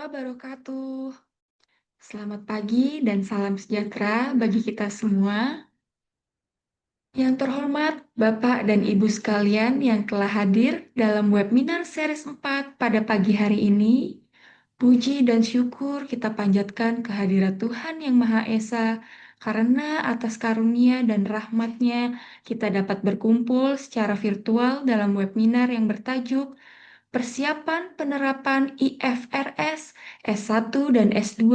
wabarakatuh. Selamat pagi dan salam sejahtera bagi kita semua. Yang terhormat Bapak dan Ibu sekalian yang telah hadir dalam webinar series 4 pada pagi hari ini. Puji dan syukur kita panjatkan kehadirat Tuhan Yang Maha Esa, karena atas karunia dan rahmat-Nya kita dapat berkumpul secara virtual dalam webinar yang bertajuk Persiapan Penerapan IFRS S1 dan S2,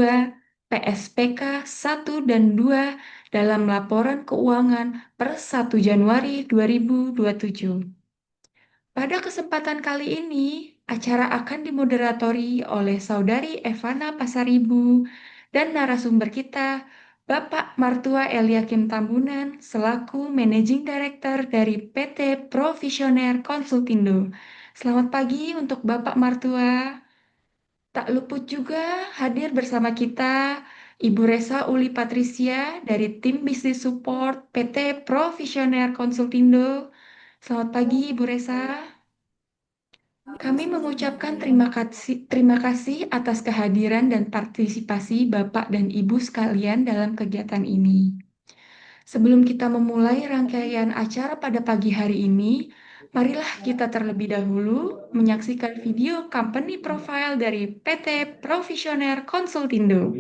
PSPK 1 dan 2 dalam laporan keuangan per 1 Januari 2027. Pada kesempatan kali ini, acara akan dimoderatori oleh Saudari Evana Pasaribu dan narasumber kita, Bapak Martua Eliakim Tambunan, selaku Managing Director dari PT Provisioner Konsultindo. Selamat pagi untuk Bapak Martua. Tak luput juga hadir bersama kita Ibu Resa Uli Patricia dari tim Bisnis Support PT Provisioner Konsultindo. Selamat pagi Ibu Resa. Kami mengucapkan terima kasih atas kehadiran dan partisipasi Bapak dan Ibu sekalian dalam kegiatan ini. Sebelum kita memulai rangkaian acara pada pagi hari ini, marilah kita terlebih dahulu menyaksikan video company profile dari PT Provisioner Konsultindo.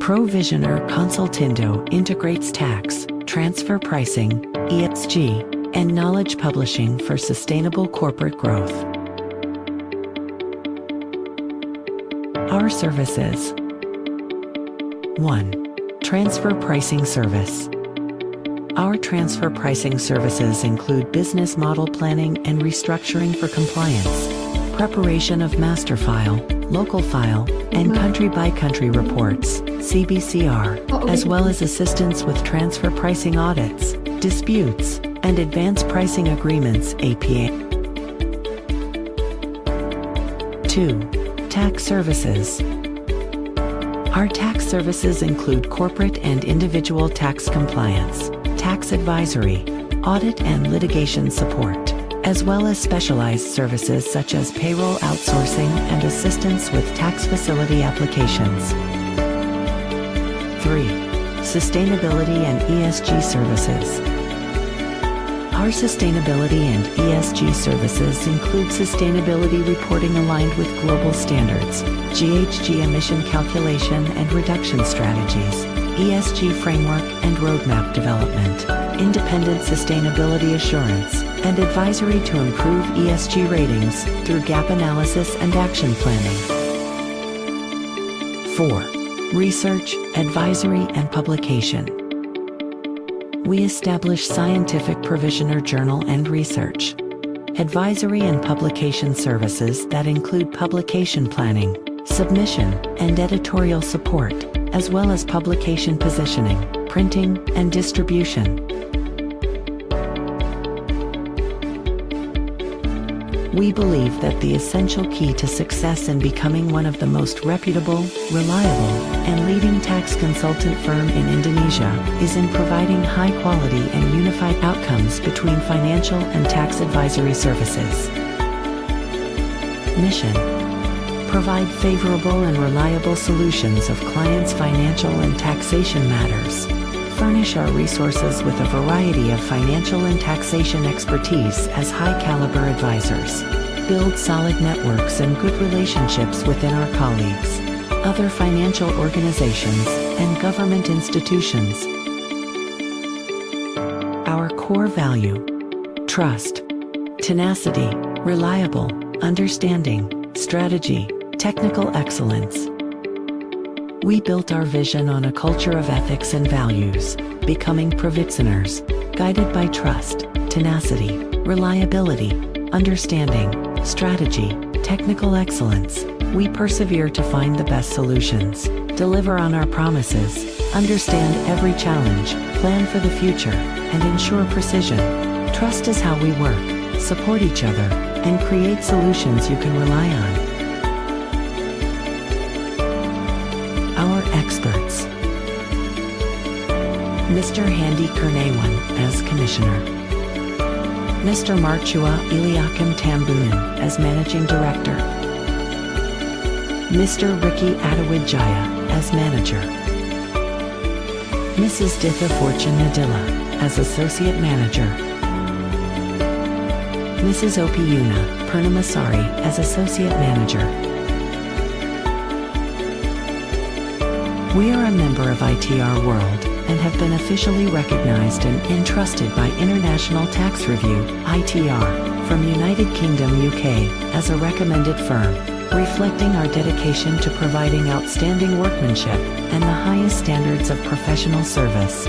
Provisioner Consultindo integrates tax, transfer pricing, ESG, and knowledge publishing for sustainable corporate growth. Our services: 1. Transfer pricing service. Our transfer pricing services include business model planning and restructuring for compliance, preparation of master file, local file, and country-by-country reports, CBCR, as well as assistance with transfer pricing audits, disputes, and advanced pricing agreements, APA. 2. Tax services. Our tax services include corporate and individual tax compliance, tax advisory, audit and litigation support, as well as specialized services such as payroll outsourcing and assistance with tax facility applications. 3. Sustainability and ESG services. Our sustainability and ESG services include sustainability reporting aligned with global standards, GHG emission calculation and reduction strategies, ESG framework and roadmap development, independent sustainability assurance, and advisory to improve ESG ratings through gap analysis and action planning. 4. Research, advisory, and publication. We establish scientific provisioner journal and research, advisory and publication services that include publication planning, submission, and editorial support, as well as publication positioning, printing, and distribution. We believe that the essential key to success in becoming one of the most reputable, reliable, and leading tax consultant firm in Indonesia is in providing high-quality and unified outcomes between financial and tax advisory services. Mission: provide favorable and reliable solutions of clients' financial and taxation matters. Furnish our resources with a variety of financial and taxation expertise as high-caliber advisors. Build solid networks and good relationships within our colleagues, other financial organizations, and government institutions. Our core value: trust, tenacity, reliable, understanding, strategy, technical excellence. We built our vision on a culture of ethics and values, becoming Provisioners, guided by trust, tenacity, reliability, understanding, strategy, technical excellence. We persevere to find the best solutions, deliver on our promises, understand every challenge, plan for the future, and ensure precision. Trust is how we work, support each other, and create solutions you can rely on. Our experts. Mr. Handy Kernawan as Commissioner. Mr. Marchua Eliakim Tambunan as Managing Director. Mr. Ricky Adawidjaya as Manager. Mrs. Ditha Fortune Nadilla as Associate Manager. Mrs. Opiyuna Purnamasari as Associate Manager. We are a member of ITR World and have been officially recognized and entrusted by International Tax Review (ITR) from United Kingdom UK as a recommended firm, reflecting our dedication to providing outstanding workmanship and the highest standards of professional service.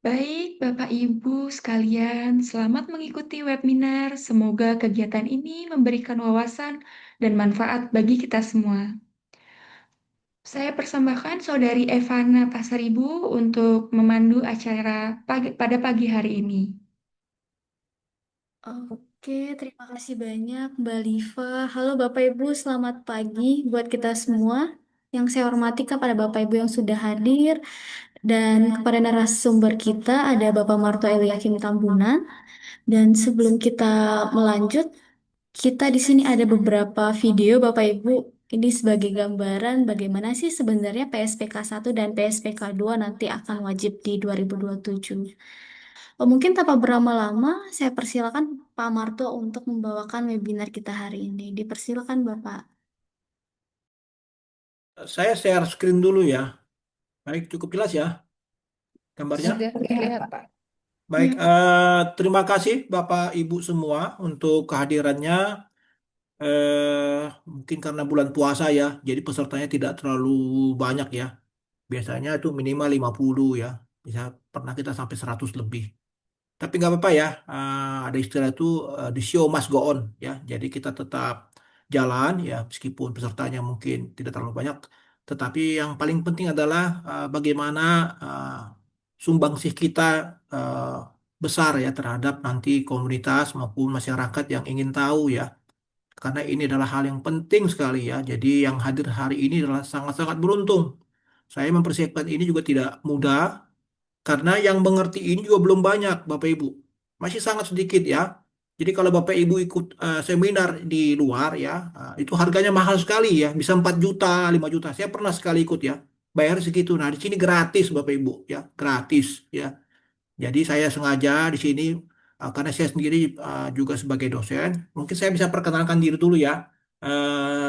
Baik, Bapak Ibu sekalian, selamat mengikuti webinar. Semoga kegiatan ini memberikan wawasan dan manfaat bagi kita semua. Saya persembahkan Saudari Evana Pasaribu untuk memandu acara pada pagi hari ini. Oke, terima kasih banyak Mbak Liva. Halo Bapak Ibu, selamat pagi buat kita semua. Yang saya hormati kepada Bapak Ibu yang sudah hadir dan kepada narasumber kita ada Bapak Marto Eliakim Tambunan. Dan sebelum kita melanjut, kita di sini ada beberapa video Bapak Ibu. Ini sebagai gambaran bagaimana sih sebenarnya PSPK 1 dan PSPK 2 nanti akan wajib di 2027. Mungkin tanpa berlama-lama, saya persilakan Pak Marto untuk membawakan webinar kita hari ini. Dipersilakan Bapak. Saya share screen dulu ya. Baik, cukup jelas ya gambarnya. Sudah terlihat, Pak. Baik, terima kasih Bapak Ibu semua untuk kehadirannya. Mungkin karena bulan puasa ya, jadi pesertanya tidak terlalu banyak ya. Biasanya itu minimal 50 ya. Bisa pernah kita sampai 100 lebih. Tapi nggak apa-apa ya, ada istilah itu the show must go on ya. Jadi kita tetap jalan ya, meskipun pesertanya mungkin tidak terlalu banyak. Tetapi yang paling penting adalah bagaimana sumbangsih kita eh, besar ya terhadap nanti komunitas maupun masyarakat yang ingin tahu ya. Karena ini adalah hal yang penting sekali ya. Jadi yang hadir hari ini adalah sangat-sangat beruntung. Saya mempersiapkan ini juga tidak mudah karena yang mengerti ini juga belum banyak, Bapak Ibu. Masih sangat sedikit ya. Jadi kalau Bapak Ibu ikut seminar di luar ya, itu harganya mahal sekali ya. Bisa 4 juta, 5 juta. Saya pernah sekali ikut ya. Bayar segitu. Nah, di sini gratis Bapak Ibu ya. Gratis ya. Jadi saya sengaja di sini karena saya sendiri juga sebagai dosen. Mungkin saya bisa perkenalkan diri dulu ya.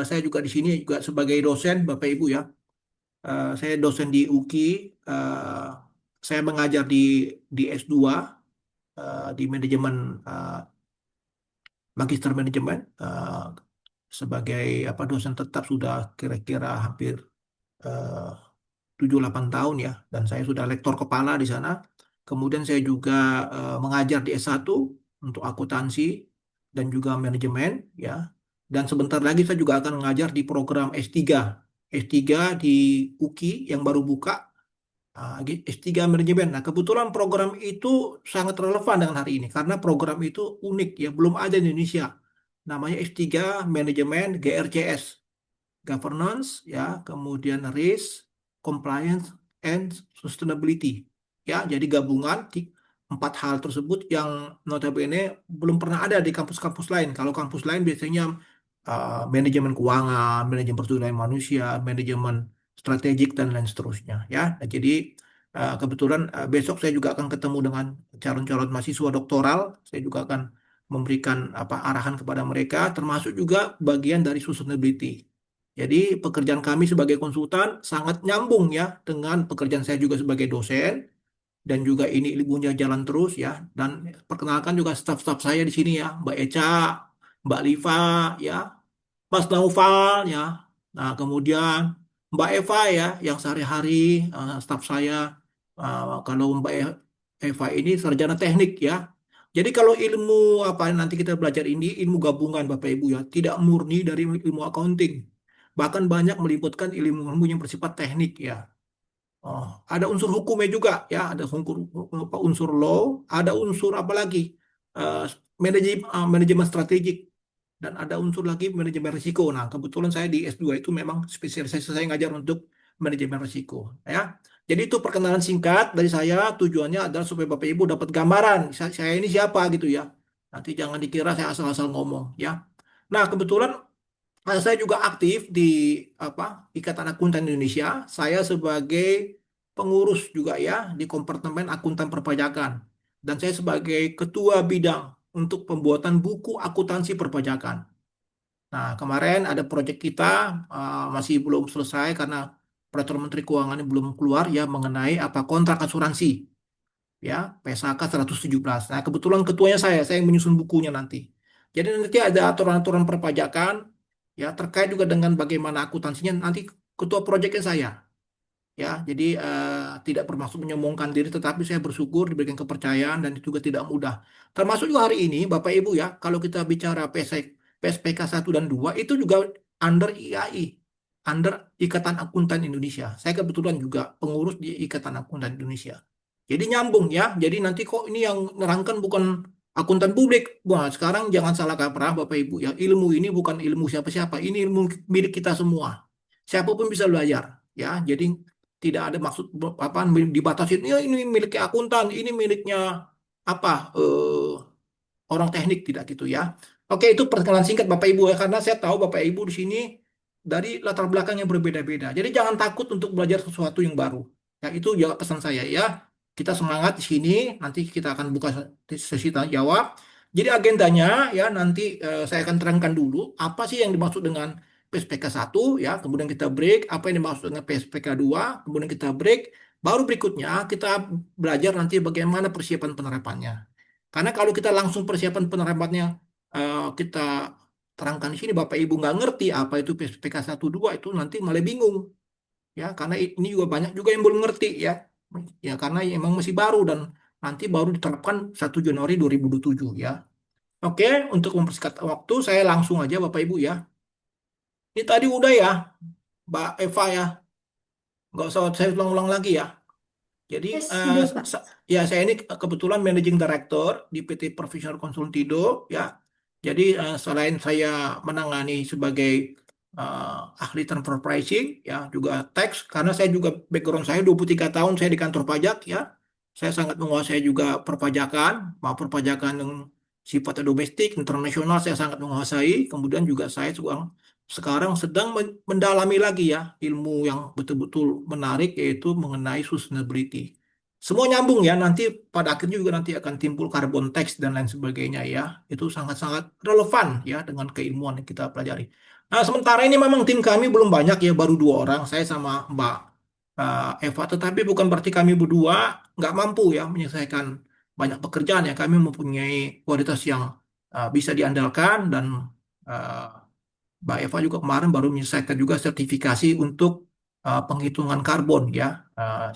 Saya juga di sini juga sebagai dosen Bapak Ibu ya. Saya dosen di UKI. Saya mengajar di S2 di manajemen magister manajemen sebagai apa dosen tetap sudah kira-kira hampir 7-8 tahun ya dan saya sudah lektor kepala di sana. Kemudian saya juga mengajar di S1 untuk akuntansi dan juga manajemen ya. Dan sebentar lagi saya juga akan mengajar di program S3. S3 di UKI yang baru buka S3 manajemen. Nah, kebetulan program itu sangat relevan dengan hari ini karena program itu unik ya, belum ada di Indonesia. Namanya S3 manajemen GRCS, governance ya, kemudian risk, compliance and sustainability. Ya, jadi gabungan 4 hal tersebut yang notabene belum pernah ada di kampus-kampus lain. Kalau kampus lain biasanya manajemen keuangan, manajemen sumber daya manusia, manajemen strategik dan lain seterusnya ya. Nah, jadi kebetulan besok saya juga akan ketemu dengan calon-calon mahasiswa doktoral. Saya juga akan memberikan apa arahan kepada mereka, termasuk juga bagian dari sustainability. Jadi pekerjaan kami sebagai konsultan sangat nyambung ya dengan pekerjaan saya juga sebagai dosen dan juga ini ilmunya jalan terus ya. Dan perkenalkan juga staf-staf saya di sini ya, Mbak Eca, Mbak Liva ya, Mas Naufal ya. Nah, kemudian Mbak Eva ya yang sehari-hari staf saya. Kalau Eva ini sarjana teknik ya. Jadi kalau ilmu apa nanti kita belajar ini ilmu gabungan Bapak Ibu ya, tidak murni dari ilmu accounting. Bahkan banyak melibatkan ilmu-ilmu yang bersifat teknik ya. Oh, ada unsur hukumnya juga ya, ada unsur law, ada unsur apa lagi? Eh, manajemen strategik dan ada unsur lagi manajemen risiko. Nah, kebetulan saya di S2 itu memang spesialisasi saya ngajar untuk manajemen risiko ya. Jadi itu perkenalan singkat dari saya, tujuannya adalah supaya Bapak Ibu dapat gambaran saya ini siapa gitu ya. Nanti jangan dikira saya asal-asal ngomong ya. Nah, kebetulan saya juga aktif di apa Ikatan Akuntan Indonesia. Saya sebagai pengurus juga ya di Kompartemen Akuntan Perpajakan. Dan saya sebagai ketua bidang untuk pembuatan buku akuntansi perpajakan. Nah, kemarin ada proyek kita masih belum selesai karena Peraturan Menteri Keuangan belum keluar ya mengenai apa kontrak asuransi ya PSAK 117. Nah, kebetulan ketuanya saya yang menyusun bukunya nanti. Jadi nanti ada aturan-aturan perpajakan ya terkait juga dengan bagaimana akuntansinya nanti ketua proyeknya saya ya. Jadi tidak bermaksud menyombongkan diri tetapi saya bersyukur diberikan kepercayaan dan itu juga tidak mudah. Termasuk juga hari ini Bapak Ibu ya kalau kita bicara PSPK 1 dan 2 itu juga under IAI, under Ikatan Akuntan Indonesia. Saya kebetulan juga pengurus di Ikatan Akuntan Indonesia. Jadi nyambung ya. Jadi nanti kok ini yang nerangkan bukan akuntan publik. Wah, sekarang jangan salah kaprah Bapak Ibu ya. Ilmu ini bukan ilmu siapa-siapa. Ini ilmu milik kita semua. Siapapun bisa belajar ya. Jadi tidak ada maksud apa dibatasin. Ya ini miliknya akuntan, ini miliknya apa orang teknik tidak gitu ya. Oke, itu perkenalan singkat Bapak Ibu ya karena saya tahu Bapak Ibu di sini dari latar belakang yang berbeda-beda. Jadi jangan takut untuk belajar sesuatu yang baru. Ya, itu jawab pesan saya ya. Kita semangat di sini, nanti kita akan buka sesi tanya jawab. Jadi agendanya ya nanti saya akan terangkan dulu apa sih yang dimaksud dengan PSPK 1 ya, kemudian kita break apa yang dimaksud dengan PSPK 2, kemudian kita break, baru berikutnya kita belajar nanti bagaimana persiapan penerapannya. Karena kalau kita langsung persiapan penerapannya kita terangkan di sini Bapak Ibu nggak ngerti apa itu PSPK 1 2 itu nanti malah bingung ya karena ini juga banyak juga yang belum ngerti ya. Ya karena emang masih baru dan nanti baru diterapkan 1 Januari 2027 ya. Oke, untuk mempersingkat waktu saya langsung aja Bapak Ibu ya. Ini tadi udah ya Mbak Eva ya. Nggak usah saya ulang-ulang lagi ya. Jadi Yes, sudah Pak. ya saya ini kebetulan Managing Director di PT Professional Consultido ya. Jadi selain saya menangani sebagai ahli transfer pricing ya juga tax karena saya juga background saya 23 tahun saya di kantor pajak ya. Saya sangat menguasai juga perpajakan, mau perpajakan yang sifatnya domestik, internasional saya sangat menguasai. Kemudian juga saya sekarang sedang mendalami lagi ya ilmu yang betul-betul menarik yaitu mengenai sustainability. Semua nyambung ya, nanti pada akhirnya juga nanti akan timbul carbon tax dan lain sebagainya ya. Itu sangat-sangat relevan ya dengan keilmuan yang kita pelajari. Nah, sementara ini memang tim kami belum banyak ya, baru 2 orang, saya sama Mbak Eva. Tetapi bukan berarti kami berdua nggak mampu ya menyelesaikan banyak pekerjaan ya. Kami mempunyai kualitas yang bisa diandalkan dan uh, Mbak Eva juga kemarin baru menyelesaikan juga sertifikasi untuk penghitungan karbon ya,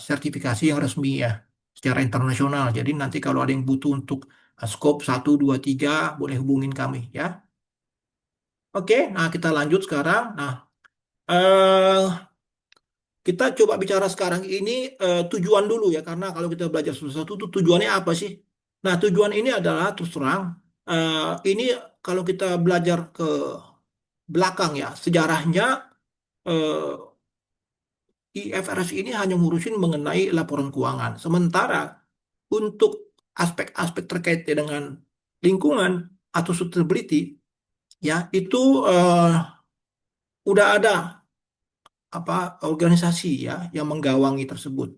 sertifikasi yang resmi ya secara internasional. Jadi nanti kalau ada yang butuh untuk scope 1, 2, 3 boleh hubungin kami ya. Oke, nah kita lanjut sekarang. Nah, eh, kita coba bicara sekarang ini tujuan dulu ya, karena kalau kita belajar sesuatu itu tujuannya apa sih? Nah, tujuan ini adalah terus terang, ini kalau kita belajar ke belakang ya, sejarahnya eh, IFRS ini hanya ngurusin mengenai laporan keuangan. Sementara untuk aspek-aspek terkait dengan lingkungan atau sustainability, ya itu udah ada apa organisasi ya yang menggawangi tersebut.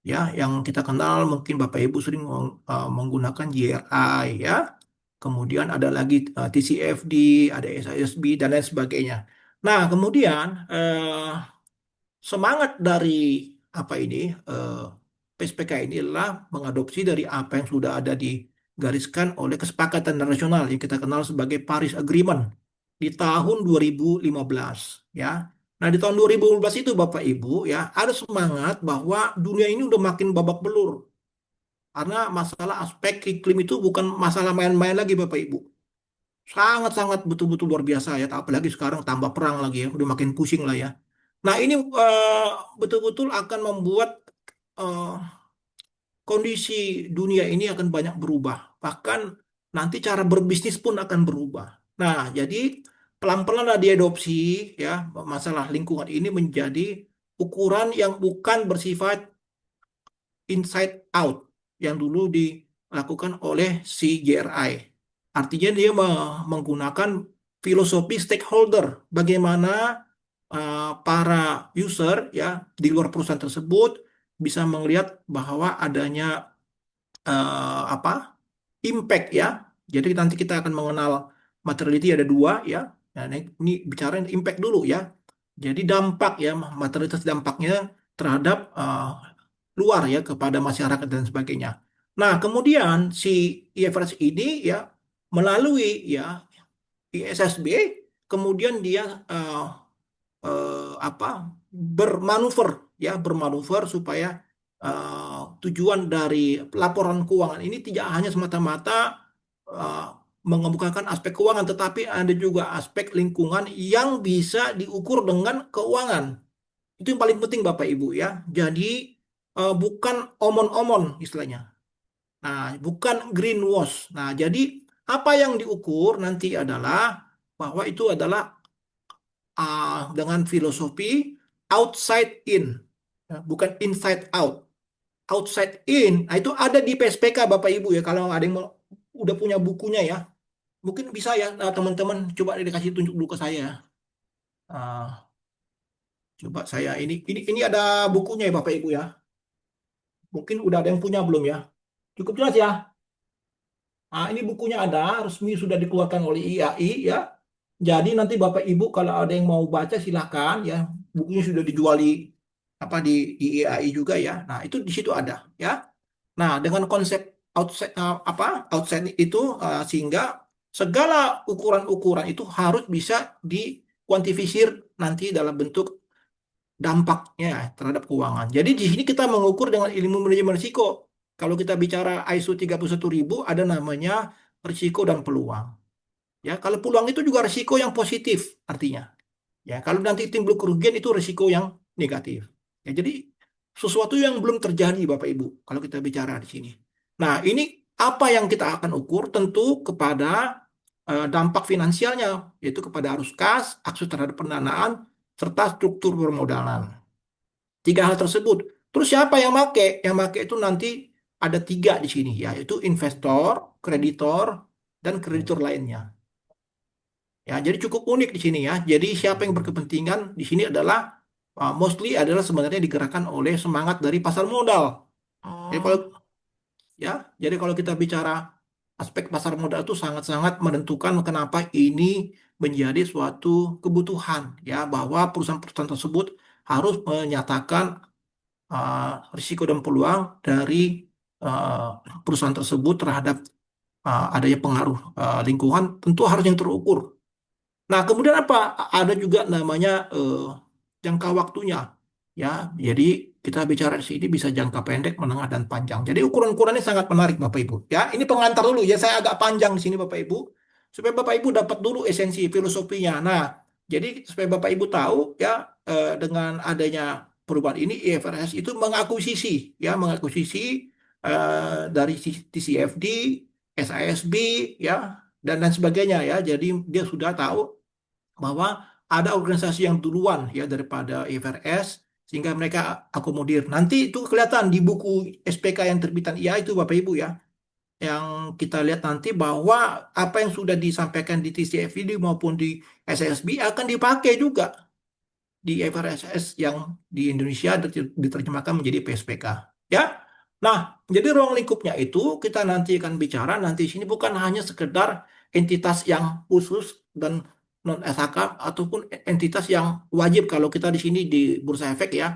Ya, yang kita kenal mungkin Bapak Ibu sering menggunakan GRI ya. Kemudian ada lagi TCFD, ada SISB dan lain sebagainya. Nah, kemudian semangat dari apa ini eh, PSPK ini adalah mengadopsi dari apa yang sudah ada digariskan oleh kesepakatan nasional yang kita kenal sebagai Paris Agreement di tahun 2015 ya. Nah, di tahun 2015 itu Bapak Ibu ya, ada semangat bahwa dunia ini udah makin babak belur. Karena masalah aspek iklim itu bukan masalah main-main lagi Bapak Ibu. Sangat-sangat betul-betul luar biasa ya. Apalagi sekarang tambah perang lagi ya, udah makin pusing lah ya. Nah, ini betul-betul akan membuat eh, kondisi dunia ini akan banyak berubah. Bahkan nanti cara berbisnis pun akan berubah. Nah, jadi pelan-pelan lah diadopsi ya masalah lingkungan ini menjadi ukuran yang bukan bersifat inside out yang dulu dilakukan oleh CGRI. Artinya dia menggunakan filosofi stakeholder, bagaimana para user ya di luar perusahaan tersebut bisa melihat bahwa adanya apa impact ya. Jadi nanti kita akan mengenal materiality ada dua ya. Nah, ini bicara impact dulu ya. Jadi dampak ya, materialitas dampaknya terhadap luar ya kepada masyarakat dan sebagainya. Nah, kemudian si IFRS ini ya melalui ya ISSB kemudian dia apa bermanuver ya bermanuver supaya tujuan dari laporan keuangan ini tidak hanya semata-mata eh, mengemukakan aspek keuangan tetapi ada juga aspek lingkungan yang bisa diukur dengan keuangan. Itu yang paling penting Bapak Ibu ya. Jadi bukan omon-omon istilahnya. Nah, bukan greenwash. Nah, jadi apa yang diukur nanti adalah bahwa itu adalah dengan filosofi outside in, ya, bukan inside out. Outside in, nah itu ada di PSPK Bapak Ibu ya. Kalau ada yang udah punya bukunya ya, mungkin bisa ya teman-teman coba dikasih tunjuk dulu ke saya. Ah, coba saya ini ada bukunya ya Bapak Ibu ya. Mungkin udah ada yang punya belum ya? Cukup jelas ya. Nah, ini bukunya ada, resmi sudah dikeluarkan oleh IAI ya. Jadi nanti Bapak Ibu kalau ada yang mau baca silahkan ya. Bukunya sudah dijual di apa di IAI juga ya. Nah, itu di situ ada ya. Nah, dengan konsep outside outside itu sehingga segala ukuran-ukuran itu harus bisa dikuantifisir nanti dalam bentuk dampaknya terhadap keuangan. Jadi di sini kita mengukur dengan ilmu manajemen risiko. Kalau kita bicara ISO 31000 ada namanya risiko dan peluang. Ya, kalau peluang itu juga risiko yang positif artinya. Ya, kalau nanti timbul kerugian itu risiko yang negatif. Ya, jadi sesuatu yang belum terjadi Bapak Ibu kalau kita bicara di sini. Nah, ini apa yang kita akan ukur tentu kepada dampak finansialnya yaitu kepada arus kas, akses terhadap pendanaan serta struktur permodalan. Tiga hal tersebut. Terus siapa yang make? Yang make itu nanti ada tiga di sini, yaitu investor, kreditor, dan kreditur lainnya. Ya, jadi cukup unik di sini ya. Jadi siapa yang berkepentingan di sini adalah mostly adalah sebenarnya digerakkan oleh semangat dari pasar modal. Jadi kalau ya, jadi kalau kita bicara aspek pasar modal itu sangat-sangat menentukan kenapa ini menjadi suatu kebutuhan ya bahwa perusahaan-perusahaan tersebut harus menyatakan risiko dan peluang dari perusahaan tersebut terhadap adanya pengaruh lingkungan tentu harus yang terukur. Nah, kemudian apa? Ada juga namanya jangka waktunya. Ya, jadi kita bicara di sini bisa jangka pendek, menengah, dan panjang. Jadi ukuran-ukurannya sangat menarik, Bapak Ibu. Ya, ini pengantar dulu. Ya, saya agak panjang di sini, Bapak Ibu, supaya Bapak Ibu dapat dulu esensi filosofinya. Nah, jadi supaya Bapak Ibu tahu, ya, dengan adanya perubahan ini, IFRS itu mengakuisisi, ya, mengakuisisi dari TCFD, SISB, ya, dan lain sebagainya, ya. Jadi dia sudah tahu bahwa ada organisasi yang duluan ya daripada IFRS sehingga mereka akomodir. Nanti itu kelihatan di buku SPK yang terbitan IA itu Bapak Ibu ya. Yang kita lihat nanti bahwa apa yang sudah disampaikan di TCFD maupun di SSB akan dipakai juga di IFRS yang di Indonesia diterjemahkan menjadi PSPK. Ya. Nah, jadi ruang lingkupnya itu kita nanti akan bicara nanti di sini bukan hanya sekedar entitas yang khusus dan non SHK ataupun entitas yang wajib kalau kita di sini di Bursa Efek ya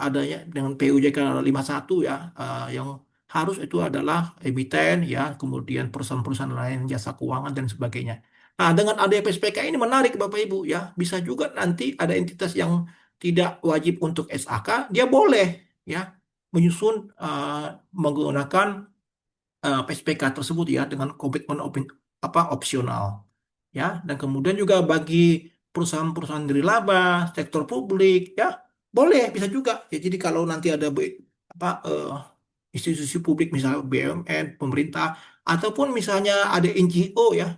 adanya dengan PUJK 51 ya yang harus itu adalah emiten ya kemudian perusahaan-perusahaan lain jasa keuangan dan sebagainya. Nah, dengan adanya PSPK ini menarik Bapak Ibu ya, bisa juga nanti ada entitas yang tidak wajib untuk SAK, dia boleh ya menyusun menggunakan PSPK tersebut ya dengan komitmen opsional ya. Dan kemudian juga bagi perusahaan-perusahaan nirlaba, sektor publik ya boleh bisa juga. Ya, jadi kalau nanti ada apa institusi publik misalnya BUMN, pemerintah ataupun misalnya ada NGO ya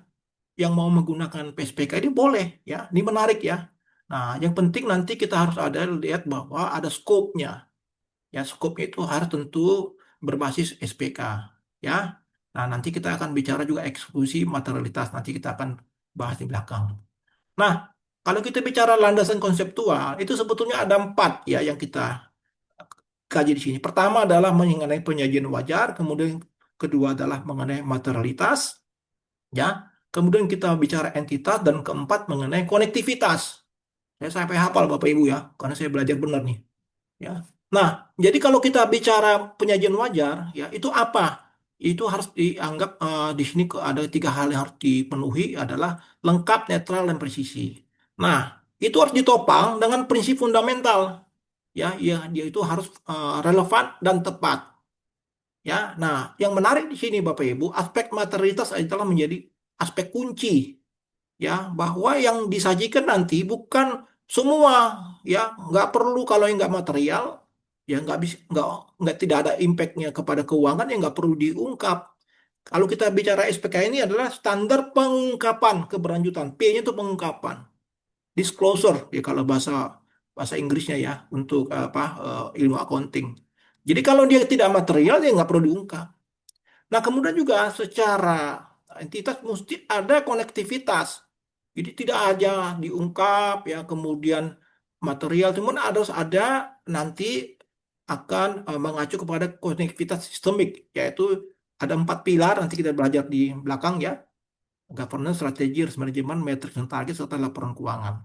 yang mau menggunakan PSPK ini boleh ya. Ini menarik ya. Nah, yang penting nanti kita harus ada lihat bahwa ada skopnya. Ya, skopnya itu harus tentu berbasis SPK. Ya. Nah, nanti kita akan bicara juga eksekusi materialitas. Nanti kita akan bahas di belakang. Nah, kalau kita bicara landasan konseptual, itu sebetulnya ada 4 ya yang kita kaji di sini. Pertama adalah mengenai penyajian wajar, kemudian kedua adalah mengenai materialitas, ya. Kemudian kita bicara entitas dan keempat mengenai konektivitas. Saya sampai hafal Bapak Ibu ya, karena saya belajar benar nih. Ya. Nah, jadi kalau kita bicara penyajian wajar, ya itu apa? Itu harus dianggap di sini ada 3 hal yang harus dipenuhi adalah lengkap, netral, dan presisi. Nah, itu harus ditopang dengan prinsip fundamental. Ya, ya dia itu harus relevan dan tepat. Ya, nah yang menarik di sini Bapak Ibu, aspek materialitas adalah menjadi aspek kunci ya bahwa yang disajikan nanti bukan semua ya nggak perlu kalau yang nggak material ya nggak tidak ada impactnya kepada keuangan yang nggak perlu diungkap. Kalau kita bicara SPK ini adalah standar pengungkapan keberlanjutan, P-nya itu pengungkapan, disclosure ya kalau bahasa bahasa Inggrisnya ya untuk ilmu accounting. Jadi kalau dia tidak material dia nggak perlu diungkap. Nah, kemudian juga secara entitas mesti ada konektivitas. Jadi tidak aja diungkap ya kemudian material, cuman harus ada nanti akan mengacu kepada konektivitas sistemik, yaitu ada 4 pilar nanti kita belajar di belakang ya, governance, strategi, risk management, metrics dan target serta laporan keuangan.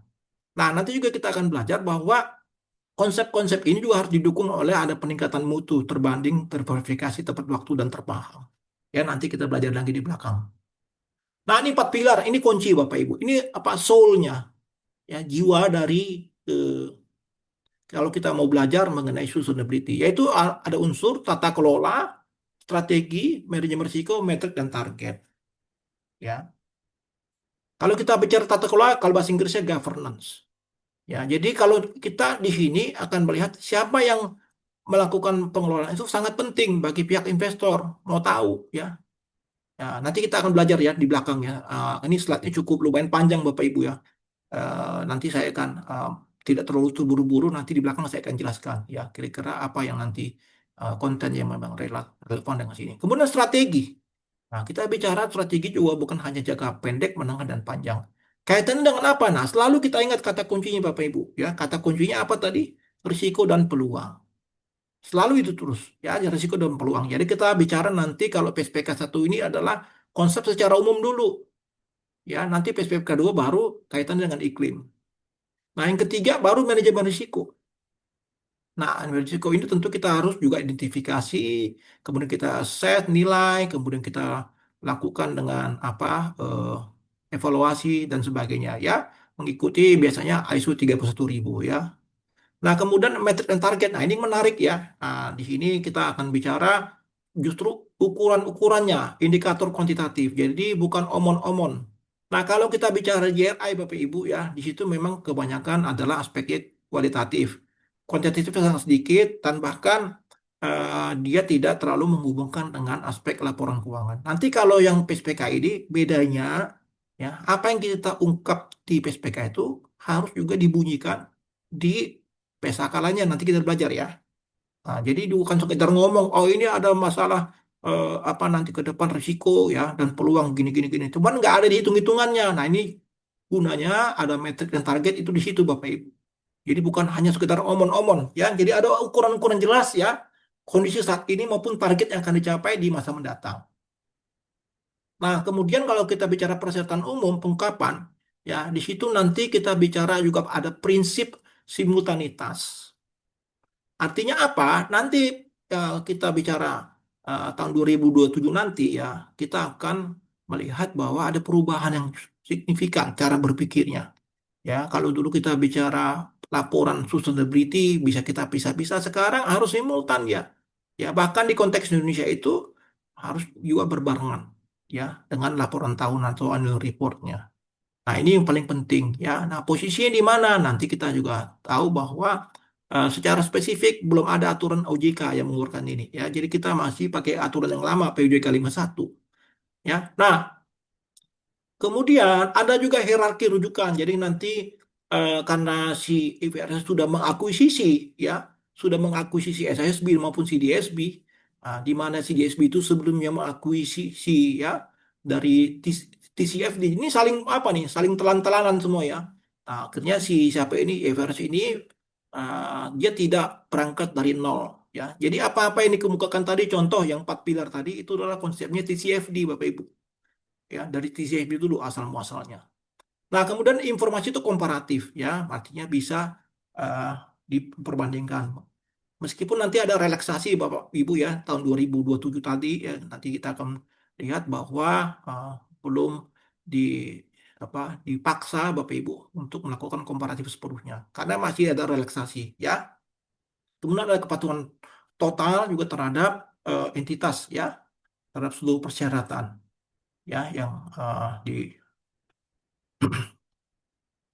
Nah, nanti juga kita akan belajar bahwa konsep-konsep ini juga harus didukung oleh ada peningkatan mutu, terbanding, terverifikasi, tepat waktu, dan terpaham. Ya, nanti kita belajar lagi di belakang. Nah, ini 4 pilar, ini kunci Bapak Ibu. Ini apa soul-nya, ya jiwa dari eh, kalau kita mau belajar mengenai sustainability, yaitu ada unsur tata kelola, strategi, manajemen risiko, metrik, dan target. Ya, kalau kita bicara tata kelola, kalau bahasa Inggrisnya governance. Ya, jadi kalau kita di sini akan melihat siapa yang melakukan pengelolaan itu sangat penting bagi pihak investor mau tahu ya. Ya, nanti kita akan belajar ya di belakang ya. Ini slide-nya cukup lumayan panjang Bapak Ibu ya. Nanti saya akan tidak terlalu terburu-buru. Nanti di belakang saya akan jelaskan ya kira-kira apa yang nanti konten yang memang relevan dengan sini. Kemudian strategi. Nah, kita bicara strategi juga bukan hanya jangka pendek, menengah dan panjang. Kaitannya dengan apa? Nah, selalu kita ingat kata kuncinya Bapak Ibu ya. Kata kuncinya apa tadi? Risiko dan peluang. Selalu itu terus ya, ada risiko dan peluang. Jadi kita bicara nanti kalau PSPK 1 ini adalah konsep secara umum dulu. Ya, nanti PSPK 2 baru kaitan dengan iklim. Nah, yang ketiga baru manajemen risiko. Nah, manajemen risiko ini tentu kita harus juga identifikasi, kemudian kita set nilai, kemudian kita lakukan dengan evaluasi dan sebagainya ya, mengikuti biasanya ISO 31000 ya. Nah, kemudian metrik dan target. Nah, ini menarik ya. Nah, di sini kita akan bicara justru ukuran-ukurannya, indikator kuantitatif. Jadi bukan omon-omon. Nah, kalau kita bicara GRI Bapak Ibu ya, di situ memang kebanyakan adalah aspeknya kualitatif. Kuantitatif sangat sedikit dan bahkan dia tidak terlalu menghubungkan dengan aspek laporan keuangan. Nanti kalau yang PSPK ini bedanya ya, apa yang kita ungkap di PSPK itu harus juga dibunyikan di PSAK lainnya nanti kita belajar ya. Nah, jadi bukan sekedar ngomong, oh ini ada masalah apa nanti ke depan risiko ya dan peluang gini gini gini. Cuman nggak ada di hitung-hitungannya. Nah ini gunanya ada metrik dan target itu di situ Bapak Ibu. Jadi bukan hanya sekedar omon-omon ya. Jadi ada ukuran-ukuran jelas ya kondisi saat ini maupun target yang akan dicapai di masa mendatang. Nah kemudian kalau kita bicara persyaratan umum pengungkapan ya di situ nanti kita bicara juga ada prinsip simultanitas. Artinya apa? Nanti kita bicara tahun 2027 nanti ya, kita akan melihat bahwa ada perubahan yang signifikan cara berpikirnya. Ya, kalau dulu kita bicara laporan sustainability bisa kita pisah-pisah, sekarang harus simultan ya. Ya, bahkan di konteks Indonesia itu harus juga berbarengan ya dengan laporan tahunan atau annual reportnya. Nah, ini yang paling penting ya. Nah, posisinya di mana? Nanti kita juga tahu bahwa secara spesifik belum ada aturan OJK yang mengeluarkan ini ya. Jadi kita masih pakai aturan yang lama PUJK 51 ya. Nah, kemudian ada juga hierarki rujukan. Jadi nanti karena si IVRS sudah mengakuisisi ya, sudah mengakuisisi SISB maupun CDSB, di mana CDSB itu sebelumnya mengakuisisi ya dari TCFD. Ini saling apa nih? Saling telan-telanan semua ya. Nah, akhirnya si siapa ini IVRS ini dia tidak berangkat dari nol ya. Jadi apa-apa yang dikemukakan tadi, contoh yang 4 pilar tadi itu adalah konsepnya TCFD Bapak Ibu ya, dari TCFD dulu asal muasalnya. Nah, kemudian informasi itu komparatif ya, artinya bisa eh, diperbandingkan. Meskipun nanti ada relaksasi Bapak Ibu ya tahun 2027 tadi ya, nanti kita akan lihat bahwa eh, belum di apa dipaksa Bapak Ibu untuk melakukan komparatif sepenuhnya karena masih ada relaksasi ya. Kemudian ada kepatuhan total juga terhadap entitas ya, terhadap seluruh persyaratan ya yang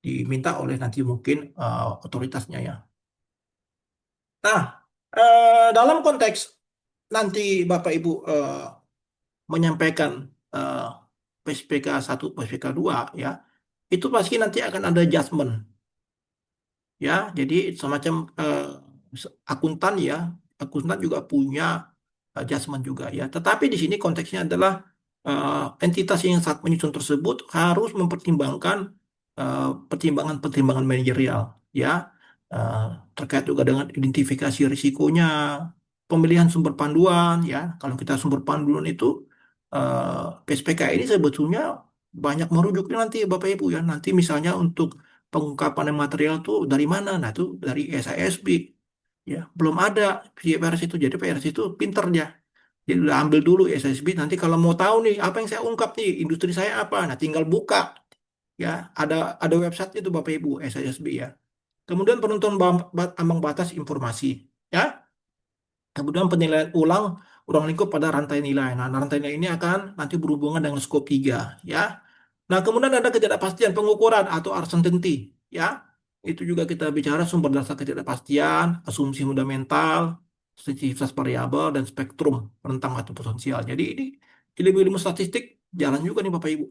diminta oleh nanti mungkin otoritasnya ya. Nah, dalam konteks nanti Bapak Ibu menyampaikan eh, PSPK 1, PSPK 2 ya, itu pasti nanti akan ada adjustment ya. Jadi semacam akuntan ya, akuntan juga punya adjustment juga ya. Tetapi di sini konteksnya adalah entitas yang saat menyusun tersebut harus mempertimbangkan pertimbangan-pertimbangan manajerial ya, eh, terkait juga dengan identifikasi risikonya, pemilihan sumber panduan ya. Kalau kita sumber panduan itu PSPK ini sebetulnya banyak merujuknya nanti Bapak Ibu ya. Nanti misalnya untuk pengungkapan yang material tuh dari mana? Nah, itu dari SISB ya. Belum ada PRS itu. Jadi PRS itu pinter dia. Jadi udah ambil dulu SSB. Nanti kalau mau tahu nih apa yang saya ungkap nih, industri saya apa, nah tinggal buka ya. Ada website itu Bapak Ibu SSB ya. Kemudian penentuan ambang batas informasi ya. Kemudian penilaian ulang ruang lingkup pada rantai nilai. Nah, rantai nilai ini akan nanti berhubungan dengan skop 3 ya. Nah, kemudian ada ketidakpastian pengukuran atau uncertainty ya. Itu juga kita bicara sumber dasar ketidakpastian, asumsi fundamental, sensitivitas variabel dan spektrum rentang atau potensial. Jadi ini ilmu-ilmu statistik jalan juga nih Bapak Ibu.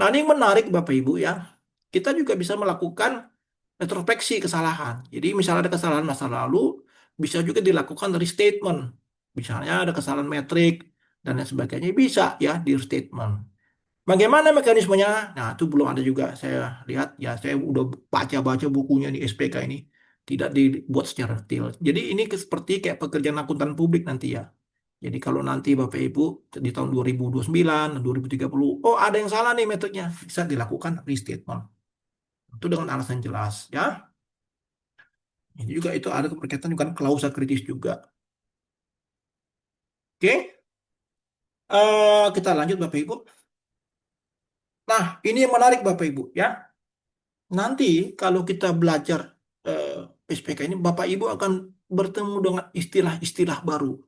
Nah, ini yang menarik Bapak Ibu ya. Kita juga bisa melakukan retrospeksi kesalahan. Jadi misalnya ada kesalahan masa lalu, bisa juga dilakukan dari statement. Misalnya ada kesalahan metrik dan lain sebagainya, bisa ya di statement. Bagaimana mekanismenya? Nah, itu belum ada juga. Saya lihat ya, saya udah baca-baca bukunya di SPK ini. Tidak dibuat secara detail. Jadi ini seperti kayak pekerjaan akuntan publik nanti ya. Jadi kalau nanti Bapak Ibu di tahun 2029, 2030, oh ada yang salah nih metriknya, bisa dilakukan restatement. Itu dengan alasan jelas ya. Ini juga itu ada berkaitan dengan klausa kritis juga. Oke, kita lanjut Bapak Ibu. Nah, ini yang menarik Bapak Ibu ya. Nanti kalau kita belajar eh, PSPK ini, Bapak Ibu akan bertemu dengan istilah-istilah baru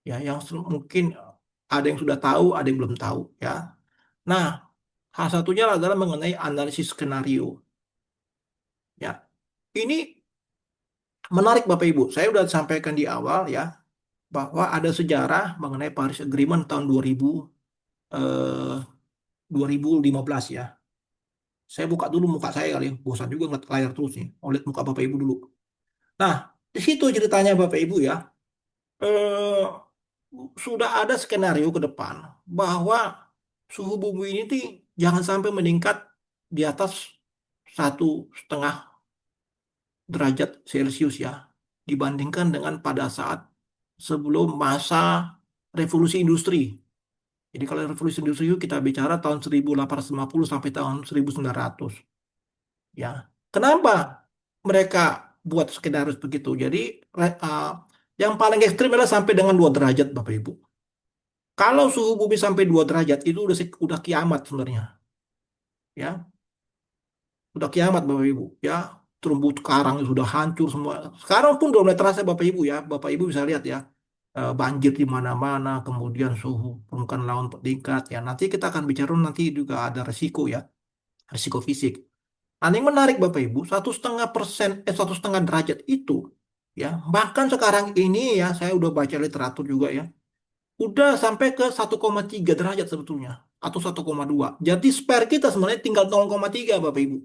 ya, yang mungkin ada yang sudah tahu, ada yang belum tahu ya. Nah, hal satunya adalah mengenai analisis skenario ya. Ini menarik Bapak Ibu. Saya sudah sampaikan di awal ya bahwa ada sejarah mengenai Paris Agreement tahun eh, 2015 ya. Saya buka dulu muka saya kali ya. Bosan juga ngeliat layar terus nih. Mau lihat muka Bapak Ibu dulu. Nah, di situ ceritanya Bapak Ibu ya. Eh, sudah ada skenario ke depan bahwa suhu bumi ini jangan sampai meningkat di atas 1,5 derajat Celcius ya. Dibandingkan dengan pada saat sebelum masa revolusi industri. Jadi kalau revolusi industri itu kita bicara tahun 1850 sampai tahun 1900. Ya, kenapa mereka buat skenario begitu? Jadi yang paling ekstrim adalah sampai dengan 2 derajat, Bapak Ibu. Kalau suhu bumi sampai 2 derajat itu udah kiamat sebenarnya. ya sudah kiamat Bapak Ibu, ya terumbu karang sudah hancur semua. Sekarang pun udah mulai terasa Bapak Ibu ya, Bapak Ibu bisa lihat ya, banjir di mana-mana, kemudian suhu permukaan laut meningkat ya. Nanti kita akan bicara nanti juga ada resiko ya, resiko fisik. Nah, yang menarik Bapak Ibu, 1,5%, 1,5 derajat itu, ya bahkan sekarang ini ya, saya udah baca literatur juga ya, udah sampai ke 1,3 derajat sebetulnya, atau 1,2. Jadi spare kita sebenarnya tinggal 0,3 Bapak Ibu.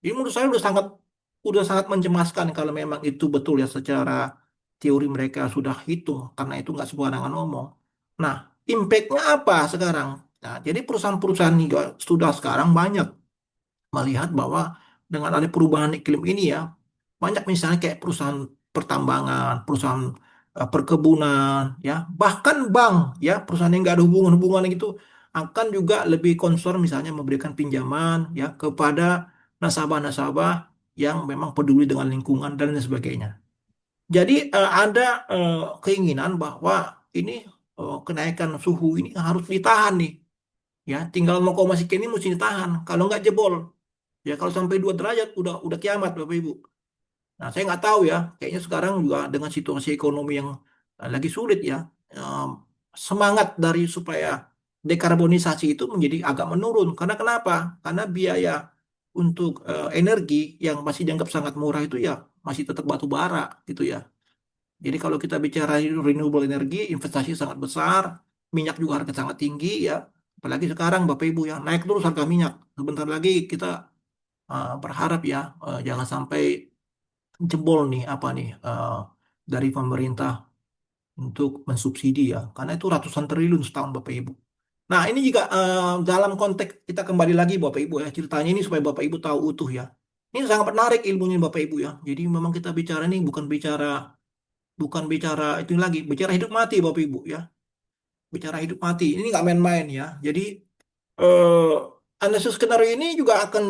Ini menurut saya udah sangat mencemaskan kalau memang itu betul ya secara teori mereka sudah hitung, karena itu nggak sembarangan ngomong. Nah, impact-nya apa sekarang? Nah, jadi perusahaan-perusahaan juga sudah sekarang banyak melihat bahwa dengan ada perubahan iklim ini ya, banyak misalnya kayak perusahaan pertambangan, perusahaan perkebunan, ya, bahkan bank, ya, perusahaan yang nggak ada hubungan-hubungan gitu, akan juga lebih concern misalnya memberikan pinjaman ya kepada nasabah-nasabah yang memang peduli dengan lingkungan dan lain sebagainya. Jadi ada keinginan bahwa ini kenaikan suhu ini harus ditahan nih, ya, tinggal 0, sekian ini mesti ditahan. Kalau nggak jebol. Ya kalau sampai 2 derajat udah kiamat Bapak Ibu. Nah saya nggak tahu ya, kayaknya sekarang juga dengan situasi ekonomi yang lagi sulit ya, em, semangat dari supaya dekarbonisasi itu menjadi agak menurun. Karena kenapa? Karena biaya untuk energi yang masih dianggap sangat murah itu ya masih tetap batu bara gitu ya. Jadi kalau kita bicara renewable energy, investasi sangat besar, minyak juga harga sangat tinggi ya. Apalagi sekarang Bapak Ibu ya, naik terus harga minyak. Sebentar lagi kita berharap ya jangan sampai jebol nih apa nih dari pemerintah untuk mensubsidi ya karena itu ratusan triliun setahun Bapak Ibu. Nah ini juga dalam konteks kita kembali lagi Bapak Ibu ya ceritanya ini supaya Bapak Ibu tahu utuh ya. Ini sangat menarik ilmunya Bapak Ibu ya. Jadi memang kita bicara ini bukan bicara itu lagi bicara hidup mati Bapak Ibu ya. Bicara hidup mati ini nggak main-main ya. Jadi eh analisis skenario ini juga akan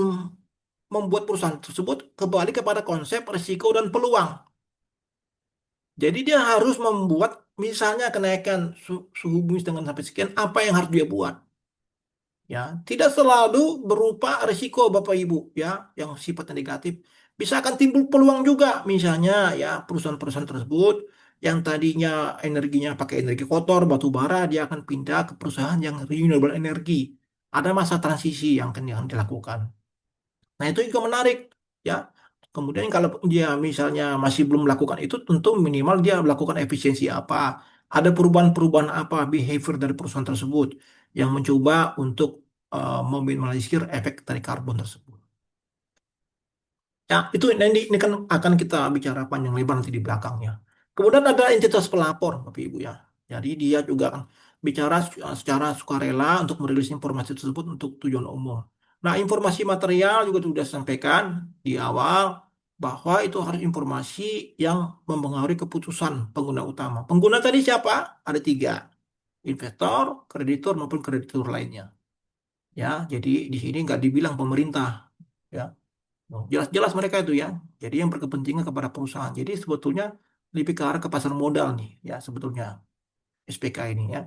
membuat perusahaan tersebut kembali kepada konsep risiko dan peluang. Jadi dia harus membuat misalnya kenaikan suhu bumi dengan sampai sekian, apa yang harus dia buat? Ya, tidak selalu berupa risiko Bapak Ibu ya, yang sifatnya negatif. Bisa akan timbul peluang juga, misalnya ya perusahaan-perusahaan tersebut yang tadinya energinya pakai energi kotor, batu bara, dia akan pindah ke perusahaan yang renewable energy. Ada masa transisi yang dilakukan. Nah, itu juga menarik ya. Kemudian kalau dia misalnya masih belum melakukan itu, tentu minimal dia melakukan efisiensi apa. Ada perubahan-perubahan apa behavior dari perusahaan tersebut yang mencoba untuk meminimalisir efek dari karbon tersebut. Ya, itu ini kan akan kita bicara panjang lebar nanti di belakangnya. Kemudian ada entitas pelapor, Bapak Ibu ya. Jadi dia juga akan bicara secara sukarela untuk merilis informasi tersebut untuk tujuan umum. Nah, informasi material juga sudah disampaikan di awal bahwa itu harus informasi yang mempengaruhi keputusan pengguna utama. Pengguna tadi siapa? Ada 3, investor, kreditur maupun kreditur lainnya. Ya, jadi di sini nggak dibilang pemerintah. Ya, oh, jelas-jelas mereka itu ya. Jadi yang berkepentingan kepada perusahaan. Jadi sebetulnya lebih ke arah ke pasar modal nih ya sebetulnya SPK ini ya.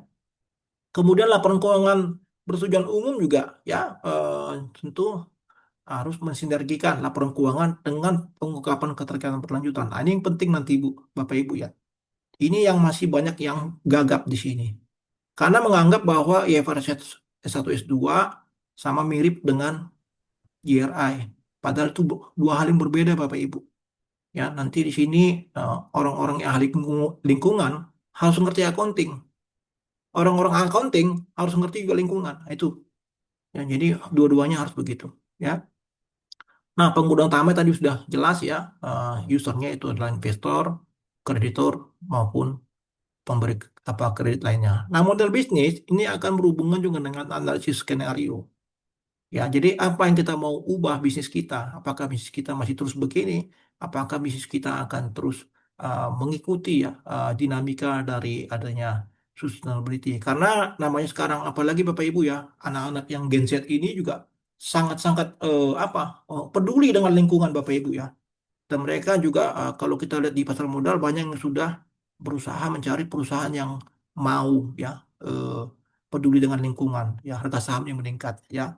Kemudian laporan keuangan bertujuan umum juga ya tentu harus mensinergikan laporan keuangan dengan pengungkapan keterkaitan berlanjutan. Nah, ini yang penting nanti Bu, Bapak Ibu ya. Ini yang masih banyak yang gagap di sini. Karena menganggap bahwa IFRS S1 S2 sama mirip dengan GRI. Padahal itu dua hal yang berbeda Bapak Ibu. Ya, nanti di sini orang-orang yang ahli lingkungan harus ngerti accounting. Orang-orang accounting harus ngerti juga lingkungan. Nah, itu. Ya, jadi dua-duanya harus begitu. Ya. Nah, pengguna utama tadi sudah jelas ya. Usernya itu adalah investor, kreditur maupun pemberi apa kredit lainnya. Nah, model bisnis ini akan berhubungan juga dengan analisis skenario. Ya, jadi apa yang kita mau ubah bisnis kita? Apakah bisnis kita masih terus begini? Apakah bisnis kita akan terus mengikuti ya dinamika dari adanya sustainability? Karena namanya sekarang apalagi Bapak Ibu ya, anak-anak yang Gen Z ini juga sangat-sangat peduli dengan lingkungan Bapak Ibu ya. Dan mereka juga kalau kita lihat di pasar modal banyak yang sudah berusaha mencari perusahaan yang mau ya peduli dengan lingkungan, ya harga sahamnya meningkat ya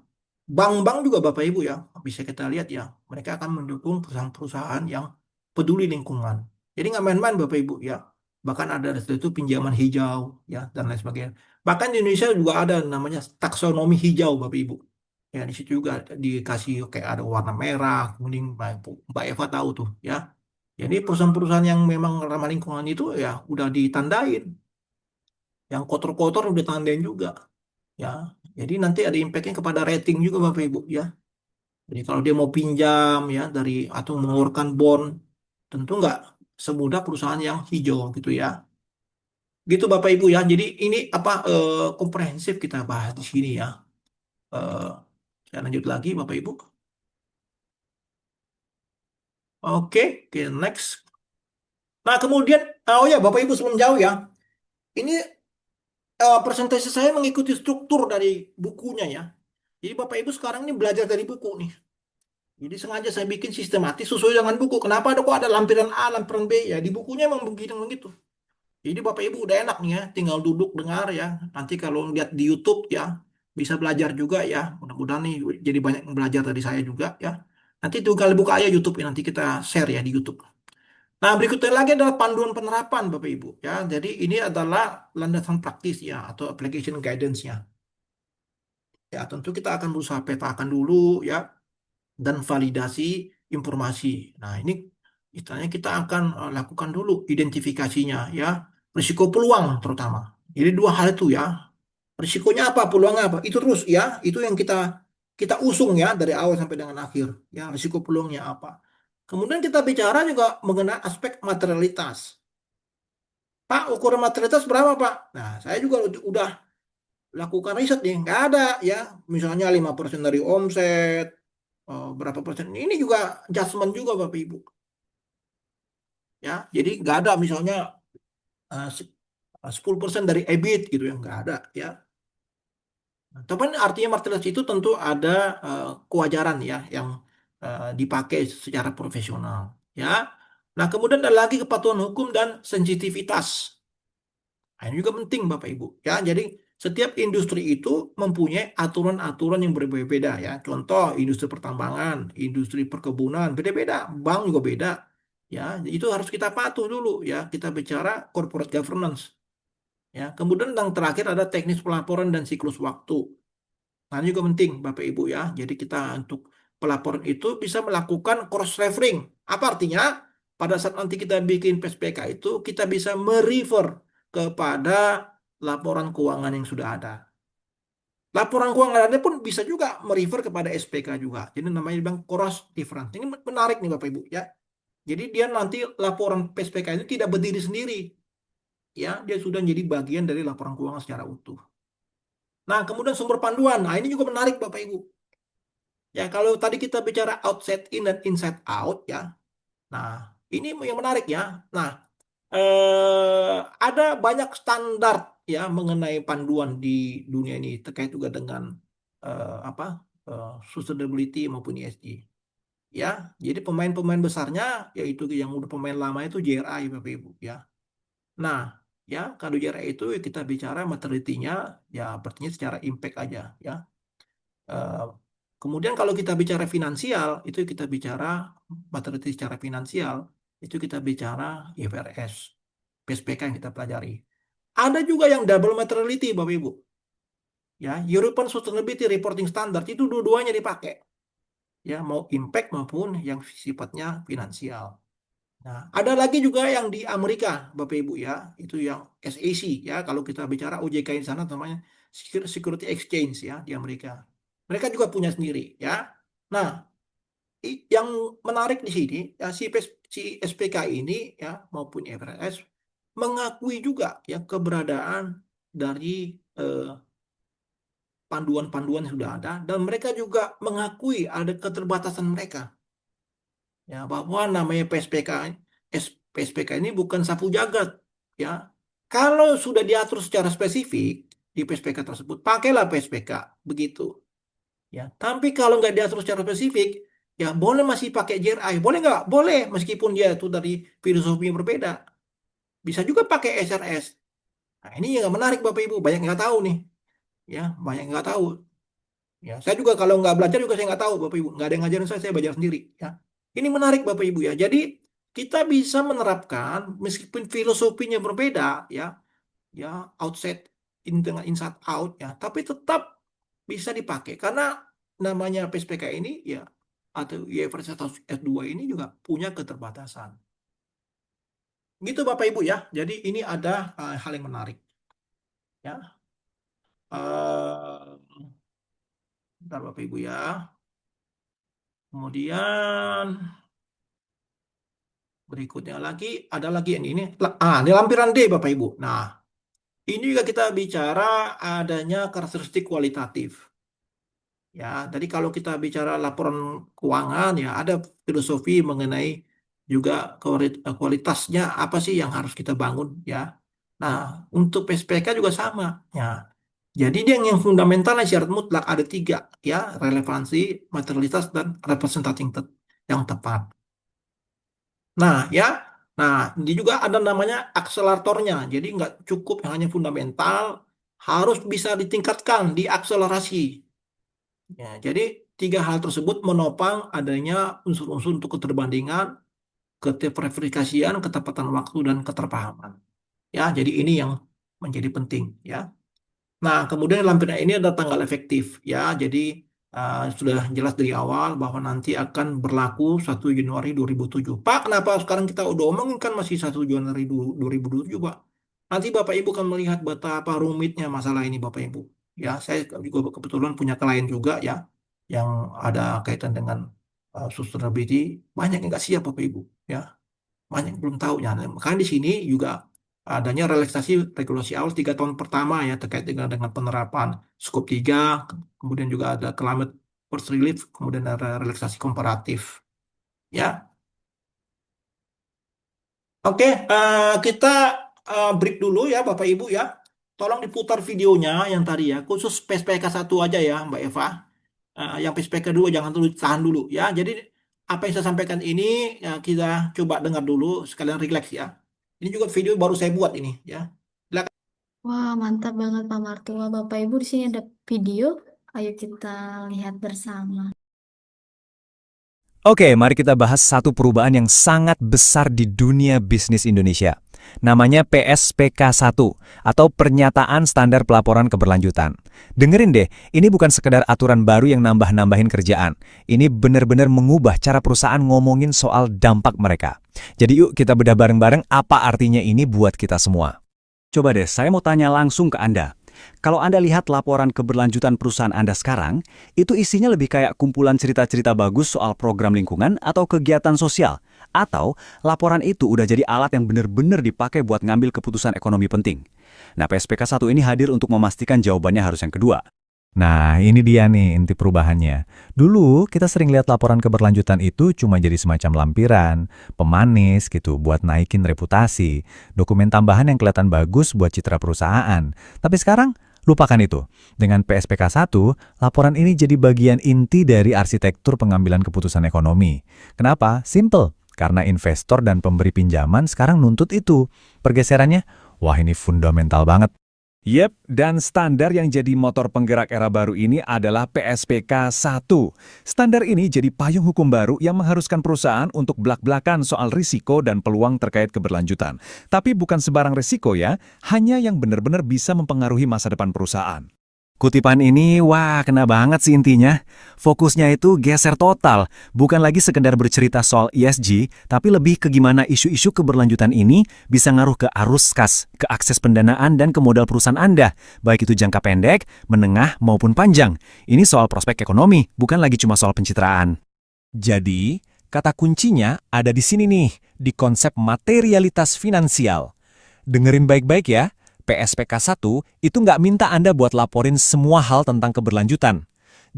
bank-bank juga Bapak Ibu ya, bisa kita lihat ya, mereka akan mendukung perusahaan-perusahaan yang peduli lingkungan. Jadi nggak main-main Bapak Ibu ya. Bahkan ada di situ pinjaman hijau ya dan lain sebagainya. Bahkan di Indonesia juga ada namanya taksonomi hijau Bapak Ibu. Ya di situ juga dikasih kayak ada warna merah, kuning, Mbak Eva tahu tuh ya. Jadi perusahaan-perusahaan yang memang ramah lingkungan itu ya udah ditandain. Yang kotor-kotor udah ditandain juga ya. Jadi nanti ada impactnya kepada rating juga Bapak Ibu ya. Jadi kalau dia mau pinjam ya dari atau mengeluarkan bond, tentu nggak semudah perusahaan yang hijau gitu ya. Gitu Bapak Ibu ya. Jadi ini apa komprehensif kita bahas di sini ya. Eh, saya lanjut lagi Bapak Ibu. Oke, oke, next. Nah kemudian, oh ya Bapak Ibu sebelum jauh ya, ini presentasi saya mengikuti struktur dari bukunya ya. Jadi Bapak Ibu sekarang ini belajar dari buku nih. Jadi sengaja saya bikin sistematis sesuai dengan buku. Kenapa ada kok ada lampiran A, lampiran B ya? Di bukunya emang begini begitu. Jadi Bapak Ibu udah enak nih ya, tinggal duduk dengar ya. Nanti kalau lihat di YouTube ya, bisa belajar juga ya. Mudah-mudahan nih jadi banyak yang belajar dari saya juga ya. Nanti tuh kali buka aja YouTube ya, nanti kita share ya di YouTube. Nah, berikutnya lagi adalah panduan penerapan Bapak Ibu ya. Jadi ini adalah landasan praktis ya atau application guidance-nya. Ya, tentu kita akan berusaha petakan dulu ya dan validasi informasi. Nah, ini istilahnya kita akan lakukan dulu identifikasinya ya, risiko peluang terutama. Jadi dua hal itu ya. Risikonya apa, peluangnya apa? Itu terus ya, itu yang kita kita usung ya dari awal sampai dengan akhir. Ya, risiko peluangnya apa? Kemudian kita bicara juga mengenai aspek materialitas. Pak, ukuran materialitas berapa, Pak? Nah, saya juga udah lakukan riset nih, nggak ada ya. Misalnya 5% dari omset, berapa persen. Ini juga adjustment juga Bapak Ibu. Ya, jadi nggak ada misalnya eh, se- 10% dari EBIT gitu ya, nggak ada ya. Nah, tapi artinya martilis itu tentu ada kewajaran ya yang dipakai secara profesional ya. Nah, kemudian ada lagi kepatuhan hukum dan sensitivitas. Nah, ini juga penting Bapak Ibu ya. Jadi setiap industri itu mempunyai aturan-aturan yang berbeda-beda ya. Contoh industri pertambangan, industri perkebunan, beda-beda. Bank juga beda. Ya, itu harus kita patuh dulu ya. Kita bicara corporate governance. Ya, kemudian yang terakhir ada teknis pelaporan dan siklus waktu. Nah, ini juga penting Bapak Ibu ya. Jadi kita untuk pelaporan itu bisa melakukan cross referring. Apa artinya? Pada saat nanti kita bikin PSPK itu kita bisa merefer kepada laporan keuangan yang sudah ada. Laporan keuangan ada pun bisa juga merefer kepada SPK juga. Jadi namanya bilang cross reference. Ini menarik nih Bapak Ibu ya. Jadi dia nanti laporan PSPK itu tidak berdiri sendiri. Ya, dia sudah menjadi bagian dari laporan keuangan secara utuh. Nah, kemudian sumber panduan. Nah, ini juga menarik Bapak Ibu. Ya, kalau tadi kita bicara outside in dan inside out ya. Nah, ini yang menarik ya. Nah, ada banyak standar ya mengenai panduan di dunia ini terkait juga dengan apa sustainability maupun ESG. Ya, jadi pemain-pemain besarnya yaitu yang udah pemain lama itu JRI Bapak Ibu ya. Nah, ya kalau JRI itu kita bicara materiality-nya ya artinya secara impact aja ya. Eh, Kemudian kalau kita bicara finansial, itu kita bicara materiality secara finansial, itu kita bicara IFRS, PSPK yang kita pelajari. Ada juga yang double materiality, Bapak Ibu. Ya, European Sustainability Reporting Standard itu dua-duanya dipakai. Ya, mau impact maupun yang sifatnya finansial. Nah, ada lagi juga yang di Amerika, Bapak Ibu ya, itu yang SEC ya. Kalau kita bicara OJK di sana namanya Security Exchange ya di Amerika. Mereka juga punya sendiri ya. Nah, yang menarik di sini ya si SPK ini ya maupun FRS mengakui juga ya keberadaan dari eh, panduan-panduan yang sudah ada dan mereka juga mengakui ada keterbatasan mereka. Ya, bahwa namanya PSPK ini bukan sapu jagat ya. Kalau sudah diatur secara spesifik di PSPK tersebut, pakailah PSPK begitu ya. Tapi kalau nggak diatur secara spesifik, ya boleh masih pakai JRI, boleh nggak? Boleh, meskipun dia itu dari filosofi yang berbeda. Bisa juga pakai SRS. Nah, ini yang menarik Bapak Ibu, banyak yang nggak tahu nih, ya banyak yang nggak tahu. Ya, saya juga kalau nggak belajar juga saya nggak tahu Bapak Ibu. Nggak ada yang ngajarin saya belajar sendiri. Ya. Ini menarik Bapak Ibu ya. Jadi kita bisa menerapkan meskipun filosofinya berbeda ya, ya outside in dengan inside out ya, tapi tetap bisa dipakai karena namanya PSPK ini ya atau IFRS atau S2 ini juga punya keterbatasan. Gitu Bapak Ibu ya. Jadi ini ada hal yang menarik ya. Eh Bentar Bapak Ibu ya. Kemudian berikutnya lagi ada lagi yang ini lampiran D Bapak Ibu. Nah, ini juga kita bicara adanya karakteristik kualitatif. Ya, jadi kalau kita bicara laporan keuangan ya ada filosofi mengenai juga kualitasnya apa sih yang harus kita bangun ya. Nah, untuk PSPK juga sama ya. Jadi dia yang fundamentalnya syarat mutlak ada tiga ya, relevansi, materialitas dan representatif yang tepat. Nah ya, nah ini juga ada namanya akseleratornya. Jadi nggak cukup hanya fundamental, harus bisa ditingkatkan, diakselerasi. Ya, jadi tiga hal tersebut menopang adanya unsur-unsur untuk keterbandingan, keterverifikasian, ketepatan waktu dan keterpahaman. Ya, jadi ini yang menjadi penting ya. Nah, kemudian lampiran ini ada tanggal efektif ya. Jadi sudah jelas dari awal bahwa nanti akan berlaku 1 Januari 2007. Pak, kenapa sekarang kita udah omongin kan masih 1 Januari 2027, Pak? Nanti Bapak Ibu akan melihat betapa rumitnya masalah ini, Bapak Ibu. Ya, saya juga kebetulan punya klien juga ya yang ada kaitan dengan sustainability. Banyak yang nggak siap, Bapak Ibu. Ya, banyak yang belum tahu ya. Nah, makanya di sini juga adanya relaksasi regulasi awal 3 tahun pertama ya terkait dengan penerapan skop 3, kemudian juga ada climate first relief, kemudian ada relaksasi komparatif. Ya, oke, kita break dulu ya Bapak Ibu ya. Tolong diputar videonya yang tadi ya, khusus PSPK 1 aja ya Mbak Eva. Yang PSPK 2 jangan dulu tahan dulu ya. Jadi apa yang saya sampaikan ini ya, kita coba dengar dulu sekalian relax ya. Ini juga video baru saya buat ini ya. Silakan. Wah, mantap banget Pak Martua. Bapak Ibu di sini ada video. Ayo kita lihat bersama. Oke, mari kita bahas satu perubahan yang sangat besar di dunia bisnis Indonesia. Namanya PSPK 1 atau Pernyataan Standar Pelaporan Keberlanjutan. Dengerin deh, ini bukan sekedar aturan baru yang nambah-nambahin kerjaan. Ini benar-benar mengubah cara perusahaan ngomongin soal dampak mereka. Jadi yuk kita bedah bareng-bareng apa artinya ini buat kita semua. Coba deh, saya mau tanya langsung ke Anda. Kalau Anda lihat laporan keberlanjutan perusahaan Anda sekarang, itu isinya lebih kayak kumpulan cerita-cerita bagus soal program lingkungan atau kegiatan sosial. Atau laporan itu udah jadi alat yang benar-benar dipakai buat ngambil keputusan ekonomi penting. Nah, PSPK 1 ini hadir untuk memastikan jawabannya harus yang kedua. Nah, ini dia nih inti perubahannya. Dulu, kita sering lihat laporan keberlanjutan itu cuma jadi semacam lampiran, pemanis gitu, buat naikin reputasi, dokumen tambahan yang kelihatan bagus buat citra perusahaan. Tapi sekarang, lupakan itu. Dengan PSPK 1, laporan ini jadi bagian inti dari arsitektur pengambilan keputusan ekonomi. Kenapa? Simple. Karena investor dan pemberi pinjaman sekarang nuntut itu. Pergeserannya, wah ini fundamental banget. Yep, dan standar yang jadi motor penggerak era baru ini adalah PSPK 1. Standar ini jadi payung hukum baru yang mengharuskan perusahaan untuk belak-belakan soal risiko dan peluang terkait keberlanjutan. Tapi bukan sembarang risiko ya, hanya yang benar-benar bisa mempengaruhi masa depan perusahaan. Kutipan ini, wah kena banget sih intinya. Fokusnya itu geser total, bukan lagi sekedar bercerita soal ESG, tapi lebih ke gimana isu-isu keberlanjutan ini bisa ngaruh ke arus kas, ke akses pendanaan dan ke modal perusahaan Anda, baik itu jangka pendek, menengah, maupun panjang. Ini soal prospek ekonomi, bukan lagi cuma soal pencitraan. Jadi, kata kuncinya ada di sini nih, di konsep materialitas finansial. Dengerin baik-baik ya. PSPK 1 itu nggak minta Anda buat laporin semua hal tentang keberlanjutan.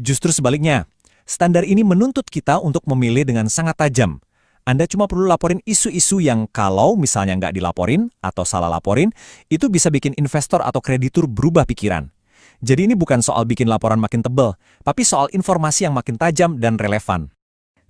Justru sebaliknya, standar ini menuntut kita untuk memilih dengan sangat tajam. Anda cuma perlu laporin isu-isu yang kalau misalnya nggak dilaporin atau salah laporin, itu bisa bikin investor atau kreditur berubah pikiran. Jadi ini bukan soal bikin laporan makin tebal, tapi soal informasi yang makin tajam dan relevan.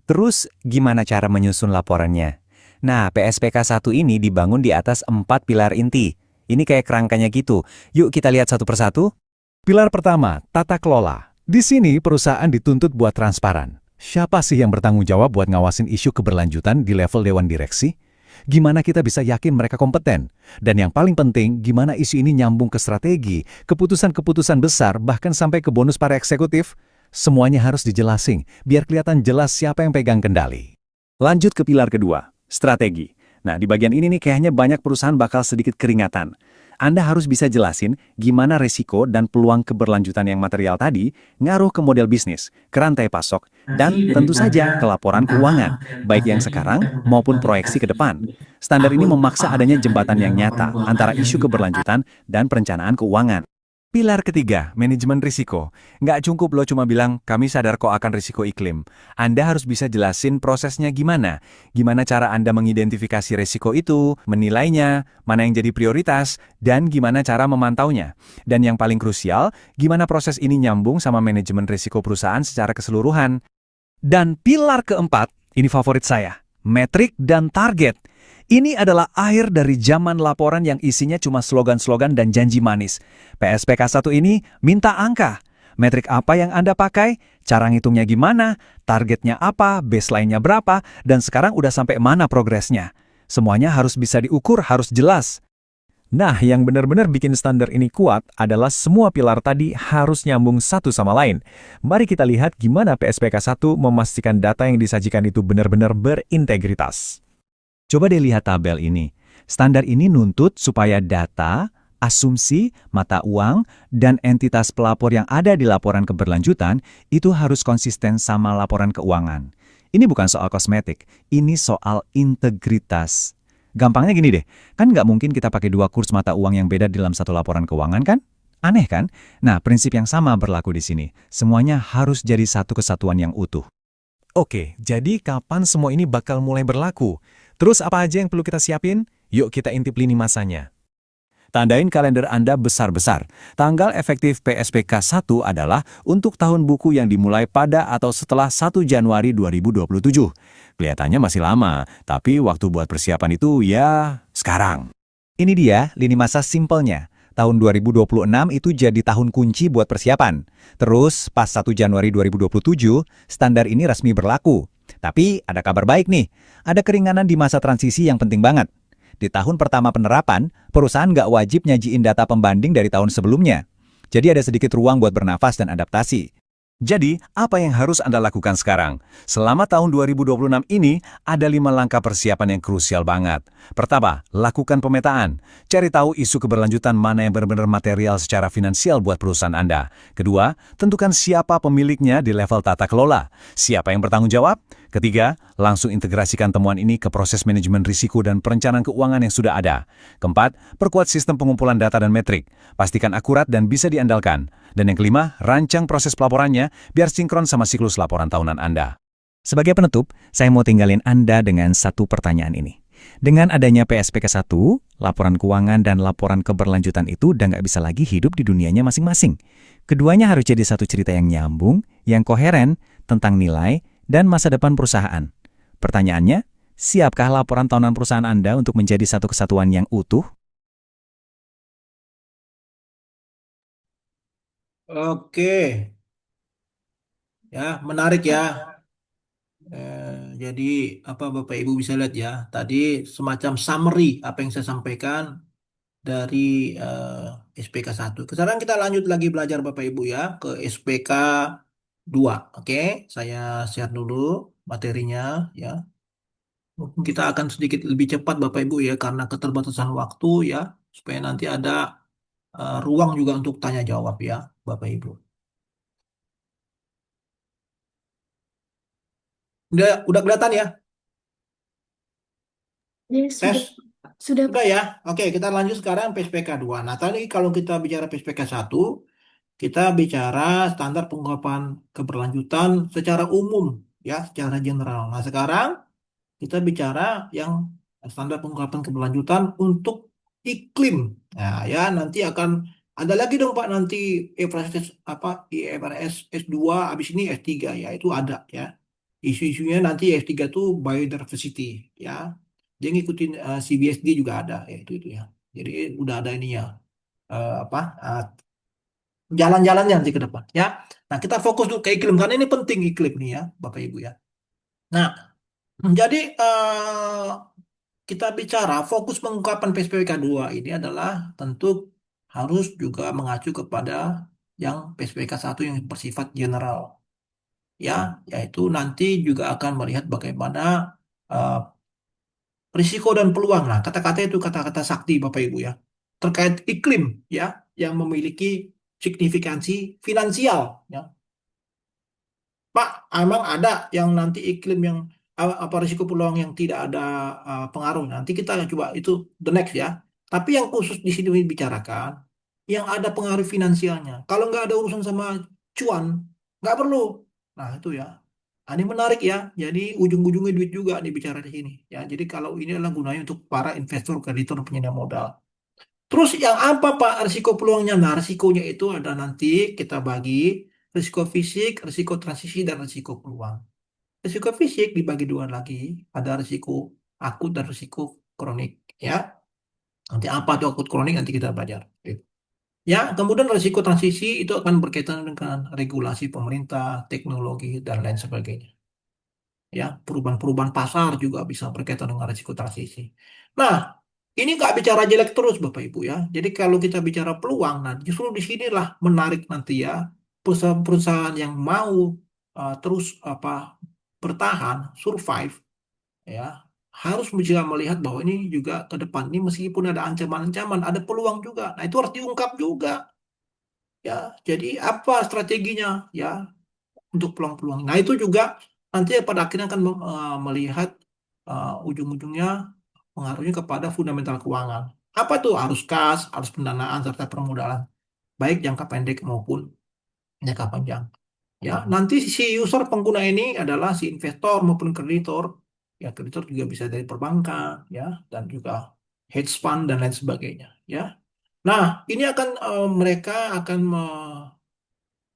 Terus, gimana cara menyusun laporannya? Nah, PSPK 1 ini dibangun di atas 4 pilar inti. Ini kayak kerangkanya gitu. Yuk kita lihat satu persatu. Pilar pertama, tata kelola. Di sini perusahaan dituntut buat transparan. Siapa sih yang bertanggung jawab buat ngawasin isu keberlanjutan di level dewan direksi? Gimana kita bisa yakin mereka kompeten? Dan yang paling penting, gimana isu ini nyambung ke strategi, keputusan-keputusan besar, bahkan sampai ke bonus para eksekutif? Semuanya harus dijelasin, biar kelihatan jelas siapa yang pegang kendali. Lanjut ke pilar kedua, strategi. Nah, di bagian ini nih kayaknya banyak perusahaan bakal sedikit keringatan. Anda harus bisa jelasin gimana resiko dan peluang keberlanjutan yang material tadi ngaruh ke model bisnis, ke rantai pasok, dan tentu saja ke laporan keuangan, baik yang sekarang maupun proyeksi ke depan. Standar ini memaksa adanya jembatan yang nyata antara isu keberlanjutan dan perencanaan keuangan. Pilar ketiga, manajemen risiko. Nggak cukup lo cuma bilang, kami sadar kok akan risiko iklim. Anda harus bisa jelasin prosesnya gimana. Gimana cara Anda mengidentifikasi risiko itu, menilainya, mana yang jadi prioritas, dan gimana cara memantaunya. Dan yang paling krusial, gimana proses ini nyambung sama manajemen risiko perusahaan secara keseluruhan. Dan pilar keempat, ini favorit saya, metrik dan target. Ini adalah akhir dari zaman laporan yang isinya cuma slogan-slogan dan janji manis. PSPK 1 ini minta angka. Metrik apa yang Anda pakai, cara ngitungnya gimana, targetnya apa, baseline-nya berapa, dan sekarang udah sampai mana progresnya. Semuanya harus bisa diukur, harus jelas. Nah, yang benar-benar bikin standar ini kuat adalah semua pilar tadi harus nyambung satu sama lain. Mari kita lihat gimana PSPK 1 memastikan data yang disajikan itu benar-benar berintegritas. Coba deh lihat tabel ini. Standar ini nuntut supaya data, asumsi, mata uang, dan entitas pelapor yang ada di laporan keberlanjutan itu harus konsisten sama laporan keuangan. Ini bukan soal kosmetik, ini soal integritas. Gampangnya gini deh, kan nggak mungkin kita pakai dua kurs mata uang yang beda dalam satu laporan keuangan kan? Aneh kan? Nah, prinsip yang sama berlaku di sini. Semuanya harus jadi satu kesatuan yang utuh. Oke, jadi kapan semua ini bakal mulai berlaku? Terus apa aja yang perlu kita siapin? Yuk kita intip lini masanya. Tandain kalender Anda besar-besar. Tanggal efektif PSPK 1 adalah untuk tahun buku yang dimulai pada atau setelah 1 Januari 2027. Kelihatannya masih lama, tapi waktu buat persiapan itu ya sekarang. Ini dia lini masa simpelnya. Tahun 2026 itu jadi tahun kunci buat persiapan. Terus pas 1 Januari 2027, standar ini resmi berlaku. Tapi ada kabar baik nih, ada keringanan di masa transisi yang penting banget. Di tahun pertama penerapan, perusahaan nggak wajib nyajiin data pembanding dari tahun sebelumnya. Jadi ada sedikit ruang buat bernafas dan adaptasi. Jadi, apa yang harus Anda lakukan sekarang? Selama tahun 2026 ini, ada 5 langkah persiapan yang krusial banget. Pertama, lakukan pemetaan. Cari tahu isu keberlanjutan mana yang benar-benar material secara finansial buat perusahaan Anda. Kedua, tentukan siapa pemiliknya di level tata kelola. Siapa yang bertanggung jawab? Ketiga, langsung integrasikan temuan ini ke proses manajemen risiko dan perencanaan keuangan yang sudah ada. Keempat, perkuat sistem pengumpulan data dan metrik. Pastikan akurat dan bisa diandalkan. Dan yang kelima, rancang proses pelaporannya biar sinkron sama siklus laporan tahunan Anda. Sebagai penutup, saya mau tinggalin Anda dengan satu pertanyaan ini. Dengan adanya PSPK 1, laporan keuangan dan laporan keberlanjutan itu udah nggak bisa lagi hidup di dunianya masing-masing. Keduanya harus jadi satu cerita yang nyambung, yang koheren, tentang nilai, dan masa depan perusahaan. Pertanyaannya, siapkah laporan tahunan perusahaan Anda untuk menjadi satu kesatuan yang utuh? Oke, ya menarik ya. Jadi apa Bapak Ibu bisa lihat ya, tadi semacam summary apa yang saya sampaikan dari SPK 1. Sekarang kita lanjut lagi belajar Bapak Ibu ya ke SPK 2. Oke, saya share dulu materinya ya. Mungkin kita akan sedikit lebih cepat Bapak Ibu ya karena keterbatasan waktu ya, supaya nanti ada ruang juga untuk tanya jawab ya Bapak Ibu. Udah kelihatan ya? Ya, sudah, Tes? sudah Udah ya? Oke, kita lanjut sekarang PSPK 2. Nah, tadi kalau kita bicara PSPK 1, kita bicara standar pengungkapan keberlanjutan secara umum, ya, secara general. Nah, sekarang kita bicara yang standar pengungkapan keberlanjutan untuk iklim. Nah, ya, nanti akan ada lagi dong Pak, nanti IFRS apa IFRS S2, habis ini S3 ya, itu ada ya. Isu-isunya nanti S3 tuh biodiversity ya. Dia ngikutin CBSD juga ada ya itu ya. Jadi udah ada ini ya apa jalan-jalannya nanti ke depan ya. Nah, kita fokus dulu ke iklim karena ini penting iklim nih ya, Bapak Ibu ya. Nah, jadi kita bicara fokus pengungkapan PSPK 2 ini adalah tentu harus juga mengacu kepada yang PSPK 1 yang bersifat general ya, yaitu nanti juga akan melihat bagaimana eh, risiko dan peluang. Nah, kata-kata itu kata-kata sakti Bapak Ibu ya. Terkait iklim ya yang memiliki signifikansi finansial ya. Pak, emang ada yang nanti iklim yang apa risiko peluang yang tidak ada pengaruh. Nanti kita coba itu the next ya. Tapi yang khusus di sini dibicarakan yang ada pengaruh finansialnya. Kalau nggak ada urusan sama cuan, nggak perlu. Nah itu ya. Nah, ini menarik ya. Jadi ujung-ujungnya duit juga nih bicara di sini. Ya, jadi kalau ini adalah gunanya untuk para investor, kreditor, penyedia modal. Terus yang apa Pak risiko peluangnya? Nah, risikonya itu ada nanti kita bagi risiko fisik, risiko transisi, dan risiko peluang. Risiko fisik dibagi dua lagi, ada risiko akut dan risiko kronik. Ya, nanti apa itu akut kronik nanti kita belajar. Ya, kemudian risiko transisi itu akan berkaitan dengan regulasi pemerintah, teknologi, dan lain sebagainya. Ya, perubahan-perubahan pasar juga bisa berkaitan dengan risiko transisi. Nah, ini nggak bicara jelek terus Bapak Ibu ya. Jadi kalau kita bicara peluang, nah justru di sinilah menarik nanti ya perusahaan-perusahaan yang mau terus apa bertahan, survive ya, harus juga melihat bahwa ini juga ke depan ini meskipun ada ancaman-ancaman, ada peluang juga. Nah itu harus diungkap juga ya. Jadi apa strateginya ya untuk peluang-peluang. Nah itu juga nanti pada akhirnya akan melihat ujung-ujungnya pengaruhnya kepada fundamental keuangan. Apa tuh? Arus kas, arus pendanaan, serta permodalan. Baik jangka pendek maupun jangka panjang. Ya, nanti si user pengguna ini adalah si investor maupun kreditor. Ya, kreditor juga bisa dari perbankan, ya, dan juga hedge fund dan lain sebagainya. Ya, nah ini akan mereka akan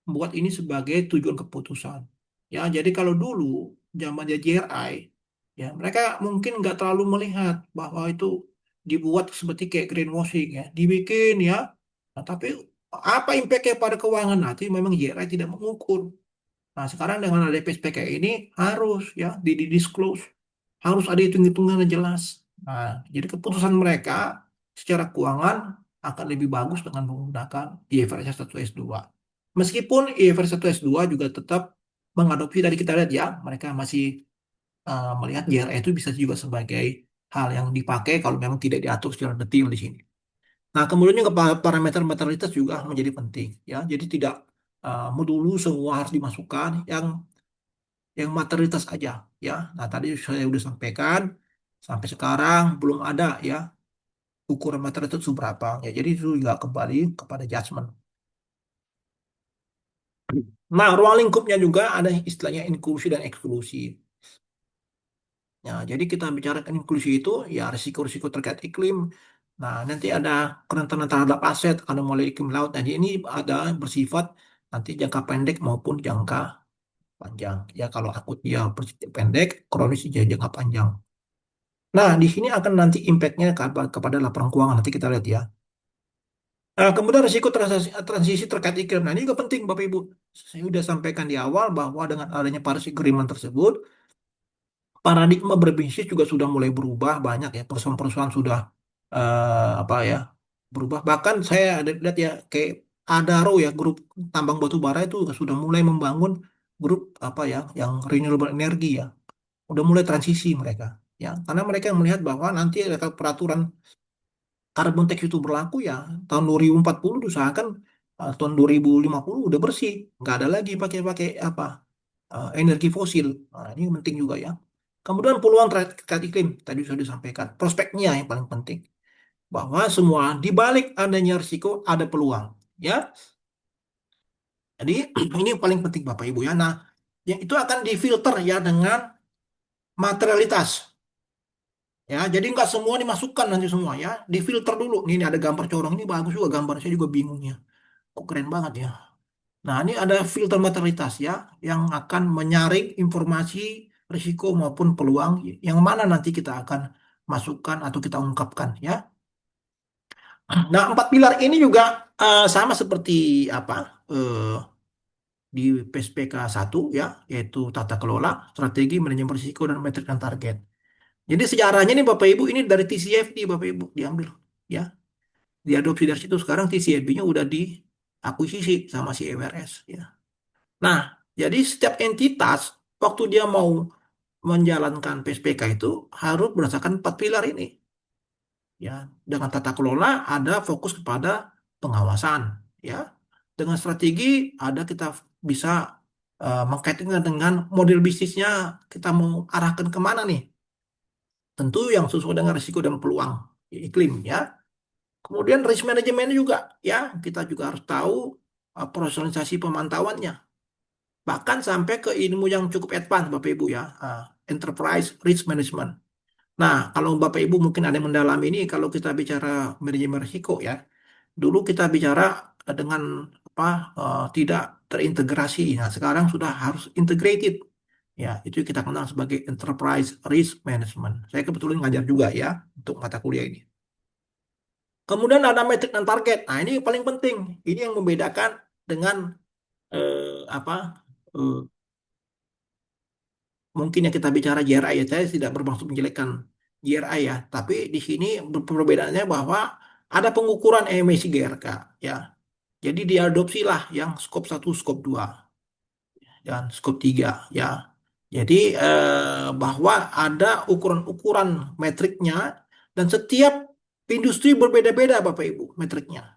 membuat ini sebagai tujuan keputusan. Ya, jadi kalau dulu zaman JRI, ya mereka mungkin nggak terlalu melihat bahwa itu dibuat seperti kayak greenwashing ya, dibikin ya. Nah, tapi apa impactnya pada keuangan nanti memang JRI tidak mengukur. Nah, sekarang dengan ada PSPK ini harus ya di-disclose, harus ada hitung-hitungan yang jelas. Nah, jadi keputusan mereka secara keuangan akan lebih bagus dengan menggunakan IFRS 1 S2. Meskipun IFRS 1 S2 juga tetap mengadopsi dari kita lihat ya, mereka masih melihat JRE itu bisa juga sebagai hal yang dipakai kalau memang tidak diatur secara detail di sini. Nah, kemudian juga parameter materialitas juga menjadi penting ya. Jadi tidak melulu semua harus dimasukkan yang materialitas aja ya. Nah, tadi saya sudah sampaikan sampai sekarang belum ada ya ukuran materialitas itu berapa ya. Jadi itu juga kembali kepada judgment. Nah, ruang lingkupnya juga ada istilahnya inklusi dan eksklusi. Ya, jadi kita bicarakan inklusi itu ya risiko-risiko terkait iklim. Nah, nanti ada kerentanan terhadap aset, anomali iklim laut. Jadi ini ada bersifat nanti jangka pendek maupun jangka panjang. Ya, kalau akut dia bersifat pendek, kronis dia jangka panjang. Nah, di sini akan nanti impact-nya kepada laporan keuangan. Nanti kita lihat ya. Nah, kemudian risiko transisi terkait iklim. Nah, ini juga penting, Bapak Ibu. Saya sudah sampaikan di awal bahwa dengan adanya Paris Agreement tersebut, paradigma berbisnis juga sudah mulai berubah banyak ya. Perusahaan-perusahaan sudah apa ya berubah. Bahkan saya ada lihat ya kayak Adaro ya grup tambang batu bara itu sudah mulai membangun grup apa ya yang renewable energy ya. Udah mulai transisi mereka ya. Karena mereka melihat bahwa nanti ada peraturan karbon tax itu berlaku ya tahun 2040 diusahakan tahun 2050 udah bersih. Nggak ada lagi pakai-pakai apa energi fosil. Nah, ini penting juga ya. Kemudian peluang terkait iklim tadi sudah disampaikan. Prospeknya yang paling penting bahwa semua di balik adanya risiko ada peluang. Ya, jadi ini yang paling penting Bapak Ibu ya. Nah, yang itu akan difilter ya dengan materialitas. Ya, jadi nggak semua dimasukkan nanti semua ya. Difilter dulu. Ini ada gambar corong ini bagus juga gambar saya juga bingung ya. Kok keren banget ya. Nah, ini ada filter materialitas ya yang akan menyaring informasi risiko maupun peluang yang mana nanti kita akan masukkan atau kita ungkapkan ya. Nah, empat pilar ini juga sama seperti apa? di PSPK 1 ya, yaitu tata kelola, strategi, manajemen risiko, dan metrik dan target. Jadi sejarahnya nih Bapak Ibu ini dari TCFD Bapak Ibu diambil ya, diadopsi dari situ. Sekarang TCFD-nya udah diakuisisi sama si EWRS ya. Nah, jadi setiap entitas waktu dia mau menjalankan PSPK itu harus berdasarkan 4 pilar ini. Ya, dengan tata kelola ada fokus kepada pengawasan, ya. Dengan strategi ada kita bisa mengkaitkan dengan model bisnisnya, kita mau arahkan kemana nih? Tentu yang sesuai dengan risiko dan peluang iklim, ya. Kemudian risk management juga, ya. Kita juga harus tahu profesionalisasi pemantauannya. Bahkan sampai ke ilmu yang cukup advance, Bapak Ibu ya, enterprise risk management. Nah, kalau Bapak Ibu mungkin ada yang mendalami ini, kalau kita bicara manajemen risiko ya, dulu kita bicara dengan apa tidak terintegrasi. Nah, sekarang sudah harus integrated. Ya, itu kita kenal sebagai enterprise risk management. Saya kebetulan ngajar juga ya untuk mata kuliah ini. Kemudian ada metrik dan target. Nah, ini paling penting. Ini yang membedakan dengan apa eh, mungkin yang kita bicara GRI ya, saya tidak bermaksud menjelekkan GRI ya, tapi di sini perbedaannya bahwa ada pengukuran emisi GRK ya. Jadi diadopsilah yang skop 1, skop 2 dan skop 3 ya. Jadi bahwa ada ukuran-ukuran metriknya dan setiap industri berbeda-beda Bapak Ibu metriknya.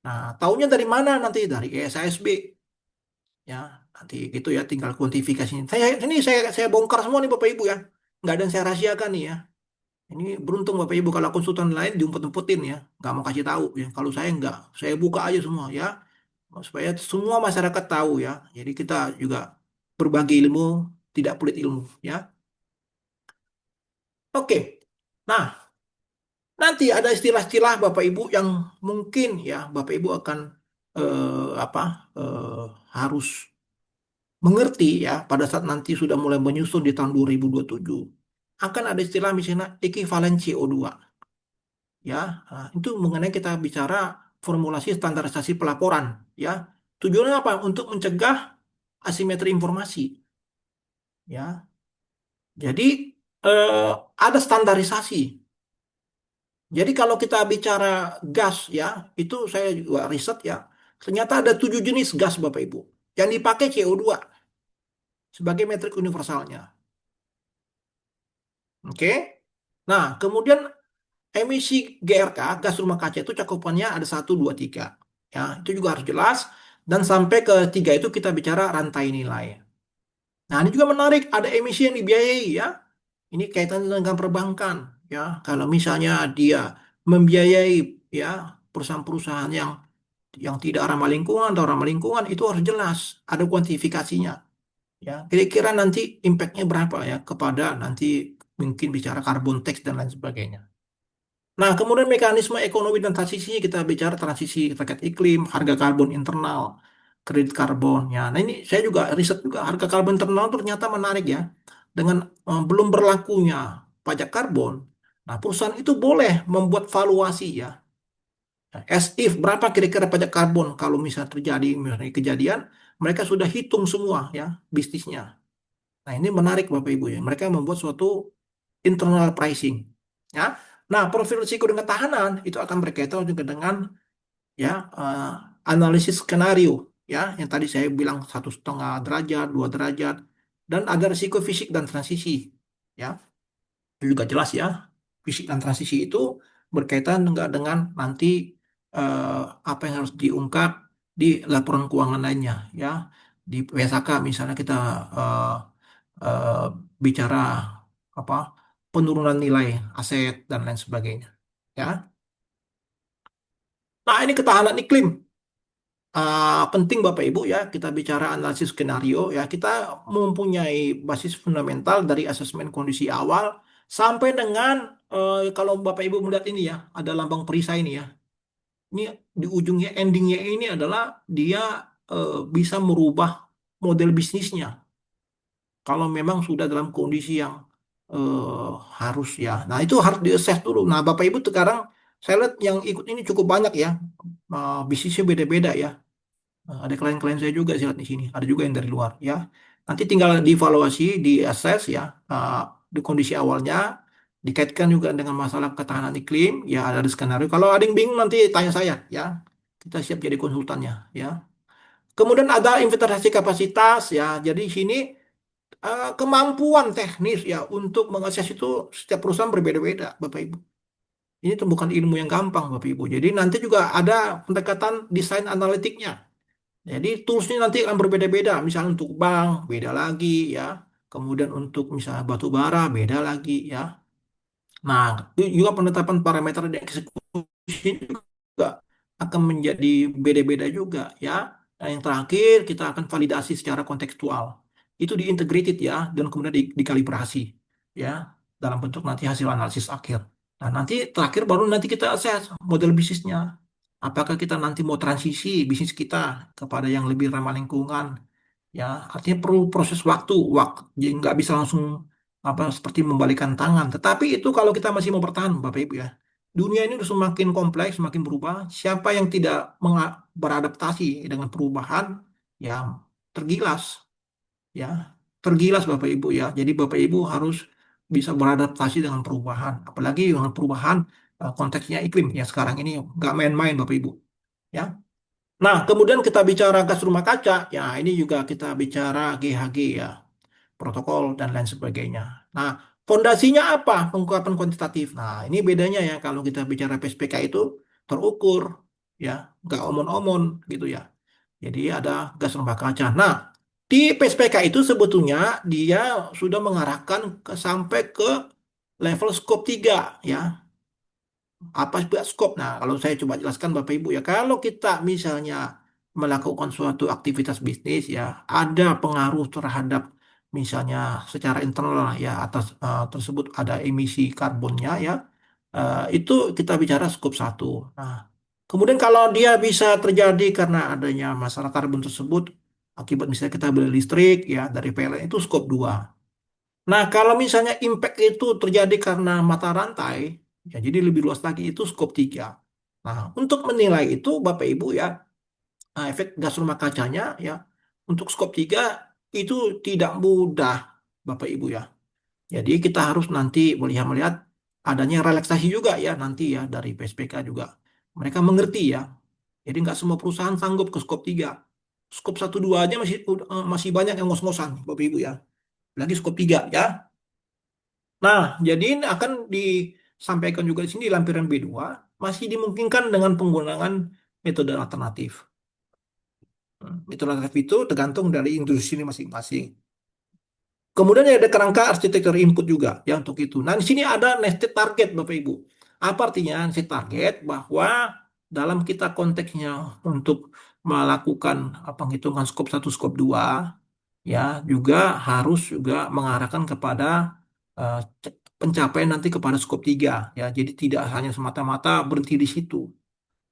Nah, tahunya dari mana nanti? Dari ESASB ya, nanti gitu ya, tinggal kuantifikasinya. Saya bongkar semua nih Bapak Ibu ya, nggak ada yang saya rahasiakan nih ya. Ini beruntung Bapak Ibu, kalau konsultan lain diumpet-umpetin ya, nggak mau kasih tahu ya. Kalau saya nggak, saya buka aja semua ya, supaya semua masyarakat tahu ya. Jadi kita juga berbagi ilmu, tidak pelit ilmu ya. Oke, nah nanti ada istilah-istilah Bapak Ibu yang mungkin ya Bapak Ibu akan apa harus mengerti ya pada saat nanti sudah mulai menyusun di tahun 2027 akan ada istilah misalnya ekivalen CO2 ya. Nah, itu mengenai kita bicara formulasi standarisasi pelaporan ya, tujuannya apa? Untuk mencegah asimetri informasi ya. Jadi eh, ada standarisasi. Jadi kalau kita bicara gas ya, itu saya juga riset ya, ternyata ada 7 jenis gas Bapak Ibu yang dipakai CO2 sebagai metrik universalnya. Oke. Nah, kemudian emisi GRK, gas rumah kaca itu cakupannya ada 1, 2, 3. Ya, itu juga harus jelas. Dan sampai ke 3 itu kita bicara rantai nilai. Nah, ini juga menarik, ada emisi yang dibiayai ya. Ini kaitan dengan perbankan ya. Kalau misalnya dia membiayai ya perusahaan-perusahaan yang tidak ramah lingkungan atau ramah lingkungan, itu harus jelas, ada kuantifikasinya. Ya, kira-kira nanti impact-nya berapa ya kepada nanti mungkin bicara carbon tax dan lain sebagainya. Nah, kemudian mekanisme ekonomi dan transisinya kita bicara transisi terkait iklim, harga karbon internal, kredit karbon. Ya, nah ini saya juga riset juga harga karbon internal itu ternyata menarik ya. Dengan belum berlakunya pajak karbon, nah perusahaan itu boleh membuat valuasi ya. Nah, as if berapa kira-kira pajak karbon kalau misalnya terjadi misalnya kejadian, mereka sudah hitung semua ya bisnisnya. Nah, ini menarik Bapak Ibu ya. Mereka membuat suatu internal pricing. Ya. Nah, profil risiko dan ketahanan itu akan berkaitan juga dengan ya analisis skenario ya, yang tadi saya bilang 1,5 derajat, 2 derajat, dan ada risiko fisik dan transisi. Ya, itu juga jelas ya. Fisik dan transisi itu berkaitan dengan nanti eh, apa yang harus diungkap di laporan keuangan lainnya ya. Di PSAK misalnya kita eh, eh, bicara apa penurunan nilai aset dan lain sebagainya ya. Nah, ini ketahanan iklim. Penting Bapak Ibu ya, kita bicara analisis skenario ya, kita mempunyai basis fundamental dari asesmen kondisi awal sampai dengan kalau Bapak Ibu melihat ini ya, ada lambang perisai ini ya. Ini di ujungnya endingnya ini adalah dia bisa merubah model bisnisnya kalau memang sudah dalam kondisi yang harus ya. Nah, itu harus diakses dulu. Nah, Bapak Ibu sekarang saya lihat yang ikut ini cukup banyak ya. Bisnisnya beda-beda ya. Ada klien-klien saya juga sih lihat di sini, ada juga yang dari luar ya. Nanti tinggal dievaluasi, diakses ya, di kondisi awalnya, dikaitkan juga dengan masalah ketahanan iklim, ya ada di skenario. Kalau ada yang bingung nanti tanya saya ya, kita siap jadi konsultannya ya. Kemudian ada inventarisasi kapasitas ya, jadi di sini kemampuan teknis ya untuk mengakses itu setiap perusahaan berbeda-beda, Bapak Ibu. Ini tuh bukan ilmu yang gampang, Bapak Ibu. Jadi nanti juga ada pendekatan desain analitiknya. Jadi toolsnya nanti akan berbeda-beda. Misalnya untuk bank beda lagi ya. Kemudian untuk misalnya batu bara beda lagi ya. Nah, itu juga penetapan parameter dan eksekusi juga akan menjadi beda-beda juga ya. Nah, yang terakhir kita akan validasi secara kontekstual. Itu diintegrated ya dan kemudian dikalibrasi ya dalam bentuk nanti hasil analisis akhir. Nah, nanti terakhir baru nanti kita assess model bisnisnya. Apakah kita nanti mau transisi bisnis kita kepada yang lebih ramah lingkungan? Ya, artinya perlu proses waktu, jadi nggak bisa langsung apa seperti membalikan tangan. Tetapi itu kalau kita masih mau bertahan, Bapak Ibu ya. Dunia ini udah semakin kompleks, semakin berubah. Siapa yang tidak beradaptasi dengan perubahan, ya tergilas, ya tergilas Bapak Ibu ya. Jadi Bapak Ibu harus bisa beradaptasi dengan perubahan, apalagi dengan perubahan konteksnya iklim ya sekarang ini nggak main-main Bapak Ibu. Ya, nah, kemudian kita bicara gas rumah kaca, ya ini juga kita bicara GHG ya, protokol dan lain sebagainya. Nah, fondasinya apa? Pengungkapan kuantitatif. Nah, ini bedanya ya kalau kita bicara PSPK itu terukur, ya, nggak omon-omon gitu ya. Jadi ada gas rumah kaca. Nah, di PSPK itu sebetulnya dia sudah mengarahkan sampai ke level skop 3 ya, apa sih skop? Nah, kalau saya coba jelaskan Bapak Ibu ya, kalau kita misalnya melakukan suatu aktivitas bisnis ya, ada pengaruh terhadap misalnya secara internal ya atas tersebut ada emisi karbonnya ya, itu kita bicara skop 1. Nah, kemudian kalau dia bisa terjadi karena adanya masalah karbon tersebut akibat misalnya kita beli listrik ya dari PLN itu skop 2. Nah, kalau misalnya impact itu terjadi karena mata rantai, ya jadi lebih luas lagi itu skop 3. Nah, untuk menilai itu Bapak Ibu ya, efek gas rumah kacanya ya, untuk skop 3 itu tidak mudah Bapak Ibu ya. Jadi kita harus nanti melihat adanya relaksasi juga ya nanti ya dari PSPK juga. Mereka mengerti ya. Jadi nggak semua perusahaan sanggup ke skop 3. Skop 1 2 aja masih banyak yang ngos-ngosan Bapak Ibu ya. Lagi skop 3 ya. Nah, jadi ini akan disampaikan juga di sini di lampiran B2 masih dimungkinkan dengan penggunaan metode alternatif. Metode alternatif itu tergantung dari industri ini masing-masing. Kemudian ada kerangka arsitektur input juga ya untuk itu. Nah, di sini ada nested target Bapak Ibu. Apa artinya nested target? Bahwa dalam kita konteksnya untuk melakukan penghitungan skop 1, skop 2 ya juga harus juga mengarahkan kepada eh, pencapaian nanti kepada skop 3 ya. Jadi tidak hanya semata-mata berhenti di situ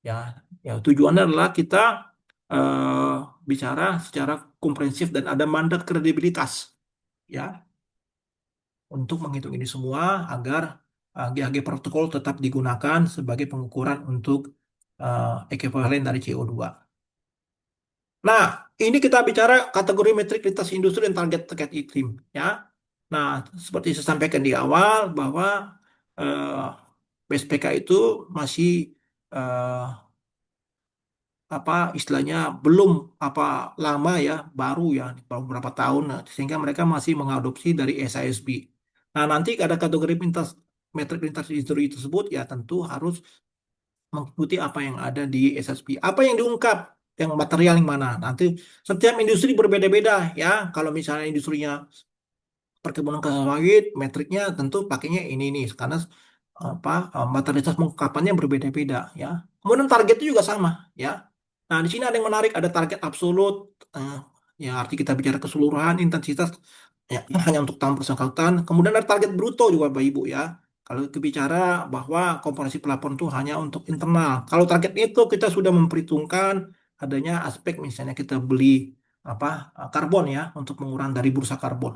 ya. Ya tujuannya adalah kita eh, bicara secara komprehensif dan ada mandat kredibilitas ya untuk menghitung ini semua agar GHG protokol tetap digunakan sebagai pengukuran untuk ekuivalen dari CO2. Nah, ini kita bicara kategori metrik lintas industri dan target terkait iklim ya. Nah, seperti saya sampaikan di awal bahwa eh, BSPK itu masih eh, apa istilahnya belum apa lama ya, baru ya, beberapa tahun, nah, sehingga mereka masih mengadopsi dari SISB. Nah, nanti ada kategori lintas metrik lintas industri tersebut ya tentu harus mengikuti apa yang ada di SSP. Apa yang diungkap, yang material yang mana. Nanti setiap industri berbeda-beda ya. Kalau misalnya industrinya perkebunan kelapa sawit, metriknya tentu pakainya ini nih karena materialitas pengungkapannya berbeda-beda ya. Kemudian targetnya juga sama ya. Nah, di sini ada yang menarik, ada target absolut, eh, ya arti kita bicara keseluruhan intensitas ya hanya untuk tahun bersangkutan. Kemudian ada target bruto juga Bapak Ibu ya. Kalau kita bicara bahwa komponasi pelapor itu hanya untuk internal. Kalau target itu kita sudah memperhitungkan adanya aspek misalnya kita beli karbon ya untuk mengurangi dari bursa karbon.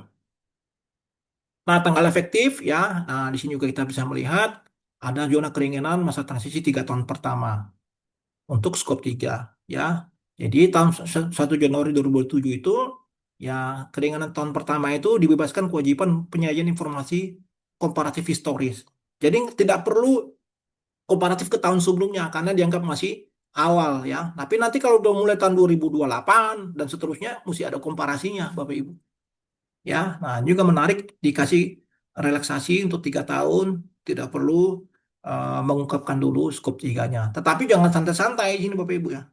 Nah, tanggal efektif ya. Nah, di sini juga kita bisa melihat ada zona keringinan masa transisi 3 tahun pertama untuk skop 3 ya. Jadi tahun 1 Januari 2007 itu ya keringanan tahun pertama itu dibebaskan kewajiban penyajian informasi komparatif historis. Jadi tidak perlu komparatif ke tahun sebelumnya karena dianggap masih awal ya. Tapi nanti kalau udah mulai tahun 2028 dan seterusnya mesti ada komparasinya Bapak Ibu. Ya, nah juga menarik dikasih relaksasi untuk 3 tahun, tidak perlu mengungkapkan dulu skop tiganya. Tetapi jangan santai-santai di sini Bapak Ibu ya.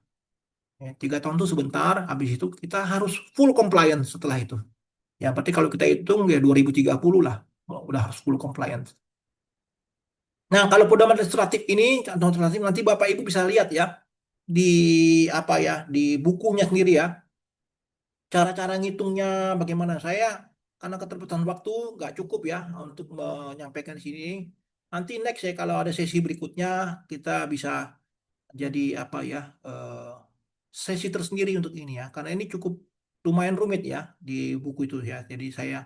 3 tahun itu sebentar, habis itu kita harus full compliance setelah itu. Ya, berarti kalau kita hitung ya 2030 lah, udah harus full compliance. Nah, kalau pedoman administratif ini, contoh administratif nanti Bapak Ibu bisa lihat ya di apa ya, di bukunya sendiri ya. Cara-cara ngitungnya bagaimana? Saya karena keterbatasan waktu nggak cukup ya untuk menyampaikan di sini. Nanti next ya kalau ada sesi berikutnya kita bisa jadi apa ya sesi tersendiri untuk ini ya karena ini cukup lumayan rumit ya di buku itu ya jadi saya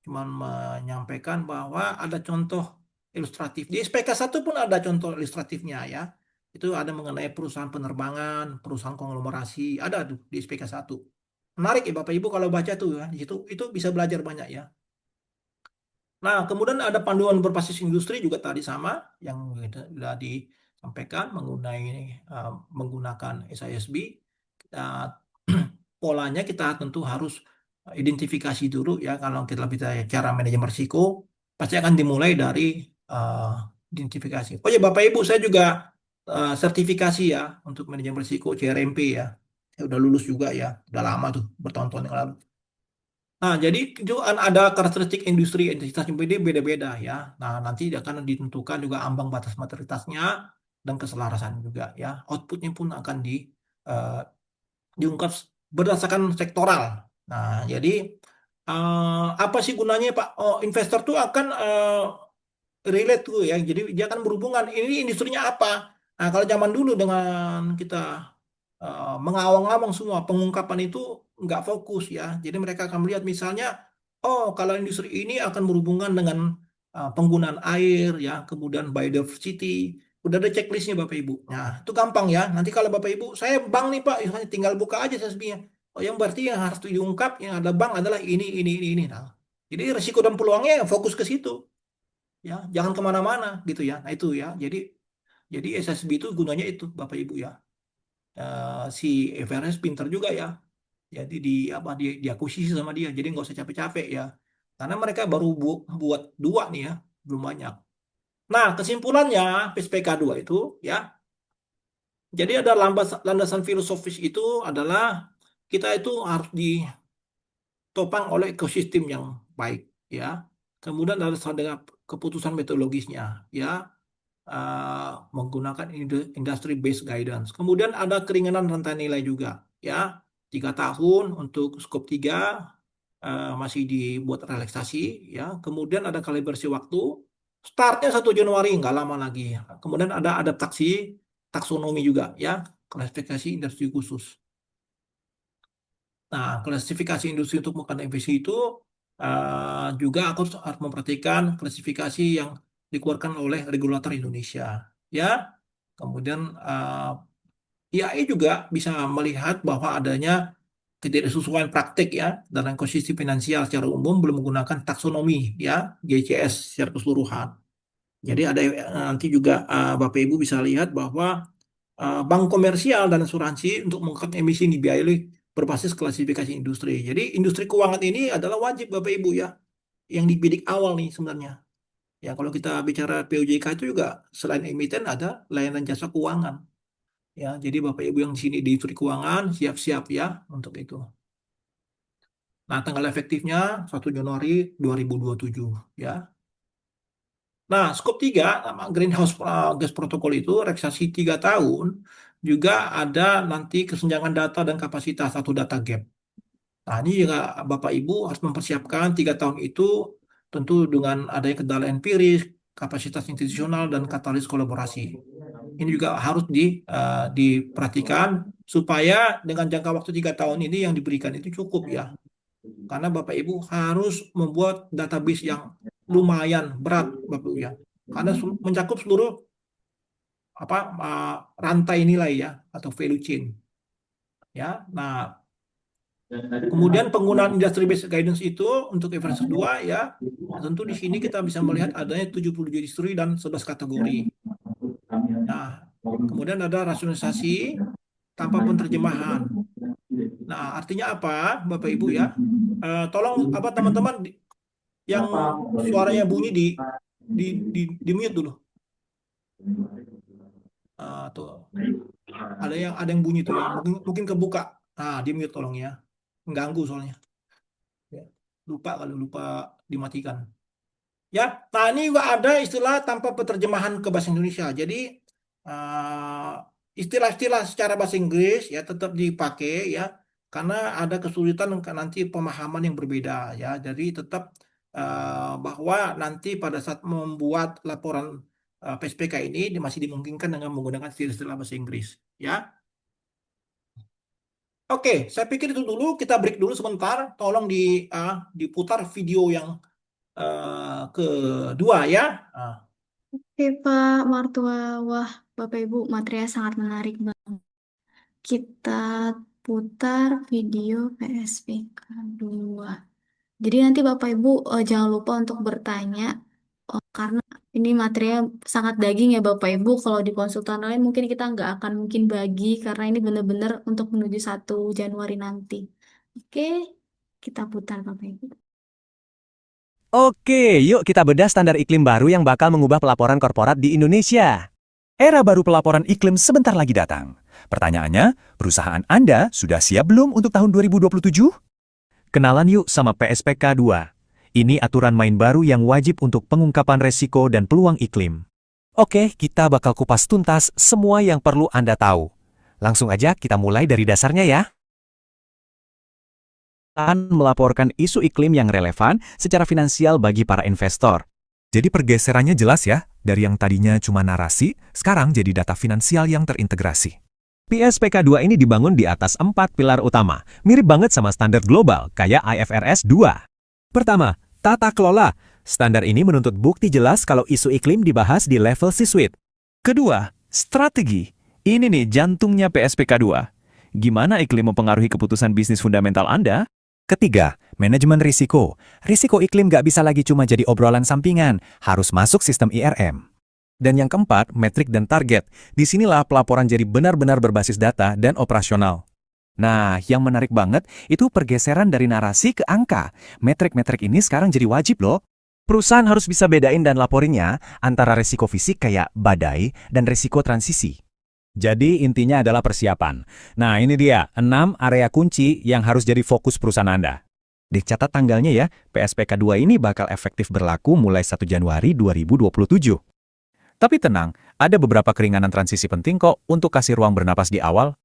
cuma menyampaikan bahwa ada contoh ilustratif di SPK 1 pun ada contoh ilustratifnya ya itu ada mengenai perusahaan penerbangan perusahaan konglomerasi ada tuh di SPK 1 menarik ya Bapak Ibu kalau baca tuh ya di situ itu bisa belajar banyak ya. Nah, kemudian ada panduan berbasis industri juga tadi sama yang sudah disampaikan menggunakan SISB. Uh, polanya kita tentu harus identifikasi dulu ya kalau kita bicara cara manajemen risiko pasti akan dimulai dari uh, identifikasi. Oh ya Bapak Ibu saya juga sertifikasi ya untuk manajemen risiko CRMP ya. Saya udah lulus juga ya, udah lama tuh bertahun-tahun yang lalu. Nah, jadi itu kan ada karakteristik industri entitas PD beda-beda ya. Nah, nanti akan ditentukan juga ambang batas materialitasnya dan keselarasan juga ya. Outputnya pun akan eh, diungkap berdasarkan sektoral. Nah, jadi apa sih gunanya Pak? Oh, investor tuh akan relate tuh ya. Jadi dia akan berhubungan. Ini industrinya apa? Nah, kalau zaman dulu dengan kita mengawang-awang semua pengungkapan itu nggak fokus ya. Jadi mereka akan melihat misalnya, oh kalau industri ini akan berhubungan dengan penggunaan air ya, kemudian biodiversity. Udah ada checklistnya Bapak Ibu. Nah itu gampang ya. Nanti kalau Bapak Ibu, saya bank nih Pak, misalnya tinggal buka aja CSB-nya. Oh yang berarti yang harus diungkap yang ada bank adalah ini. Nah, jadi risiko dan peluangnya fokus ke situ ya, jangan kemana-mana gitu ya. Nah itu ya. Jadi SSB itu gunanya itu Bapak Ibu ya. Si Everest pinter juga ya. Jadi diakuisisi sama dia. Jadi nggak usah capek-capek ya. Karena mereka baru buat 2 nih ya, belum banyak. Nah, kesimpulannya PSPK 2 itu ya. Jadi ada landasan filosofis itu adalah kita itu harus ditopang oleh ekosistem yang baik ya. Kemudian ada dengan keputusan metodologisnya ya. Menggunakan industry based guidance. Kemudian ada keringanan rantai nilai juga ya. 3 tahun untuk skop 3 masih dibuat relaksasi ya. Kemudian ada kalibrasi waktu. Startnya 1 Januari nggak lama lagi. Kemudian ada adaptasi taksonomi juga ya. Klasifikasi industri khusus. Nah, klasifikasi industri untuk menggunakan emisi itu juga aku harus memperhatikan klasifikasi yang dikeluarkan oleh regulator Indonesia. Ya, kemudian IAI juga bisa melihat bahwa adanya ketidaksesuaian praktik ya dalam ekosistem finansial secara umum belum menggunakan taksonomi ya GCS secara keseluruhan. Jadi ada nanti juga Bapak Ibu bisa lihat bahwa bank komersial dan asuransi untuk mengangkat emisi yang dibiayai berbasis klasifikasi industri. Jadi industri keuangan ini adalah wajib Bapak Ibu ya, yang di bidik awal nih sebenarnya. Ya kalau kita bicara POJK itu juga selain emiten ada layanan jasa keuangan. Ya, jadi Bapak Ibu yang di sini di industri keuangan siap-siap ya untuk itu. Nah, tanggal efektifnya 1 Januari 2027 ya. Nah, skop 3 nama Greenhouse Gas Protocol itu relaksasi 3 tahun juga ada nanti kesenjangan data dan kapasitas atau data gap. Nah, ini juga Bapak Ibu harus mempersiapkan 3 tahun itu tentu dengan adanya kendala empiris, kapasitas institusional, dan katalis kolaborasi. Ini juga harus diperhatikan supaya dengan jangka waktu 3 tahun ini yang diberikan itu cukup ya. Karena Bapak Ibu harus membuat database yang lumayan berat Bapak Ibu ya. Karena mencakup seluruh rantai nilai ya atau value chain. ya. Nah, kemudian penggunaan industry based guidance itu untuk versi 2 ya. Tentu di sini kita bisa melihat adanya 70 industri dan 11 kategori. Nah, kemudian ada rasionalisasi tanpa penerjemahan. Nah, artinya apa, Bapak Ibu ya? Tolong apa teman-teman yang suaranya bunyi di di mute dulu. Tuh ada yang bunyi tuh ya. Mungkin mungkin kebuka. Nah, di mute tolong ya. Mengganggu soalnya. Ya. Lupa dimatikan. Ya, nah ini juga ada istilah tanpa penerjemahan ke bahasa Indonesia. Jadi eh, istilah-istilah secara bahasa Inggris ya tetap dipakai ya, karena ada kesulitan nanti pemahaman yang berbeda ya. Jadi tetap bahwa nanti pada saat membuat laporan PSPK ini masih dimungkinkan dengan menggunakan istilah-istilah bahasa Inggris ya. Oke, saya pikir itu dulu. Kita break dulu sebentar. Tolong diputar video yang kedua ya. Ah. Oke, Pak Martua. Wah, Bapak Ibu, materinya sangat menarik banget. Kita putar video PSPK 2. Jadi nanti Bapak Ibu jangan lupa untuk bertanya karena ini materinya sangat daging ya Bapak Ibu. Kalau di konsultan lain mungkin kita nggak akan mungkin bagi karena ini benar-benar untuk menuju 1 Januari nanti. Oke, kita putar Bapak Ibu. Oke, yuk kita bedah standar iklim baru yang bakal mengubah pelaporan korporat di Indonesia. Era baru pelaporan iklim sebentar lagi datang. Pertanyaannya, perusahaan Anda sudah siap belum untuk tahun 2027? Kenalan yuk sama PSPK 2. Ini aturan main baru yang wajib untuk pengungkapan resiko dan peluang iklim. Oke, kita bakal kupas tuntas semua yang perlu Anda tahu. Langsung aja kita mulai dari dasarnya ya. Melaporkan isu iklim yang relevan secara finansial bagi para investor. Jadi pergeserannya jelas ya, dari yang tadinya cuma narasi, sekarang jadi data finansial yang terintegrasi. PSPK 2 ini dibangun di atas 4 pilar utama, mirip banget sama standar global kayak IFRS 2. Pertama, tata kelola. Standar ini menuntut bukti jelas kalau isu iklim dibahas di level C-suite. Kedua, strategi. Ini nih jantungnya PSPK 2. Gimana iklim mempengaruhi keputusan bisnis fundamental Anda? Ketiga, manajemen risiko. Risiko iklim nggak bisa lagi cuma jadi obrolan sampingan, harus masuk sistem IRM. Dan yang keempat, metrik dan target. Disinilah pelaporan jadi benar-benar berbasis data dan operasional. Nah, yang menarik banget itu pergeseran dari narasi ke angka. Metrik-metrik ini sekarang jadi wajib loh. Perusahaan harus bisa bedain dan laporinnya antara risiko fisik kayak badai dan risiko transisi. Jadi intinya adalah persiapan. Nah ini dia, 6 area kunci yang harus jadi fokus perusahaan Anda. Dicatat tanggalnya ya, PSPK 2 ini bakal efektif berlaku mulai 1 Januari 2027. Tapi tenang, ada beberapa keringanan transisi penting kok untuk kasih ruang bernapas di awal.